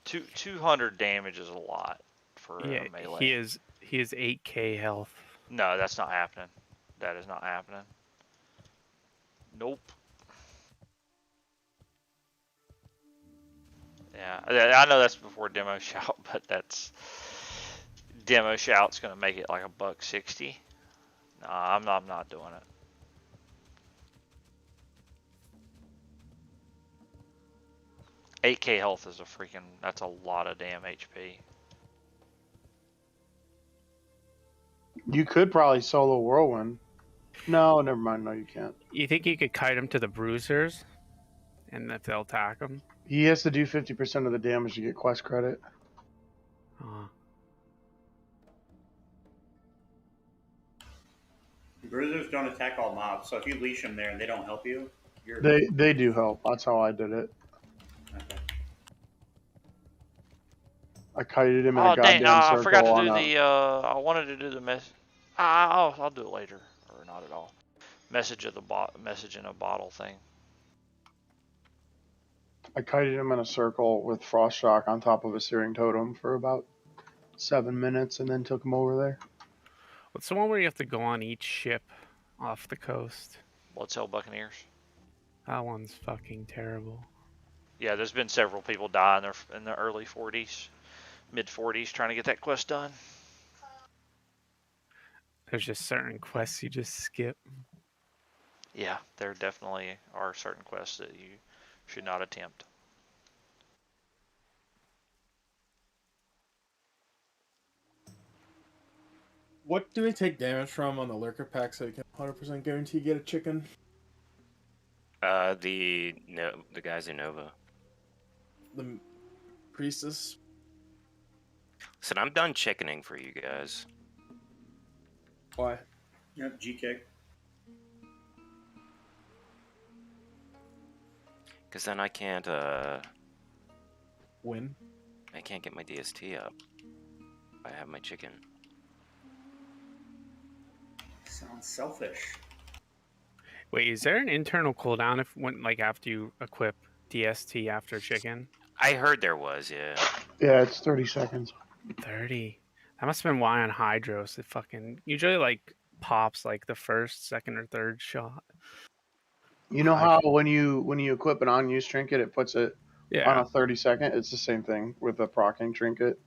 it. 200 damage is a lot for melee. He is 8k health. No, that's not happening. That is not happening. Nope. Yeah, I know that's before demo shout, but that's demo shout's gonna make it like $160. Nah, I'm not doing it. $8k health is that's a lot of damn HP. You could probably solo Whirlwind. No, never mind. No, you can't. You think you could kite him to the bruisers, and if they'll attack him? He has to do 50% of the damage to get quest credit. Bruisers don't attack all mobs, so if you leash them there and they don't help you, you're... They do help. That's how I did it. Okay. I kited him in a Oh goddamn dang! circle. I forgot to do the. I wanted to do the mess. I'll do it later, or not at all. Message in a bottle thing. I kited him in a circle with frost shock on top of a searing totem for about 7 minutes, and then took him over there. What's the one where you have to go on each ship off the coast? Bloodsail Buccaneers. That one's fucking terrible. Yeah, there's been several people die in their early 40s, mid 40s, trying to get that quest done. There's just certain quests you just skip. Yeah, there definitely are certain quests that you should not attempt. What do they take damage from on the lurker pack so you can 100% guarantee get a chicken? The guys in Nova. The priestess. Listen, I'm done chickening for you guys. Why? Yep, G-kick. Because then I can't, Win? I can't get my DST up. I have my chicken. Sounds selfish. Wait, is there an internal cooldown after you equip DST after chicken? I heard there was, yeah. Yeah, it's 30 seconds. 30. That must have been why on Hydros it fucking usually pops the first, second, or third shot. You know how when you equip an unused trinket, it puts it on a 30-second? It's the same thing with a proccing trinket.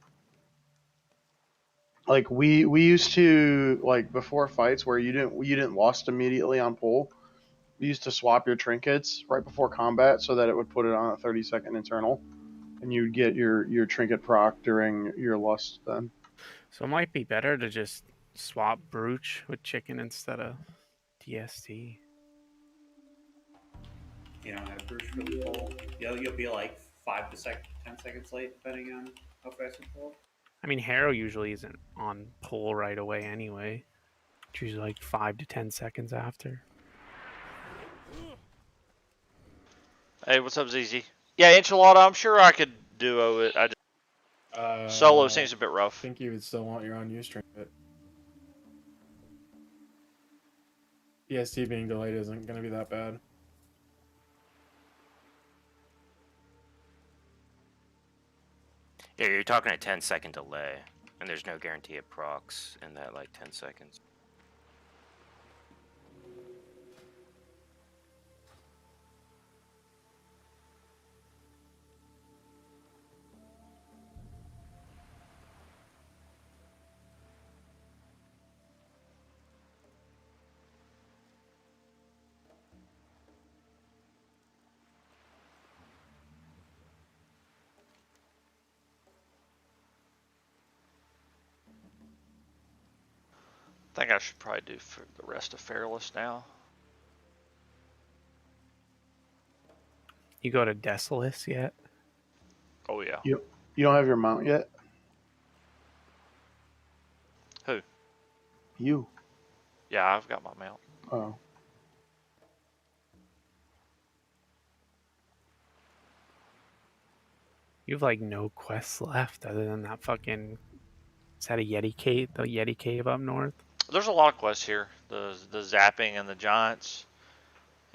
We used to before fights where you didn't lust immediately on pull. You used to swap your trinkets right before combat so that it would put it on a 30-second internal, and you'd get your trinket proc during your lust then. So it might be better to just swap brooch with chicken instead of DST. You don't have Bruce for the pull. You'll be 5 to 10 seconds late, depending on how fast you pull. I mean, Harrow usually isn't on pull right away anyway. It's usually like 5 to 10 seconds after. Hey, what's up, ZZ? Yeah, enchilada. I'm sure I could duo it. Solo seems a bit I rough. think you would still want your own Ustream, but EST being delayed isn't going to be that bad. Yeah, you're talking a 10-second delay, and there's no guarantee of procs in that like 10 seconds. I think I should probably do for the rest of Fearless now. You go to Desolus yet? Oh yeah. You don't have your mount yet? Who? You. Yeah, I've got my mount. Oh. You have like no quests left other than that fucking. Is that a Yeti cave? The Yeti cave up north? There's a lot of quests here. The zapping and the giants,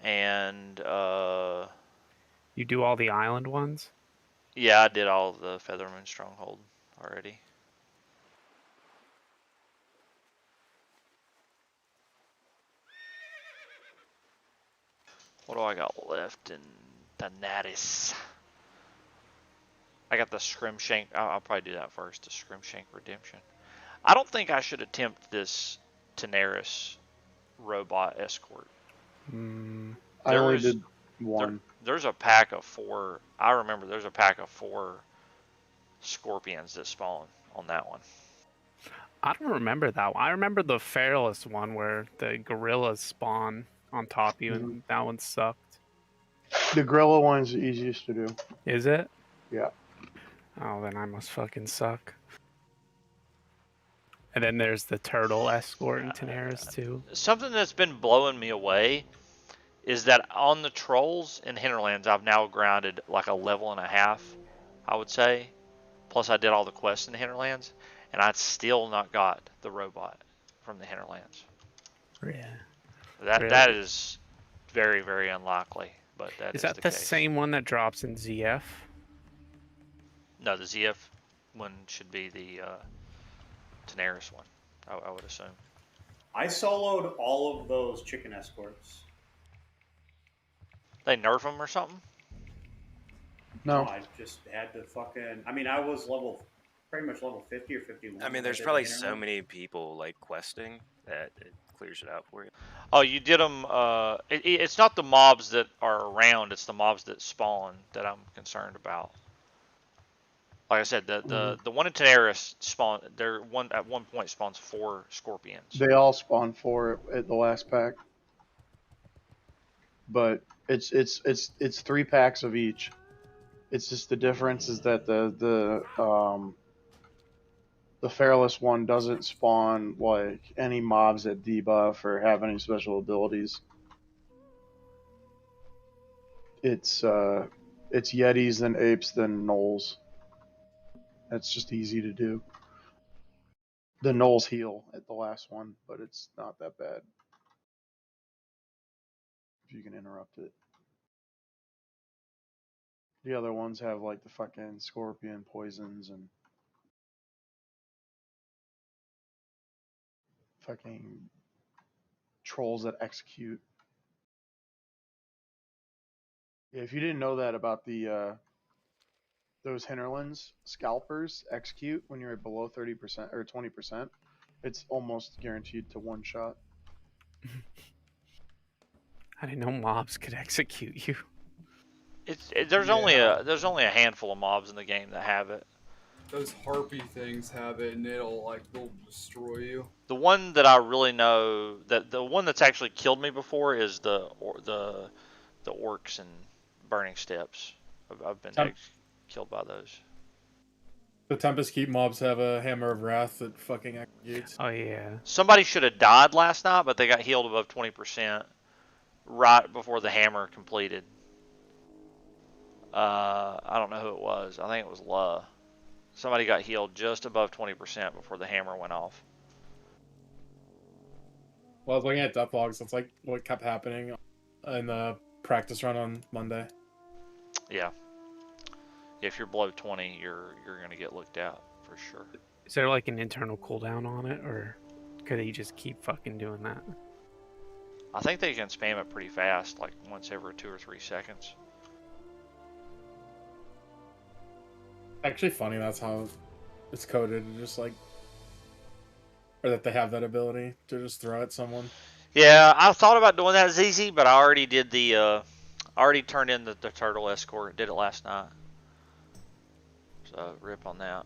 and You do all the island ones? yeah, I did all of the Feathermoon Stronghold already. What do I got left in Thanatis? I got the Scrimshank. I'll probably do that first. The Scrimshank Redemption. I don't think I should attempt this Daenerys robot escort. I only did one. There's a pack of 4. I remember there's a pack of 4 scorpions that spawn on that one. I don't remember that one. I remember the Fearless one where the gorillas spawn on top of you, and that one sucked. The gorilla one is the easiest to do. Is it? Yeah. Oh, then I must fucking suck. And then there's the turtle escort in Daenerys too. Something that's been blowing me away is that on the trolls in Hinterlands, I've now grounded like a level and a half, I would say. Plus, I did all the quests in the Hinterlands, and I'd still not got the robot from the Hinterlands. Yeah. That is very, very unlikely, but that is that the the case. same one that drops in ZF? No, the ZF one should be the Daenerys one, I would assume. I soloed all of those chicken escorts. They nerf them or something? No. I just had to fucking. I mean, I was pretty much level 50 or 51. I mean, there's probably so many people like questing that it clears it out for you. Oh, you did them. It's not the mobs that are around; it's the mobs that spawn that I'm concerned about. Like I said, the one in Daenerys spawn. At one point spawns 4 scorpions. They all spawn 4 at the last pack, but it's 3 packs of each. It's just the difference is that the Fearless one doesn't spawn like any mobs that debuff or have any special abilities. It's Yetis, then Apes, then Gnolls. That's just easy to do. The Gnolls heal at the last one, but it's not that bad. If you can interrupt it. The other ones have like the fucking scorpion poisons and fucking trolls that execute. Yeah, if you didn't know that about the those hinterlands, scalpers execute when you're below 30% or 20%. It's almost guaranteed to one shot. I didn't know mobs could execute you. There's only a handful of mobs in the game that have it. Those harpy things have it, and they'll destroy you. The one that I really know, that the one that's actually killed me before is the orcs and burning steps. I've been killed by those. The Tempest Keep mobs have a Hammer of Wrath that fucking executes. Oh yeah. Somebody should have died last night, but they got healed above 20% right before the hammer completed. I don't know who it was. I think it was La. Somebody got healed just above 20% before the hammer went off. Well, I was looking at death logs. That's like what kept happening in the practice run on Monday. Yeah. If you're below 20, you're gonna get looked at for sure. Is there like an internal cooldown on it, or could he just keep fucking doing that? I think they can spam it pretty fast, like once every 2 or 3 seconds. Actually, funny that's how it's coded. Just like, or that they have that ability to just throw at someone. Yeah, I thought about doing that, ZZ, but I already did the. I already turned in the turtle escort. Did it last night. So rip on that.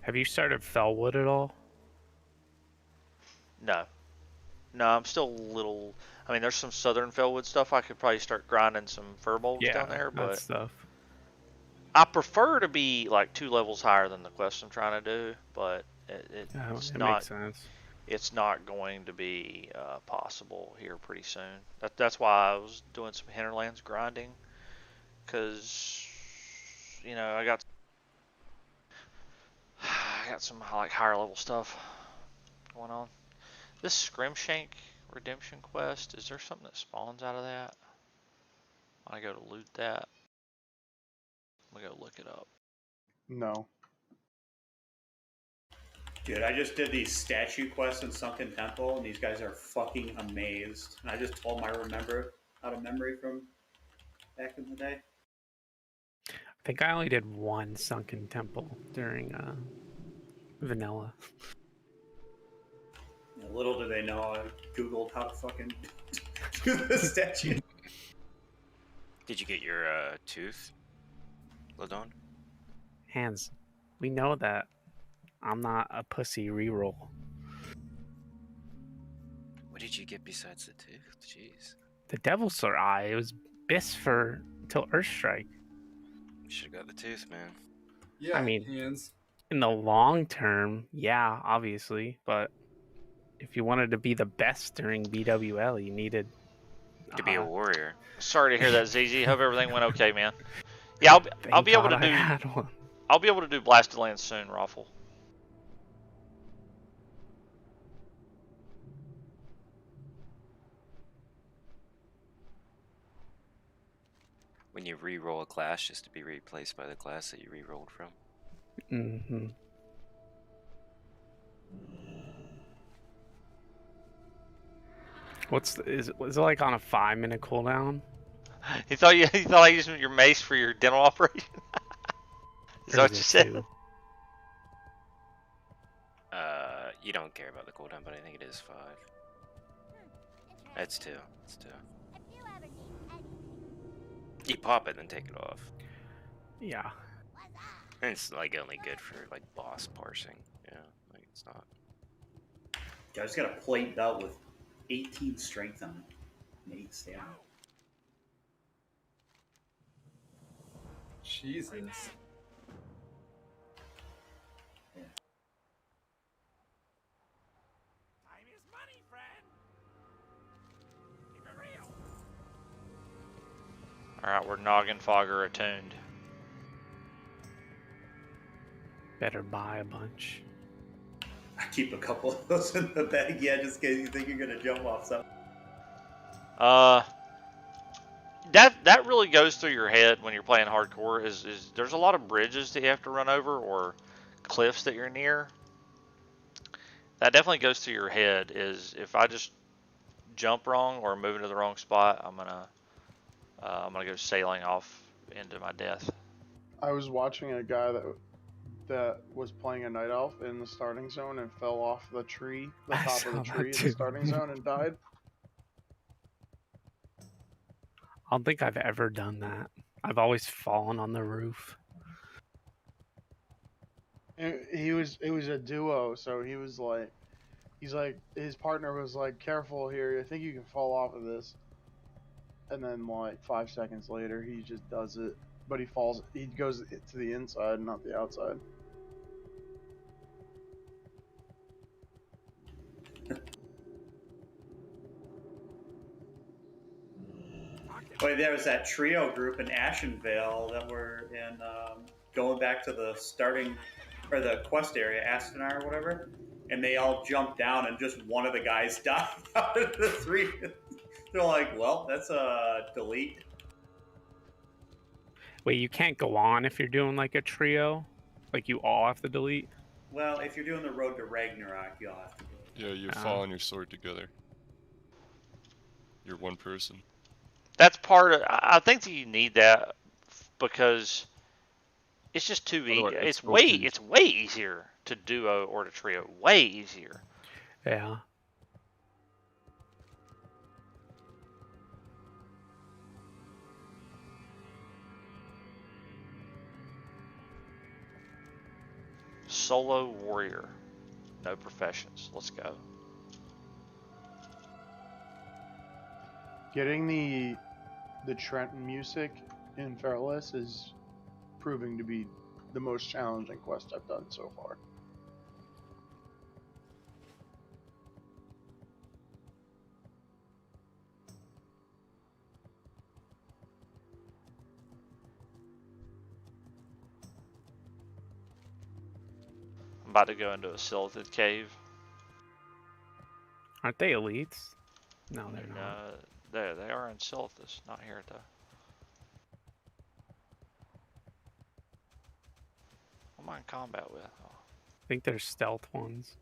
Have you started Fellwood at all? No. No, I'm still a little. I mean, there's some Southern Fellwood stuff. I could probably start grinding some furbolgs down there, that but stuff. I prefer to be like 2 levels higher than the quest I'm trying to do. But it's It not. makes sense. It's not going to be possible here pretty soon. That's why I was doing some Hinterlands grinding, because you know I got some like higher level stuff going on. This Scrimshank redemption quest, is there something that spawns out of that? I go to loot that. I'm gonna go look it up. No. Dude, I just did these statue quests in Sunken Temple, and these guys are fucking amazed. And I just told them I remember out of memory from back in the day. I think I only did one Sunken Temple during vanilla. Little do they know, I googled how to fucking do the statue. Did you get your tooth, Ladon? Hands, we know that I'm not a pussy reroll. What did you get besides the tooth? Jeez. The Devil's Eye, it was bis for till Earthstrike. Should have got the tooth, man. Yeah, I mean, hands. in the long term, yeah, obviously, but if you wanted to be the best during BWL, you needed To be a warrior. Sorry to hear that, ZZ. Hope everything went okay, man. Yeah, I'll be able to God I do. had one. I'll be able to do Blasted Lands soon, Raffle. When you re-roll a class, just to be replaced by the class that you re-rolled from. Mm-hmm. Is it like on a 5-minute cooldown? You thought I used your mace for your dental operation? Is that Or what you it said? 2? You don't care about the cooldown, but I think it is 5. It's 2. It's 2. You pop it and then take it off. Yeah. And it's like only good for like boss parsing. Yeah, like it's not. I just got a plate belt with 18 strength on it and 8 stamina. Jesus. Time is money, friend. Keep it real. Alright, we're Noggin Fogger attuned. Better buy a bunch. I keep a couple of those in the bag, yeah, just in case you think you're gonna jump off something. That really goes through your head when you're playing hardcore. Is there's a lot of bridges that you have to run over or cliffs that you're near. That definitely goes through your head. Is if I just jump wrong or move into the wrong spot, I'm gonna go sailing off into my death. I was watching a guy that was playing a night elf in the starting zone and fell off the tree, the I top saw of the that tree in too. the starting zone and died. I don't think I've ever done that. I've always fallen on the roof. It was a duo, so he's like his partner was like, "Careful here, I think you can fall off of this." and then like 5 seconds later, he just does it. But he falls. He goes to the inside, not the outside. Well, there was that trio group in Ashenvale that were in going back to the starting or the quest area, Astenar or whatever, and they all jumped down, and just one of the guys died out of the three. They're like, "Well, that's a delete." Wait, you can't go on if you're doing like a trio? Like you all have to delete? Well, if you're doing the road to Ragnarok, you'll have to. Yeah, you fall on your sword together. You're one person. That's part of. I think that you need that because it's just too easy. It's way easier to duo or to trio. Way easier. Yeah. Solo warrior, no professions. Let's go. Getting the Trenton music in Fearless is proving to be the most challenging quest I've done so far. I'm about to go into a silted cave. Aren't they elites? No, they're not. They are in Silithus, not here though. What am I in combat with? Oh. I think they're stealth ones.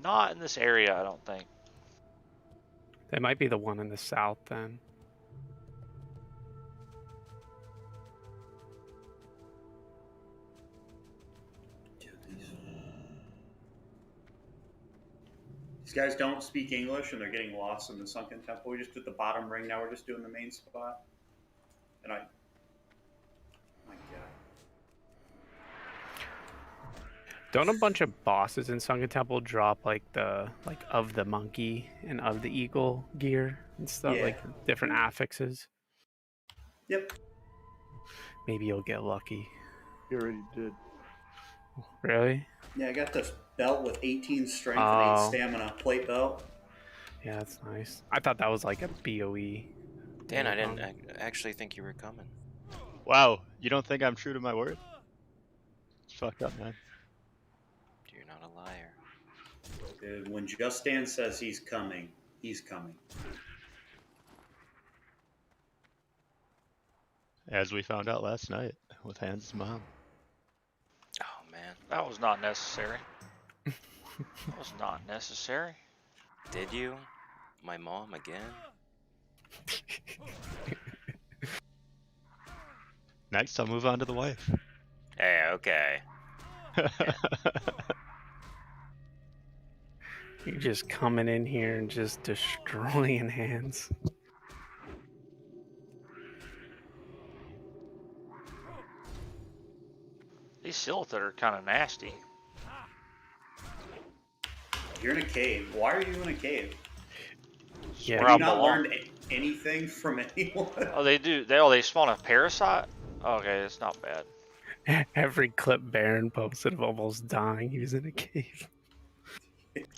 Not in this area, I don't think. They might be the one in the south then. These guys don't speak English, and they're getting lost in the Sunken Temple. We just did the bottom ring. Now we're just doing the main spot. And my God. Don't a bunch of bosses in Sunken Temple drop like of the monkey and of the eagle gear and stuff, Yeah. like different affixes? Yep. Maybe you'll get lucky. You already did. Really? Yeah, I got this belt with 18 strength Oh. and 8 stamina. Plate belt. Yeah, that's nice. I thought that was like a BOE. Dan, I didn't actually think you were coming. Wow, you don't think I'm true to my word? It's fucked up, man. You're not a liar. Dude, when Just Dan says he's coming, he's coming. As we found out last night with Hans' mom. Oh man, That was not necessary. That was not necessary. did you? My mom again? Next, I'll move on to the wife. Hey, okay. You're just coming in here and just destroying hands. These Silithid are kind of nasty. You're in a cave. Why are you in a cave? Yeah, Where Have I you not belong. learned anything from anyone? Oh, they do. They spawn a parasite. Okay, it's not bad. Every clip Baron posted of almost dying, he was in a cave.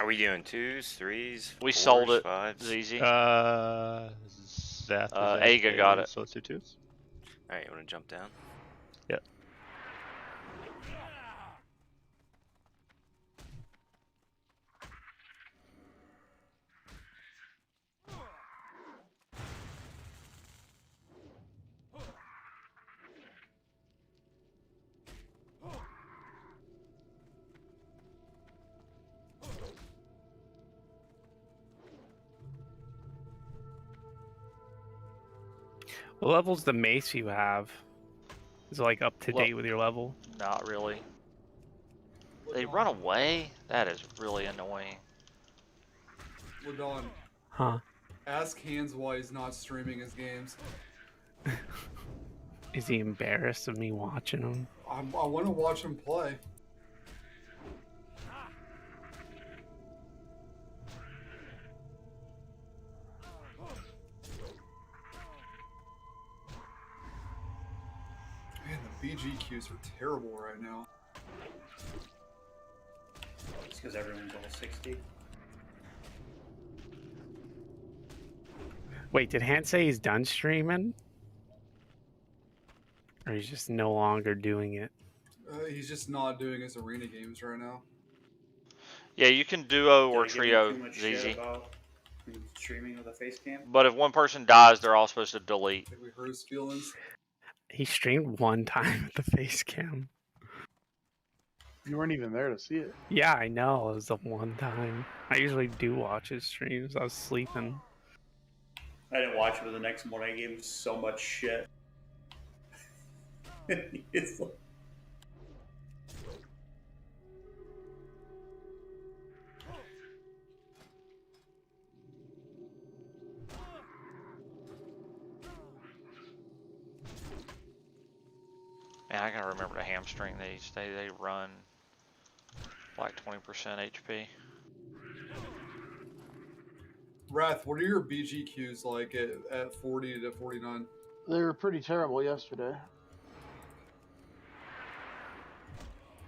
Are we doing 2s, 3s? We 4s, sold it. 5s? ZZ. Zath was Aga got it. So let's do twos. Alright, you want to jump down? Yep. What level's the mace you have? Is it like up to Well- date with your level? Not really. They run away? That is really annoying. Ladon, Huh? ask Hans why he's not streaming his games. Is he embarrassed of me watching him? I want to watch him play. BGQs are terrible right now. It's because everyone's all 60. Wait, did Hans say he's done streaming? Or he's just no longer doing it? He's just not doing his arena games right now. Yeah, you can duo or Did I give you trio, too much shit ZZ. about streaming with a face cam? But if one person dies, they're all supposed to delete. I think we hurt his feelings. He streamed one time with the face cam. You weren't even there to see it. Yeah, I know. It was the one time. I usually do watch his streams. I was sleeping. I didn't watch it, but the next morning I gave him so much shit. It's like... Man, I gotta remember to hamstring these. They run like 20% HP. Wrath, what are your BGQs like at 40 to 49? They were pretty terrible yesterday.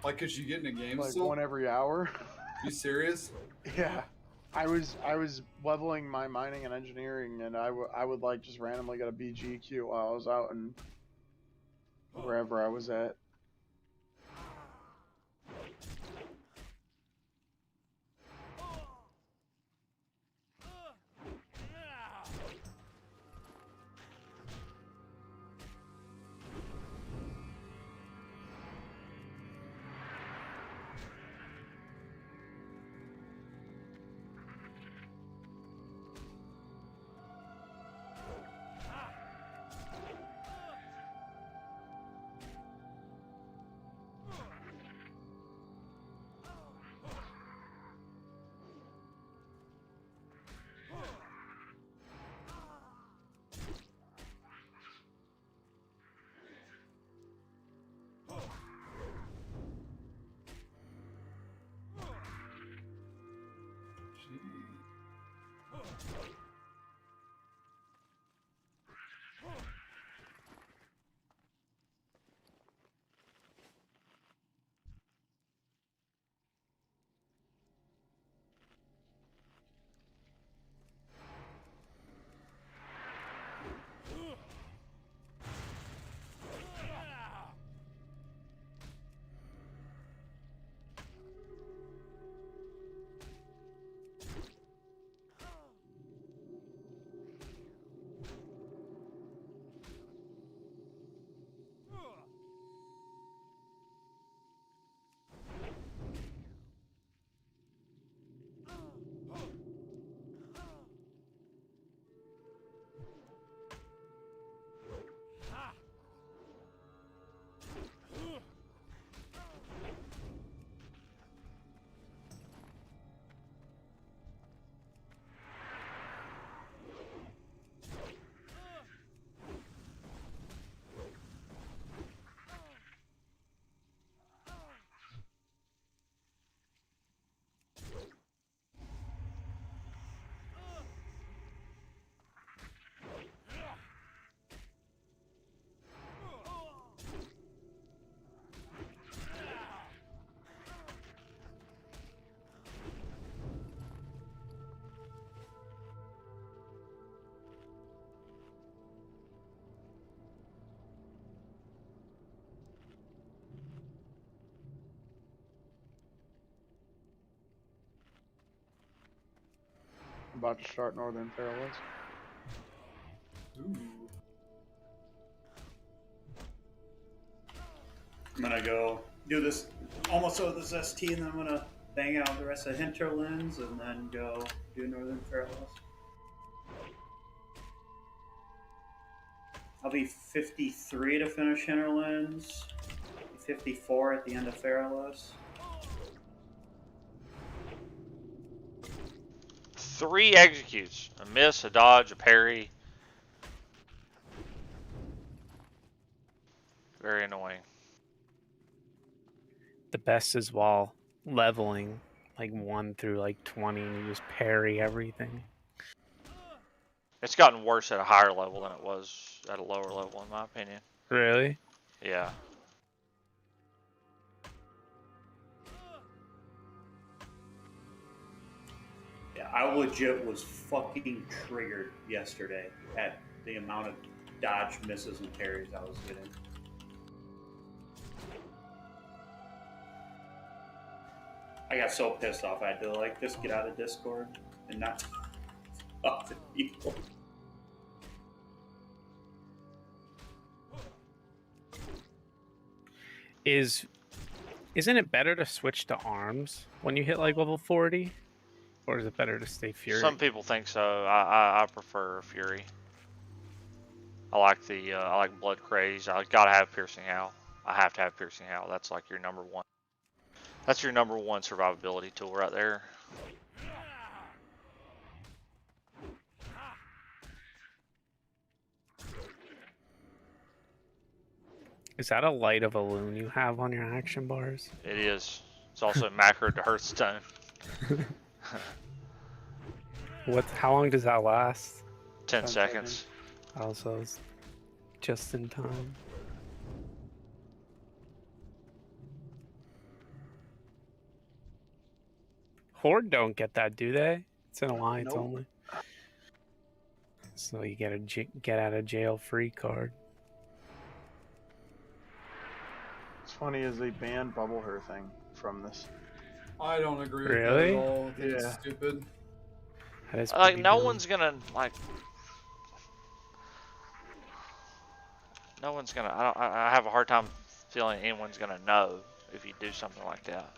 Like, could you get in a game Like still? one every hour. You serious? Yeah. I was leveling my mining and engineering, and I would like just randomly get a BGQ while I was out and wherever I was at. About to start Northern Fairlands. Ooh. I'm gonna go do this almost with this ST, and then I'm gonna bang out the rest of Hinterlands, and then go do Northern Fairlands. I'll be 53 to finish Hinterlands, 54 at the end of Fairless. 3 executes. A miss, a dodge, a parry. Very annoying. The best is while leveling like 1 through like 20 and you just parry everything. It's gotten worse at a higher level than it was at a lower level, in my opinion. Really? Yeah. I legit was fucking triggered yesterday at the amount of dodge misses and parries I was getting. I got so pissed off. I had to like just get out of Discord and not talk to people. Isn't it better to switch to arms when you hit like level 40? Or is it better to stay Fury? Some people think so. I prefer Fury. I like Blood Craze. I gotta have Piercing Howl. I have to have Piercing Howl. That's like your number one. That's your number one survivability tool right there. Is that a light of a loon you have on your action bars? It is. It's also macro to Hearthstone. How long does that last? 10 seconds. Also, it's just in time. Horde don't get that, do they? It's an alliance Nope. only. So you get a get out of jail free card. It's funny as they banned bubble her thing from this. I don't agree with Really? that at all. I think Yeah. it's stupid. That is Like pretty no dumb. one's gonna like. No one's gonna. I have a hard time feeling anyone's gonna know if you do something like that.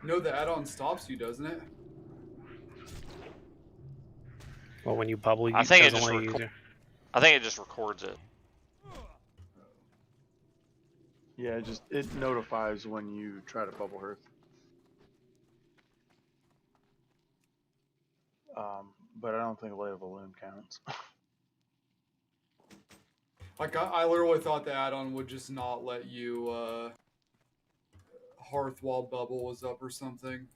No, the add-on stops you, doesn't it? Well, when you bubble, you I think it doesn't just let you use I think it just records it. Yeah, it notifies when you try to bubble hearth. But I don't think Light of a Loon counts. Like, I literally thought the add-on would just not let you, hearth while bubble was up or something.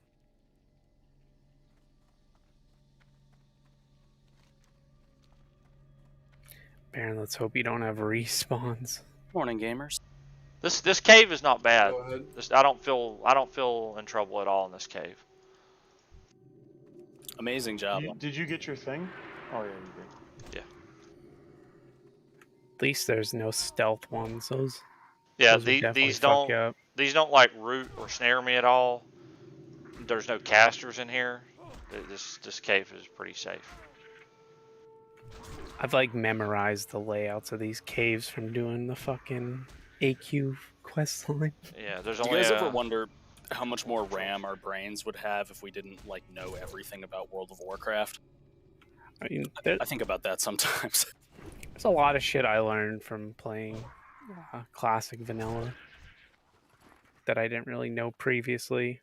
Baron, let's hope you don't have respawns. Morning, gamers. This cave is not bad. Go ahead. I don't feel in trouble at all in this cave. Amazing job. Did you get your thing? Oh yeah, you did. At least there's no stealth ones. Those Yeah, would definitely these fuck you don't up. these don't like root or snare me at all. There's no casters in here. This cave is pretty safe. I've like memorized the layouts of these caves from doing the fucking AQ quest line. Yeah, there's Do you only guys ever wonder how much more RAM our brains would have if we didn't like know everything about World of Warcraft? I mean, I think about that sometimes. there's a lot of shit I learned from playing classic vanilla that I didn't really know previously.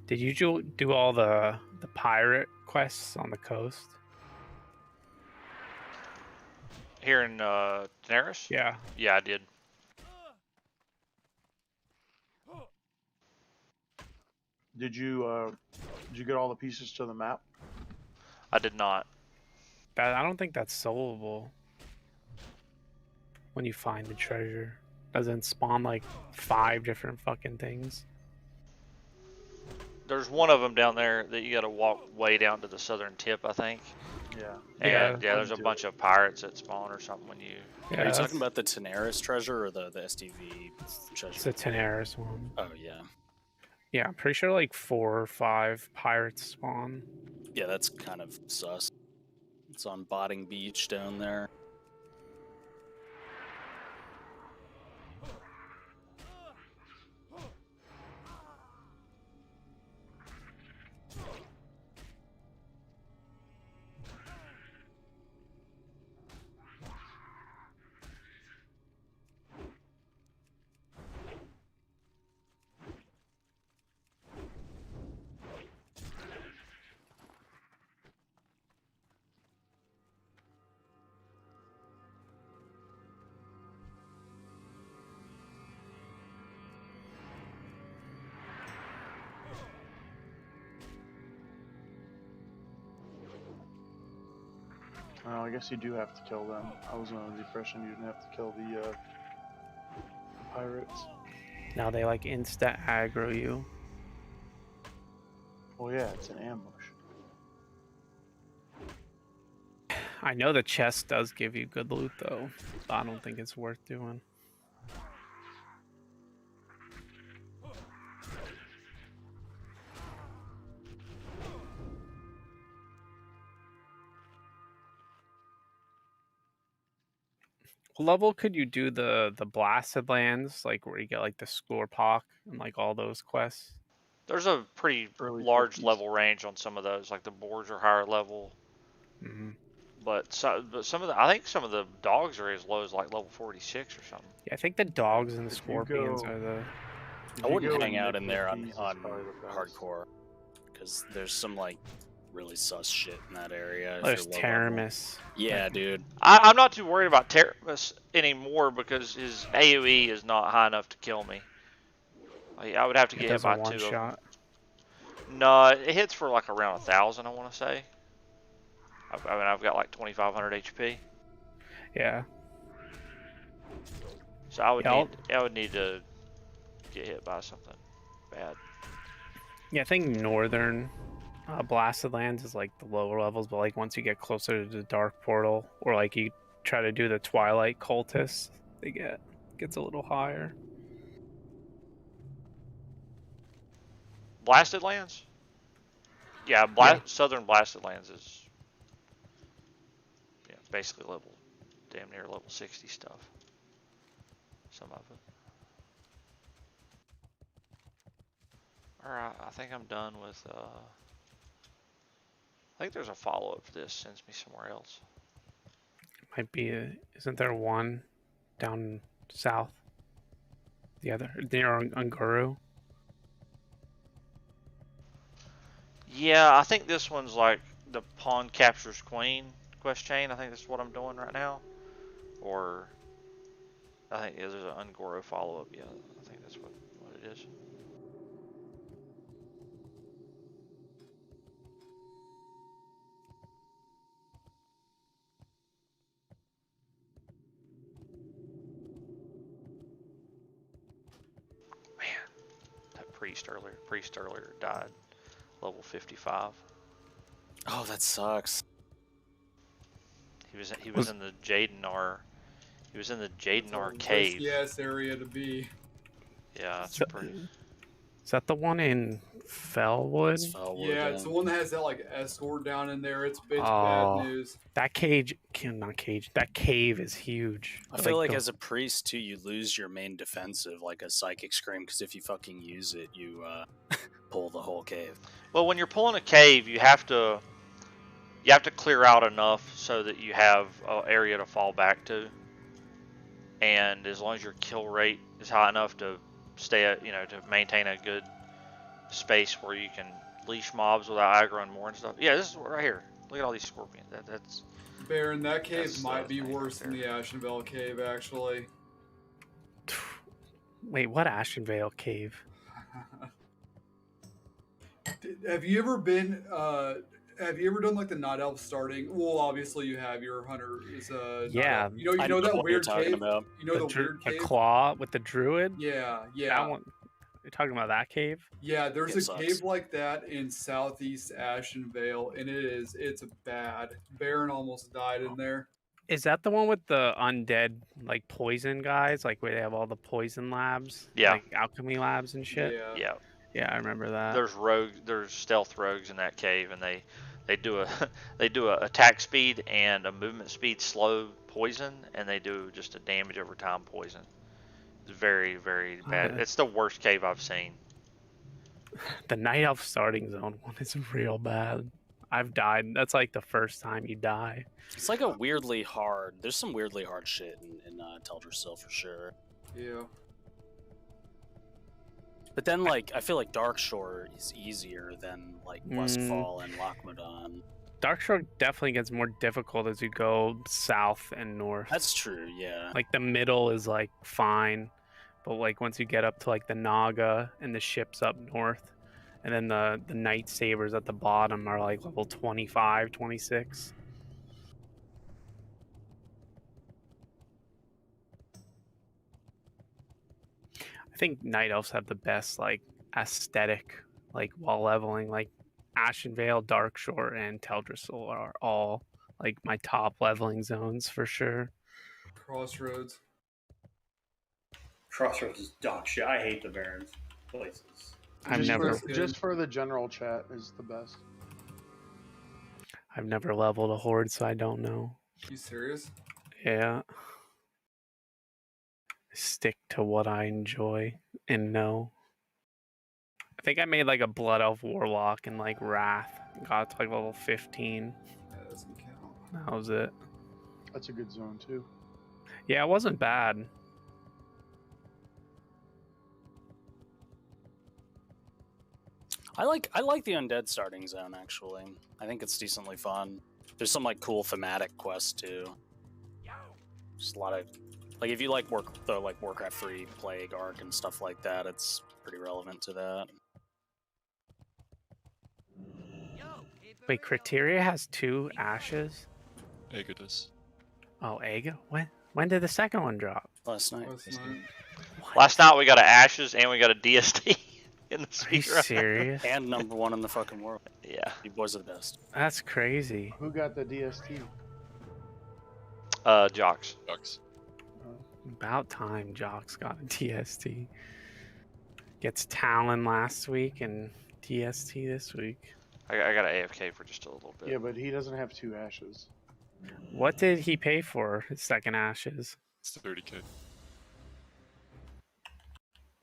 Did you do all the pirate quests on the coast? here in Daenerys? Yeah. Yeah, I did. Did you get all the pieces to the map? I did not. I don't think that's solvable. When you find the treasure, doesn't spawn like 5 different fucking things. There's one of them down there that you got to walk way down to the southern tip, I think. Yeah. And yeah, there's a bunch of pirates that spawn or something when you. Yeah, Are you talking about the Daenerys treasure or the STV treasure? It's the Daenerys one. Oh yeah. Yeah, I'm pretty sure like 4 or 5 pirates spawn. Yeah, that's kind of sus. It's on Botting Beach down there. Well, I guess you do have to kill them. I was under the impression you didn't have to kill the pirates. Now they like insta aggro you. Well, yeah, it's an ambush. I know the chest does give you good loot though, but I don't think it's worth doing. What level could you do the blasted lands, like where you get like the score pock and like all those quests? There's a pretty Early large 50s. level range on some of those. Like the boars are higher level, Mm-hmm. but some of the I think some of the dogs are as low as like level 46 or something. Yeah, I think the dogs and the If you scorpions go- are the. I wouldn't go hang out in there mid-50s is on probably the best. hardcore because there's some like really sus shit in that area. if There's you're low level. Teramis. Yeah, dude. I'm not too worried about Teramis anymore because his AoE is not high enough to kill me. I would have to It get hit does by a one two of them. shot. No, it hits for like around 1,000, I want to say. I've got like 2,500 HP, Yeah. so I would Yeah, I would need to get hit by something bad. Yeah, I think northern blasted lands is like the lower levels, but like once you get closer to the dark portal, or like you try to do the twilight cultists, gets a little higher. Blasted Lands? Yeah, Southern Blasted Lands is basically damn near level 60 stuff. Some of it. Alright, I think I'm done with, I think there's a follow-up to this, sends me somewhere else. Might be, isn't there one down south? The other, near Unguru? Yeah, I think this one's like the Pawn Captures Queen quest chain. I think that's what I'm doing right now. Or, I think there's an Ungoro follow-up. Yeah, I think that's what it is. Man, that priest earlier died. Level 55. Oh, that sucks. He was in the Jadenar. He was in the Jadenar It's a cave. risky-ass area to be. Yeah, that's pretty. Is that the one in Fellwood? Yeah, it's the one that has that like escort down in there. It's bad news. That that cave is huge. I feel like as a priest too, you lose your main defensive, like a psychic scream, because if you fucking use it, you pull the whole cave. Well, when you're pulling a cave, you have to clear out enough so that you have an area to fall back to. And as long as your kill rate is high enough to stay at, to maintain a good space where you can leash mobs without aggroing more and stuff. Yeah, this is right here. Look at all these scorpions. That's Baron, that cave might be worse than the Ashenvale cave, actually. Wait, what Ashenvale cave? Have you ever been? Have you ever done like the Night Elf starting? Well, obviously you have. Your hunter is Yeah, You know that what you're weird talking cave. about. You know the weird The cave. claw with the druid. Yeah. That one. You're talking about that cave? Yeah, there's It a sucks. cave like that in southeast Ashenvale, and it's bad. Baron almost died in there. Is that the one with the undead like poison guys, like where they have all the poison labs? Yeah. Like alchemy labs and shit. Yeah. yeah. Yeah, I remember that. There's stealth rogues in that cave, and they do a attack speed and a movement speed slow poison, and they do just a damage over time poison. It's very, very bad. It's the worst cave I've seen. The Night Elf starting zone one is real bad. I've died. That's like the first time you die. It's like a weirdly hard. There's some weirdly hard shit in Teldrassil for sure. Yeah. But then, like, I feel like Darkshore is easier than like Westfall and Lochmadan. Darkshore definitely gets more difficult as you go south and north. That's true, yeah. Like the middle is like fine, but like once you get up to like the Naga and the ships up north, and then the Night Sabers at the bottom are like level 25, 26. I think Night Elves have the best like aesthetic, like while leveling. Like Ashenvale, Darkshore, and Teldrassil are all like my top leveling zones for sure. Crossroads. Crossroads is dog shit. I hate the Barrens places. I've Just never for, just for the general chat is the best. I've never leveled a horde, so I don't know. You serious? Yeah. Stick to what I enjoy and know. I think I made like a Blood Elf Warlock and like Wrath. Got to like level 15. That doesn't count. That was it. That's a good zone too. Yeah, it wasn't bad. I like the undead starting zone actually. I think it's decently fun. There's some like cool thematic quests too. Just a lot of like if you like Warcraft 3 Plague Arc and stuff like that, it's pretty relevant to that. Wait, Criteria has 2 ashes? Ega does. Oh, Ega? When did the second one drop? Last night. Last night we got an Ashes and we got a DST in the Are you speedrun. serious? And number 1 in the fucking world. Yeah. You boys are the best. That's crazy. Who got the DST? Jocks. Jocks. About time Jocks got a DST. Gets Talon last week and DST this week. I got an AFK for just a little bit. Yeah, but he doesn't have 2 ashes. What did he pay for his second ashes? It's 30k.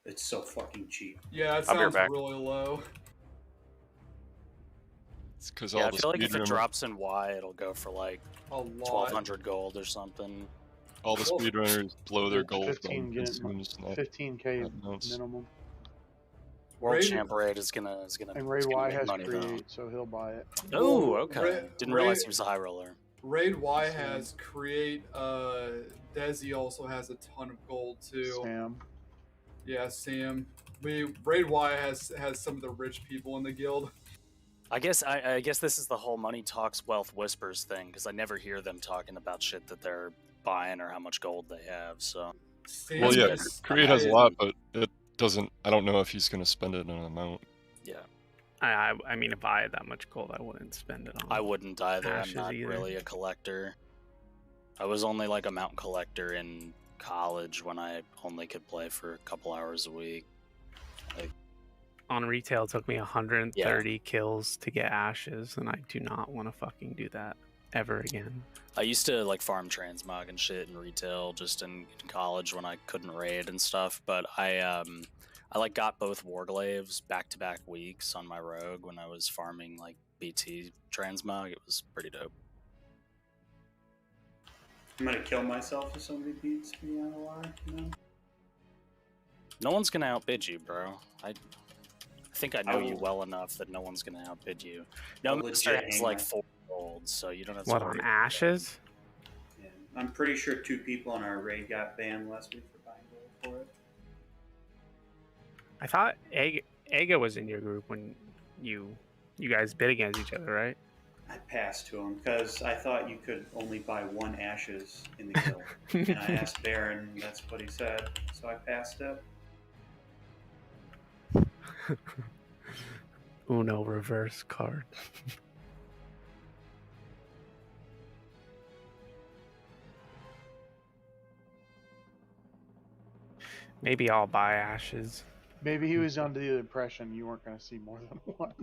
It's so fucking cheap. Yeah, it I'll be sounds right back. really low. It's because Yeah, all I the feel like if it speedrunners, drops in Y, it'll go for like A lot. 1,200 gold or something. all the speedrunners blow their It's gold 15 on get- as soon as that 15k announce. minimum. World Raid- Champ Raid is gonna And Ray it's gonna Y make has money, though. create, so he'll buy it. Oh, okay. Didn't realize Raid- he was a high roller. Raid Y has create. Desi also has a ton of gold too. Sam. Yeah, Sam. Raid Y has some of the rich people in the guild. I guess this is the whole money talks, wealth whispers thing because I never hear them talking about shit that they're buying or how much gold they have. So, Sam Well, yeah, is- Create has a lot, but it doesn't. I don't know if he's going to spend it in an amount. yeah, I mean, if I had that much gold, I wouldn't spend it on. I wouldn't either. Ashes I'm not either. really a collector. I was only like a mountain collector in college when I only could play for a couple hours a week. On retail, it took me 130 kills to get ashes, and I do not want to fucking do that ever again. I used to like farm transmog and shit in retail just in college when I couldn't raid and stuff, but I like got both warglaves back-to-back weeks on my rogue when I was farming like BT transmog. It was pretty dope. I'm gonna kill myself if somebody beats me on a lie. You know? No one's gonna outbid you, bro. I think I know I you will- well enough that no one's gonna outbid you. No, I'll Mister legit has hang like my- 4 gold, so you don't have to What, worry on about ashes? Yeah. I'm pretty sure 2 people on our raid got banned last week for buying gold for it. I thought Ega was in your group when you guys bid against each other, right? I passed to him because I thought you could only buy 1 ashes in the guild. And I asked Baron, and that's what he said. So I passed it. Uno reverse card. Maybe I'll buy ashes. Maybe he was under the impression you weren't going to see more than 1.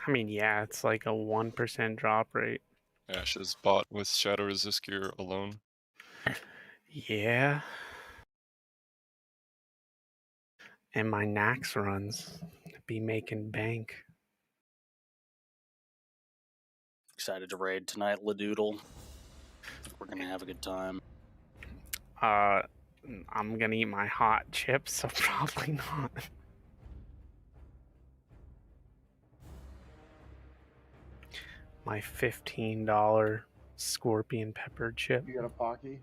I mean, yeah, it's like a 1% drop rate. Ashes bought with Shadow Resist gear alone. Yeah. And my Nax runs be making bank. Excited to raid tonight, Ladoodle. We're gonna have a good time. I'm gonna eat my hot chips, so probably not. My $15 scorpion pepper chip. You got a Pocky?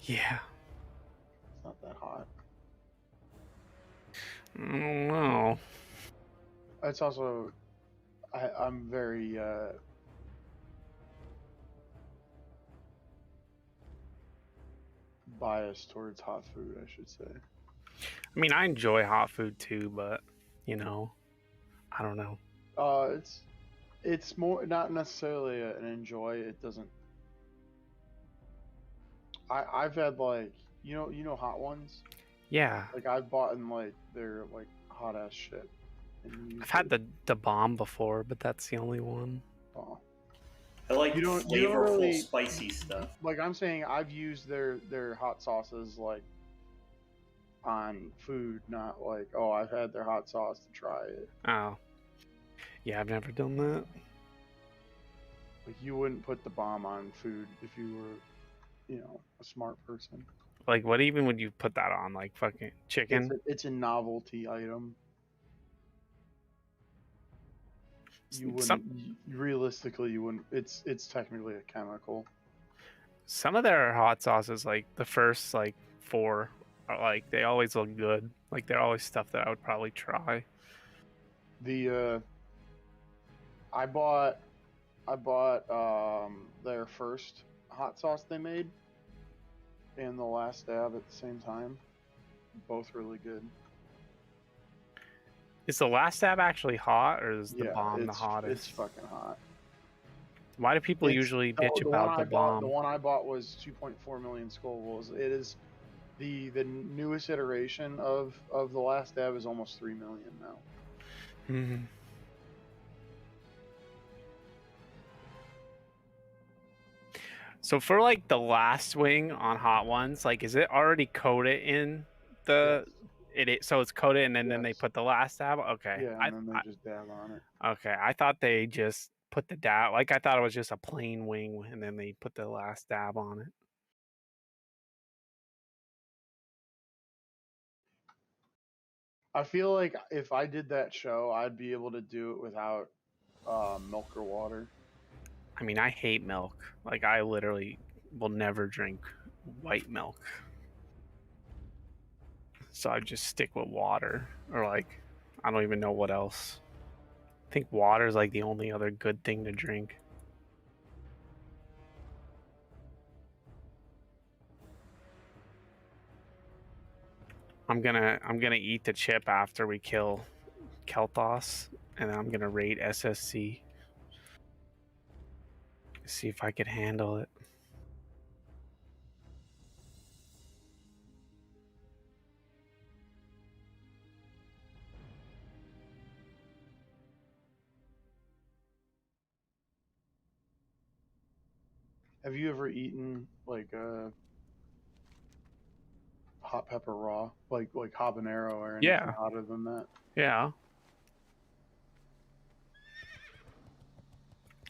Yeah. It's not that hot. I don't know. It's also, I'm very biased towards hot food, I should say. I mean, I enjoy hot food too, but you know, I don't know. It's more not necessarily an enjoy. It doesn't. I've had like you know hot ones. Yeah, Like I've bought in like they're like hot ass shit. And I've had the bomb before, but that's the only one. Oh. I like You don't flavorful, really- spicy stuff. Like I'm saying, I've used their hot sauces like on food, not like I've had their hot sauce to try it. Oh, yeah, I've never done that. Like you wouldn't put the bomb on food if you were, a smart person. Like, what even would you put that on? Like fucking chicken? It's a novelty item. You wouldn't realistically you wouldn't. It's technically a chemical. Some of their hot sauces, like the first like 4, are like they always look good. Like they're always stuff that I would probably try. I bought their first hot sauce they made and the last dab at the same time. Both really good. Is the last dab actually hot, or is the bomb the it's hottest? fucking hot. Why do people usually bitch about the bomb? The one I bought was 2.4 million Scovilles. It is the newest iteration of the last dab is almost 3 million now. Mm-hmm. So for like the last wing on hot ones, like is it already coated in the so it's coated and then they put the last dab? Okay. Yeah, and then they just dab on it. Okay. I thought they just put the dab, like I thought it was just a plain wing and then they put the last dab on it. I feel like if I did that show, I'd be able to do it without milk or water. I mean, I hate milk. Like I literally will never drink white milk. So I just stick with water, or like I don't even know what else. I think water is like the only other good thing to drink. I'm gonna eat the chip after we kill Kelthos, and then I'm gonna raid SSC. See if I could handle it. Have you ever eaten like hot pepper raw, like habanero or anything hotter than that? Yeah.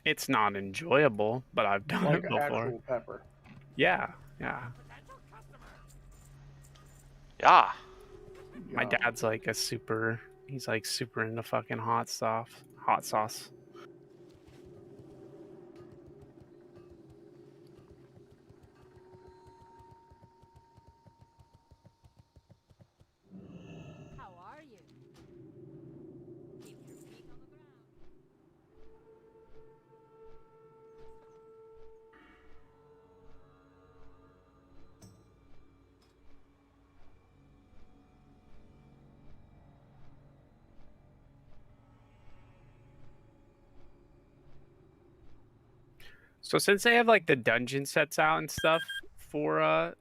It's not enjoyable, but I've done Like it before. actual pepper. Yeah, yeah. Yeah. My dad's like he's like super into fucking hot sauce. How are you? Keep your feet on the ground. So since they have like the dungeon sets out and stuff for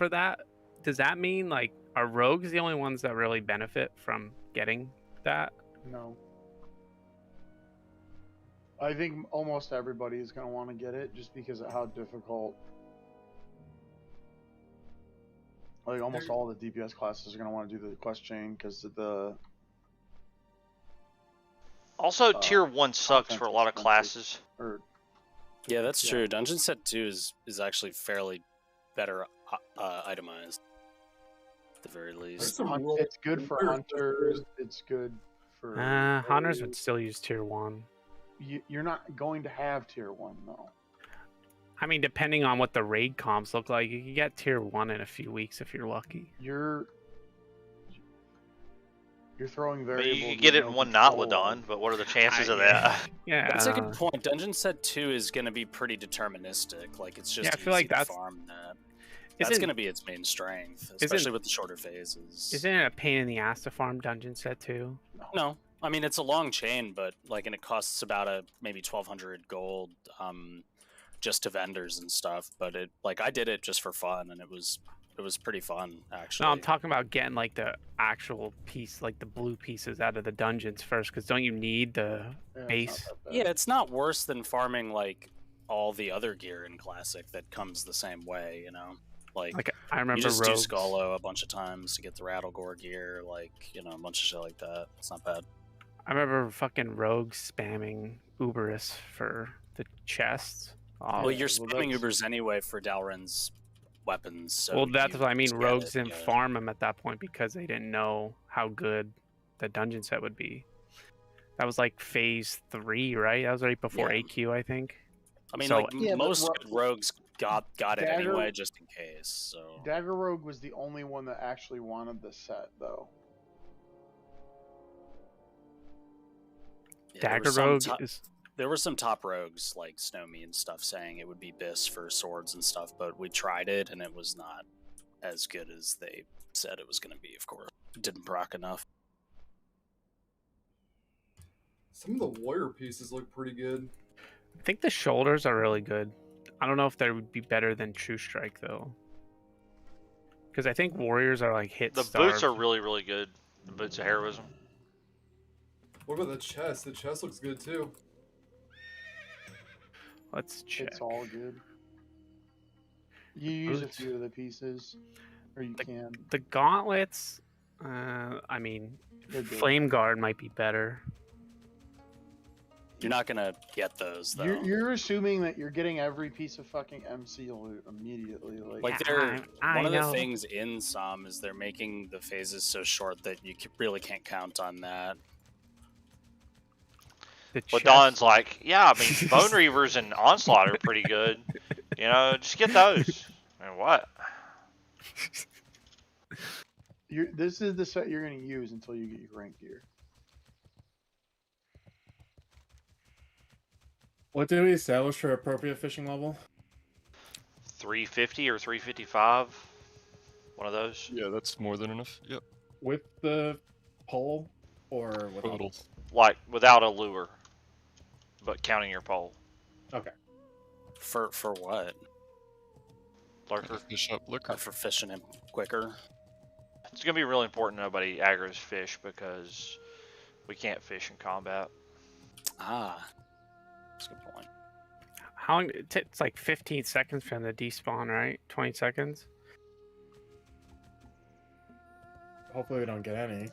that, does that mean like are rogues the only ones that really benefit from getting that? No. I think almost everybody is going to want to get it just because of how difficult. Like almost all the DPS classes are going to want to do the quest chain because of the. Also, tier 1 sucks for a lot of classes. Yeah, that's true. Dungeon Set 2 is actually fairly better itemized, at the very least. It's good for hunters. It's good for. Hunters would still use tier 1. You're not going to have tier 1 though. I mean, depending on what the raid comps look like, you can get tier 1 in a few weeks if you're lucky. You're throwing I variables. mean, you could get it in one Notlodon, but what are the chances of that? Yeah, That's a good point. Dungeon Set 2 is going to be pretty deterministic. Like, it's just I feel easy like to that's farm that. That's Isn't- going to be its main strength, especially with the shorter phases. Isn't it a pain in the ass to farm dungeon set too? No, I mean it's a long chain, but and it costs about maybe 1,200 gold, just to vendors and stuff. But I did it just for fun, and it was pretty fun actually. No, I'm talking about getting like the actual piece, like the blue pieces out of the dungeons first, because don't you need the base? Yeah, it's not worse than farming like all the other gear in Classic that comes the same way, you know. Like I remember you just rogues. do Skullо a bunch of times to get the Rattlegore gear, a bunch of shit like that. It's not bad. I remember fucking rogues spamming Uberus for the chests. Well, you're spamming Ubers anyway for Dalrin's weapons. So well, that's what I mean. get Rogues it, didn't farm them at that point because they didn't know how good the dungeon set would be. That was like phase 3, right? That was right before AQ, I think. I mean, So, most good rogues got it Dagger- anyway, just in case. So Dagger Rogue was the only one that actually wanted the set, though. yeah, Dagger Rogue is. There were some top rogues like Snowme and stuff saying it would be BIS for swords and stuff, but we tried it and it was not as good as they said it was going to be. Of course, it didn't proc enough. Some of the warrior pieces look pretty good. I think the shoulders are really good. I don't know if they would be better than True Strike though, because I think warriors are like hit. The boots are really, really good. The boots of heroism. What about the chest? The chest looks good too. Let's check. It's all good. You use a Boots. few of the pieces, or you can. The gauntlets. I mean, They're good. Flame Guard might be better. You're not gonna get those though. You're assuming that you're getting every piece of fucking MC loot immediately. Like one of the things in SoM is they're making the phases so short that you really can't count on that. But Don's like, yeah, I mean, Bone Reavers and Onslaught are pretty good. You know, just get those. I mean, what? This is the set you're going to use until you get your rank gear. What did we establish for appropriate fishing level? 350 or 355. One of those. Yeah, that's more than enough. Yep. With the pole or without? Total. Like without a lure, but counting your pole. Okay. For what? Lurker. Fish up lurker. For fishing him quicker. It's gonna be really important nobody aggro's fish because we can't fish in combat. Ah, that's a good point. How long? It's like 15 seconds from the despawn, right? 20 seconds. Hopefully we don't get any.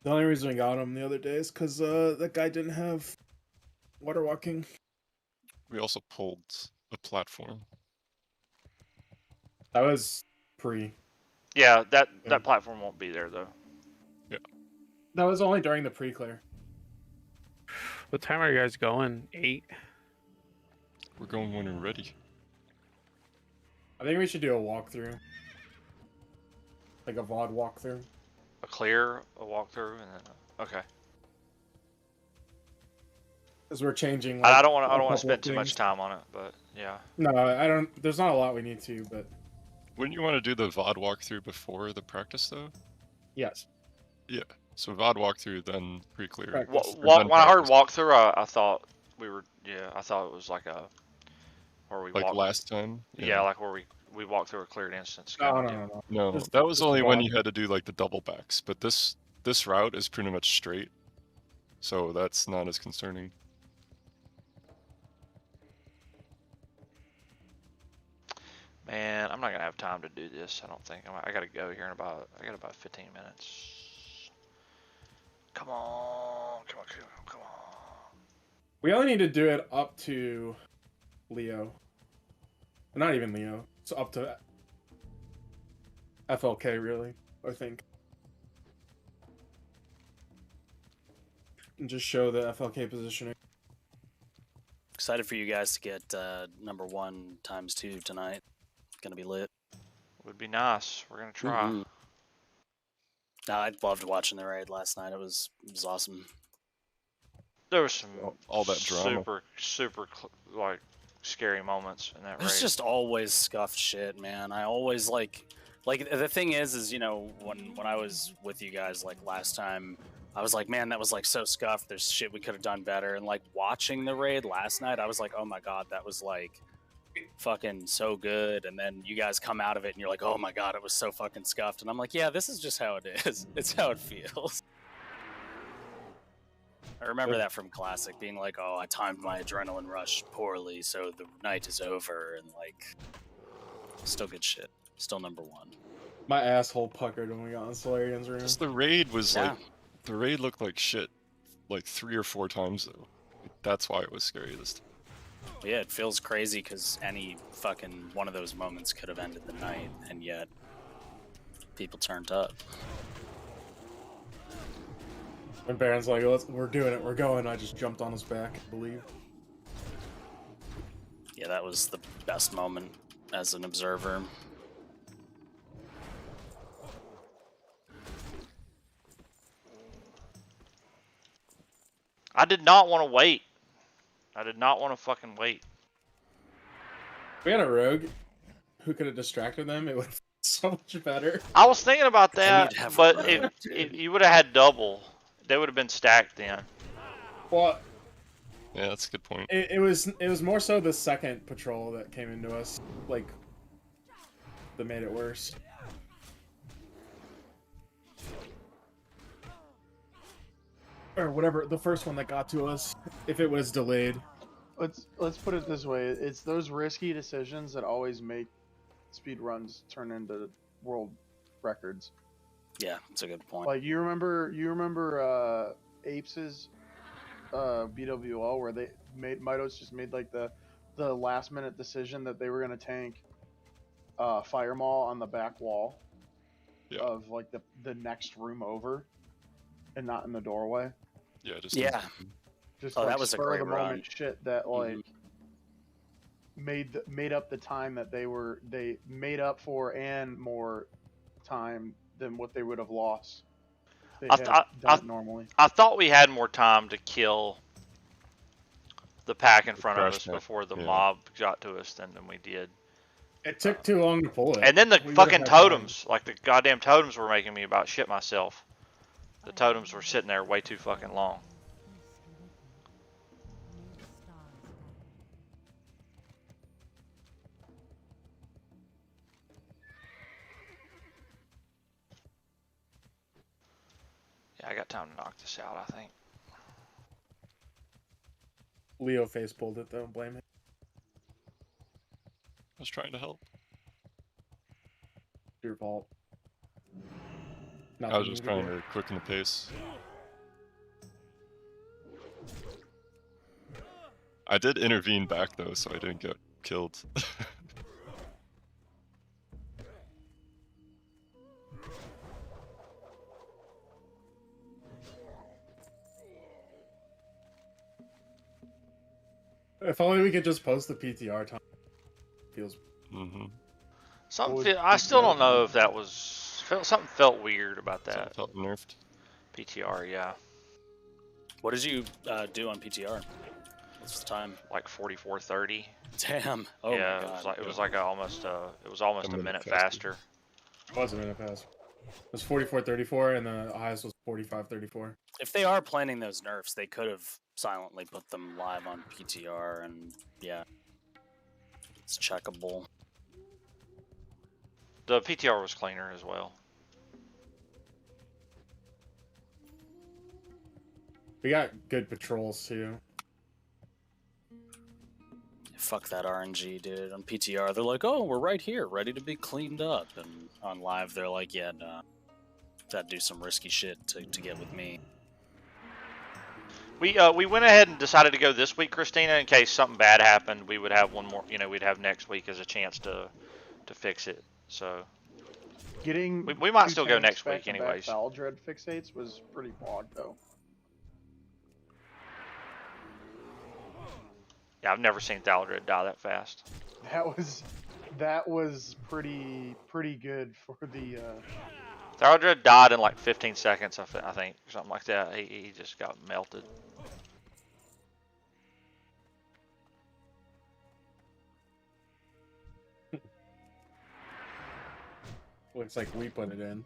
The only reason we got him the other day is because that guy didn't have water walking. We also pulled a platform. That was pre. Yeah, that platform won't be there though. Yeah. That was only during the pre-clear. What time are you guys going? 8? We're going when we're ready. I think we should do a walkthrough. Like a VOD walkthrough. A walkthrough, and then okay. Because we're changing. I like, don't want a to couple spend of too much things. time on it, but yeah. No, I don't. There's not a lot we need to, but Wouldn't you want to do the VOD walkthrough before the practice though? yes. Yeah. So VOD walkthrough, then pre-clear. Practice. Or then When I heard practice. walkthrough, I thought we were I thought it was like a where we Like walked. last time? Yeah, like where we walked through a cleared instance. No, kind no, of no, deal. no. No, Just- that was just only when VOD. you had to do like the double backs, but this route is pretty much straight. So that's not as concerning. Man, I'm not gonna have time to do this. I don't think. I gotta go here in I got about 15 minutes. Come on, come on, come on. We only need to do it up to Leo. Not even Leo. It's up to FLK, really, I think. And just show the FLK positioning. Excited for you guys to get number 1 times 2 tonight. Gonna be lit. Would be nice. We're gonna try. Mhm. No, I loved watching the raid last night. It was awesome. There was some all that drama. super like scary moments in that raid. It's just always scuffed shit, man. I always like the thing is you know when I was with you guys like last time, I was like, man, that was like so scuffed. There's shit we could have done better. And like watching the raid last night, I was like, oh my god, that was like fucking so good. And then you guys come out of it and you're like, oh my god, it was so fucking scuffed. And I'm like, yeah, this is just how it is. It's how it feels. I remember that from Classic, being like, oh, I timed my adrenaline rush poorly, so the night is over, and like, still good shit. Still number one. My asshole puckered when we got in Solarian's room. Just the raid was like, the raid looked like shit, like 3 or 4 times though. That's why it was scary this time. Yeah, it feels crazy because any fucking one of those moments could have ended the night, and yet people turned up. When Baron's like, we're doing it, we're going, I just jumped on his back, I believe. Yeah, that was the best moment as an observer. I did not want to wait. I did not want to fucking wait. We had a rogue who could have distracted them. It would have been so much better. I was thinking about that, but if you would have had double, they would have been stacked then. Well, yeah, that's a good point. It was more so the second patrol that came into us, like, that made it worse. Or whatever, the first one that got to us, if it was delayed. Let's put it this way: it's those risky decisions that always make speed runs turn into world records. Yeah, that's a good point. Like you remember Apes' BWO where they Mitos just made like the last minute decision that they were gonna tank Fire Maul on the back wall of like the next room over, and not in the doorway. Yeah, just Just that was a great of the moment run. shit that like made up the time that they made up for and more time than what they would have lost. If they had done it normally. I thought we had more time to kill the pack in front of us before the mob got to us than we did. It took too long to pull it. And then the fucking totems, like the goddamn totems were making me about shit myself. The totems were sitting there way too fucking long. Yeah, I got time to knock this out, I think. Leo face pulled it though, blame it. I was trying to help. Your fault. I was just trying to quicken the pace. I did intervene back though, so I didn't get killed. If only we could just post the PTR time. Feels. I still don't know if that was something felt weird about that. Something felt nerfed. PTR, yeah. What did you do on PTR? What's the time? Like 44:30. Damn. Oh yeah, my god. It was like almost a minute faster. It was a minute faster. It was 44:34, and the highest was 45:34. If they are planning those nerfs, they could have silently put them live on PTR, and yeah, it's checkable. The PTR was cleaner as well. We got good patrols too. Fuck that RNG, dude. On PTR, they're like, oh, we're right here, ready to be cleaned up. And on live, they're like, yeah, nah. Gotta do some risky shit to get with me. We went ahead and decided to go this week, Christina, in case something bad happened. We would have one more, we'd have next week as a chance to fix it. So we might still go next week anyways. Valdred fixates was pretty flawed though. Yeah, I've never seen Thaldred die that fast. That was pretty good for the. Thaldred died in like 15 seconds, I think, something like that. He just got melted. Looks like we put it in.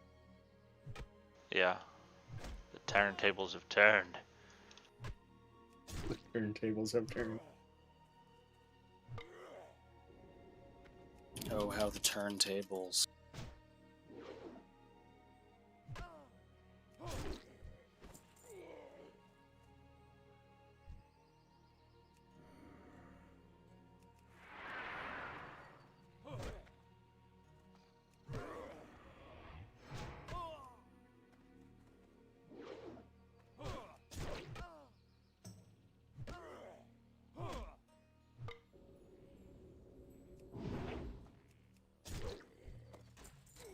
Yeah. The turntables have turned. The turntables have turned. Oh, how the turntables.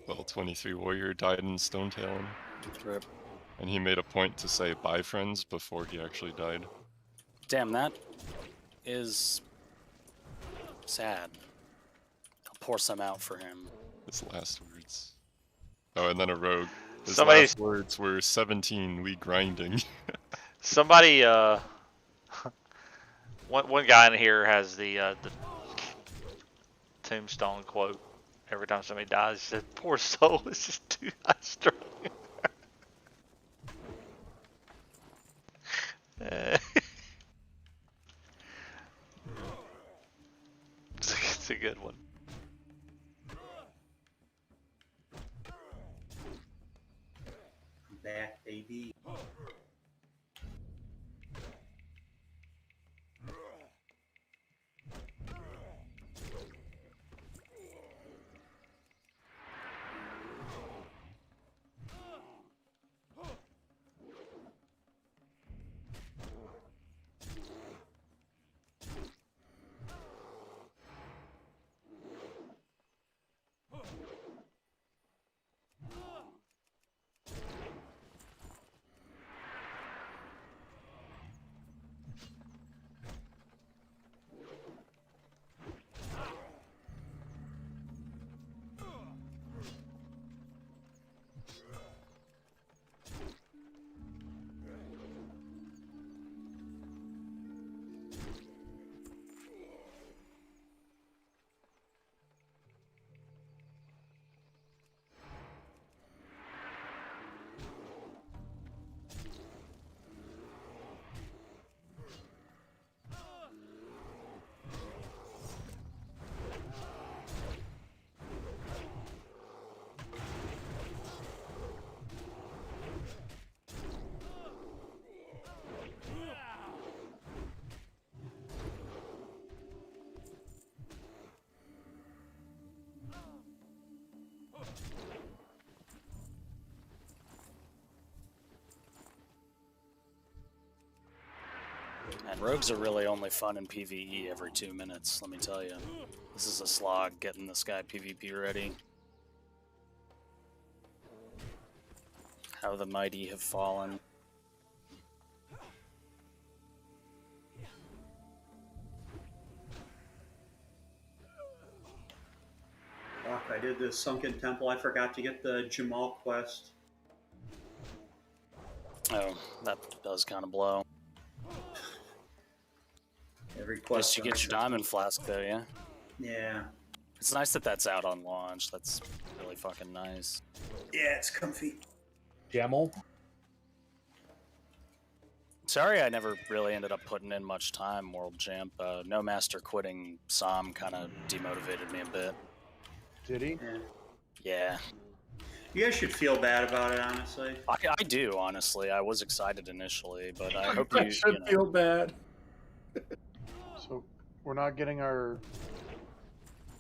Level 23 warrior died in Stone Talon. Rip. And he made a point to say bye friends before he actually died. Damn, that is sad. I'll pour some out for him. His last words. Oh, and then a rogue. His Somebody's- last words were 17, we grinding. Somebody, one guy in here has the tombstone quote. Every time somebody dies, he said, "Poor soul, it's just too high strung." It's a good one. I'm back, baby. And rogues are really only fun in PvE every 2 minutes, let me tell you. This is a slog getting this guy PvP ready. How the mighty have fallen. Fuck, I did the Sunken Temple. I forgot to get the Jamal quest. Oh, that does kind of blow. Every Plus, quest. you get your diamond flask though, yeah? Yeah. It's nice that that's out on launch. That's really fucking nice. Yeah, it's comfy. Jamal? Sorry I never really ended up putting in much time, World Champ. No Master quitting SoM kind of demotivated me a bit. Did he? Yeah. Yeah. You guys should feel bad about it, honestly. I do, honestly. I was excited initially, but I hope I you, should you know, feel bad. So we're not getting our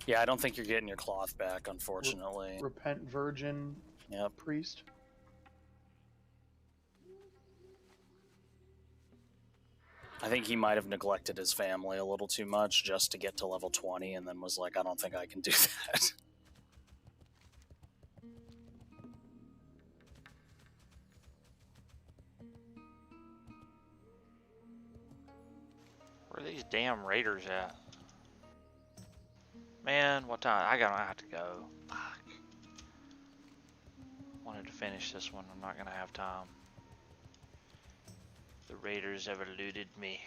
Yeah, I don't think you're getting your cloth back, unfortunately. repent virgin Yep. priest. I think he might have neglected his family a little too much just to get to level 20 and then was like, I don't think I can do that. Where are these damn raiders at? Man, what time? I have to go. Fuck. Wanted to finish this one. I'm not gonna have time. The raiders have eluded me.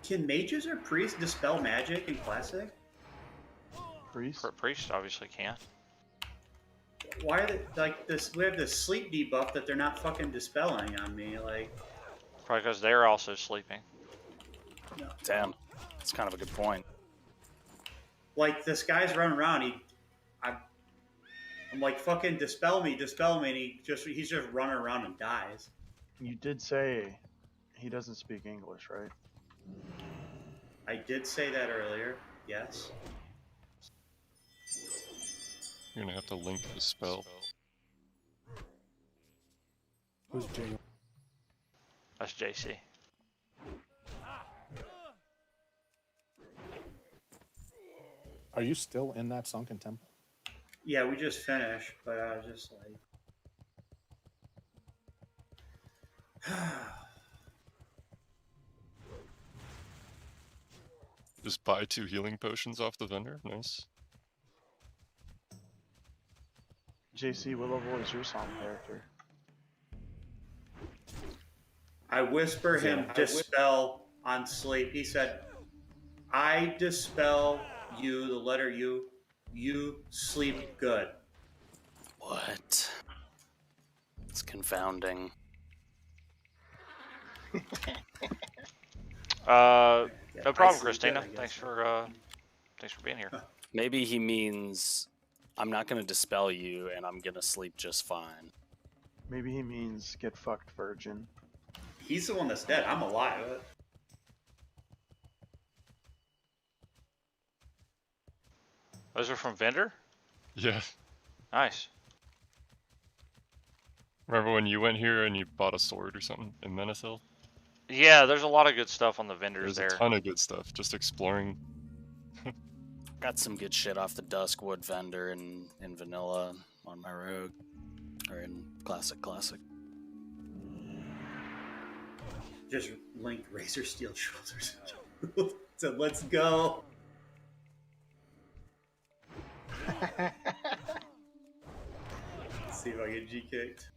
Can mages or priests dispel magic in classic? Priest. Priest obviously can. Why are they like this? We have this sleep debuff that they're not fucking dispelling on me. Like, Probably because they're also sleeping. no. Damn, that's kind of a good point. Like this guy's running around. I'm like, fucking dispel me, and he's just running around and dies. You did say he doesn't speak English, right? I did say that earlier. Yes. You're gonna have to link the spell. Who's Jay? That's JC. Are you still in that sunken temple? Yeah, we just finished, but I was just like, Just buy 2 healing potions off the vendor. Nice. JC, what level is your SoM character? I whisper him dispel on sleep. He said, I dispel you, the letter U. You sleep good. What? It's confounding. No problem, sleep Christina. good, I Thanks guess. for being here. Maybe he means I'm not going to dispel you and I'm going to sleep just fine. Maybe he means get fucked, virgin. He's the one that's dead. I'm alive. Those are from vendor? Yeah. Nice. Remember when you went here and you bought a sword or something in Menacil? Yeah, there's a lot of good stuff on the vendors There's there. a ton of good stuff. Just exploring. Got some good shit off the Duskwood vendor in vanilla on my rogue. Or in classic. Just linked razor steel shoulders. So let's go. Let's see if I get G kicked.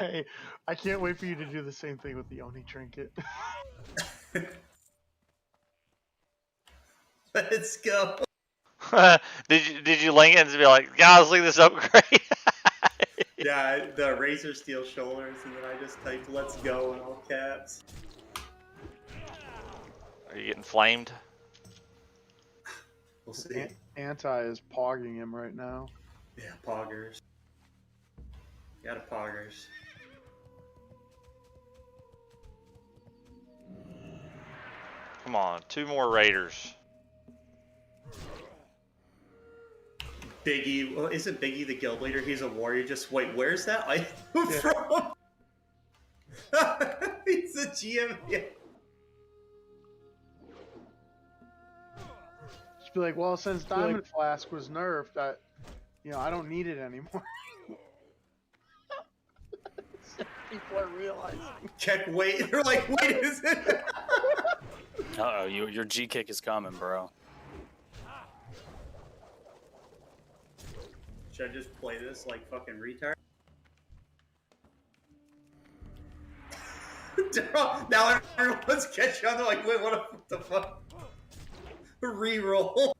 I can't wait for you to do the same thing with the Oni trinket. Let's go. did you link it and be like, guys, look at this upgrade? Yeah, the razor steel shoulders, and then I just typed "Let's go" in all caps. Are you getting flamed? We'll see. Anti is pogging him right now. Yeah, poggers. Got a poggers. Come on, 2 more raiders. Biggie, well, isn't Biggie the guild leader? He's a warrior. Just wait, where's that item from? He's a GM. Yeah. Just be like, well, since Diamond Flask was nerfed, I don't need it anymore. People are realizing. Check weight. They're like, wait, is it? Uh-oh, your G kick is coming, bro. Should I just play this like fucking retard? Now everyone's catching on. They're like, wait, what the fuck? Reroll.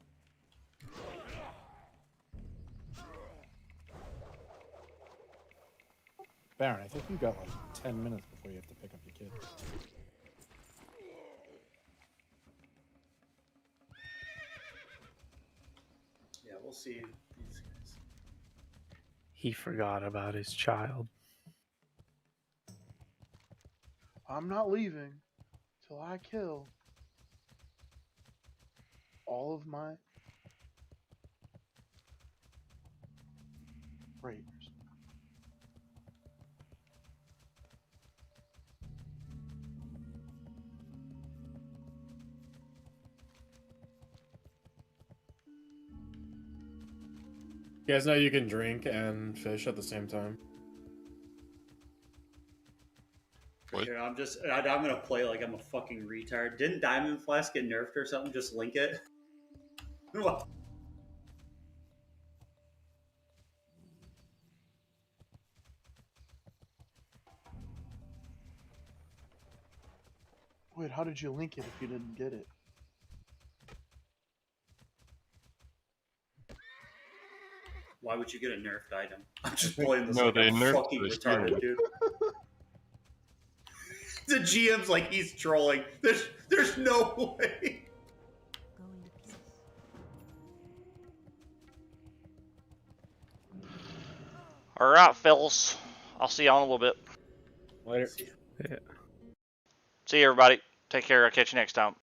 Baron, I think you got like 10 minutes before you have to pick up your kids. Yeah, we'll see these guys. He forgot about his child. I'm not leaving till I kill all of my raiders. You guys know you can drink and fish at the same time. What? Here, I'm gonna play like I'm a fucking retard. Didn't Diamond Flask get nerfed or something? Just link it. What? Wait, how did you link it if you didn't get it? Why would you get a nerfed item? I'm just playing this No, like they I'm nerfed fucking the retarded, hero. dude. The GM's like he's trolling. There's no way. Going to pieces. All right, fellas. I'll see y'all in a little bit. Later. Yeah. See you, everybody. Take care. I'll catch you next time.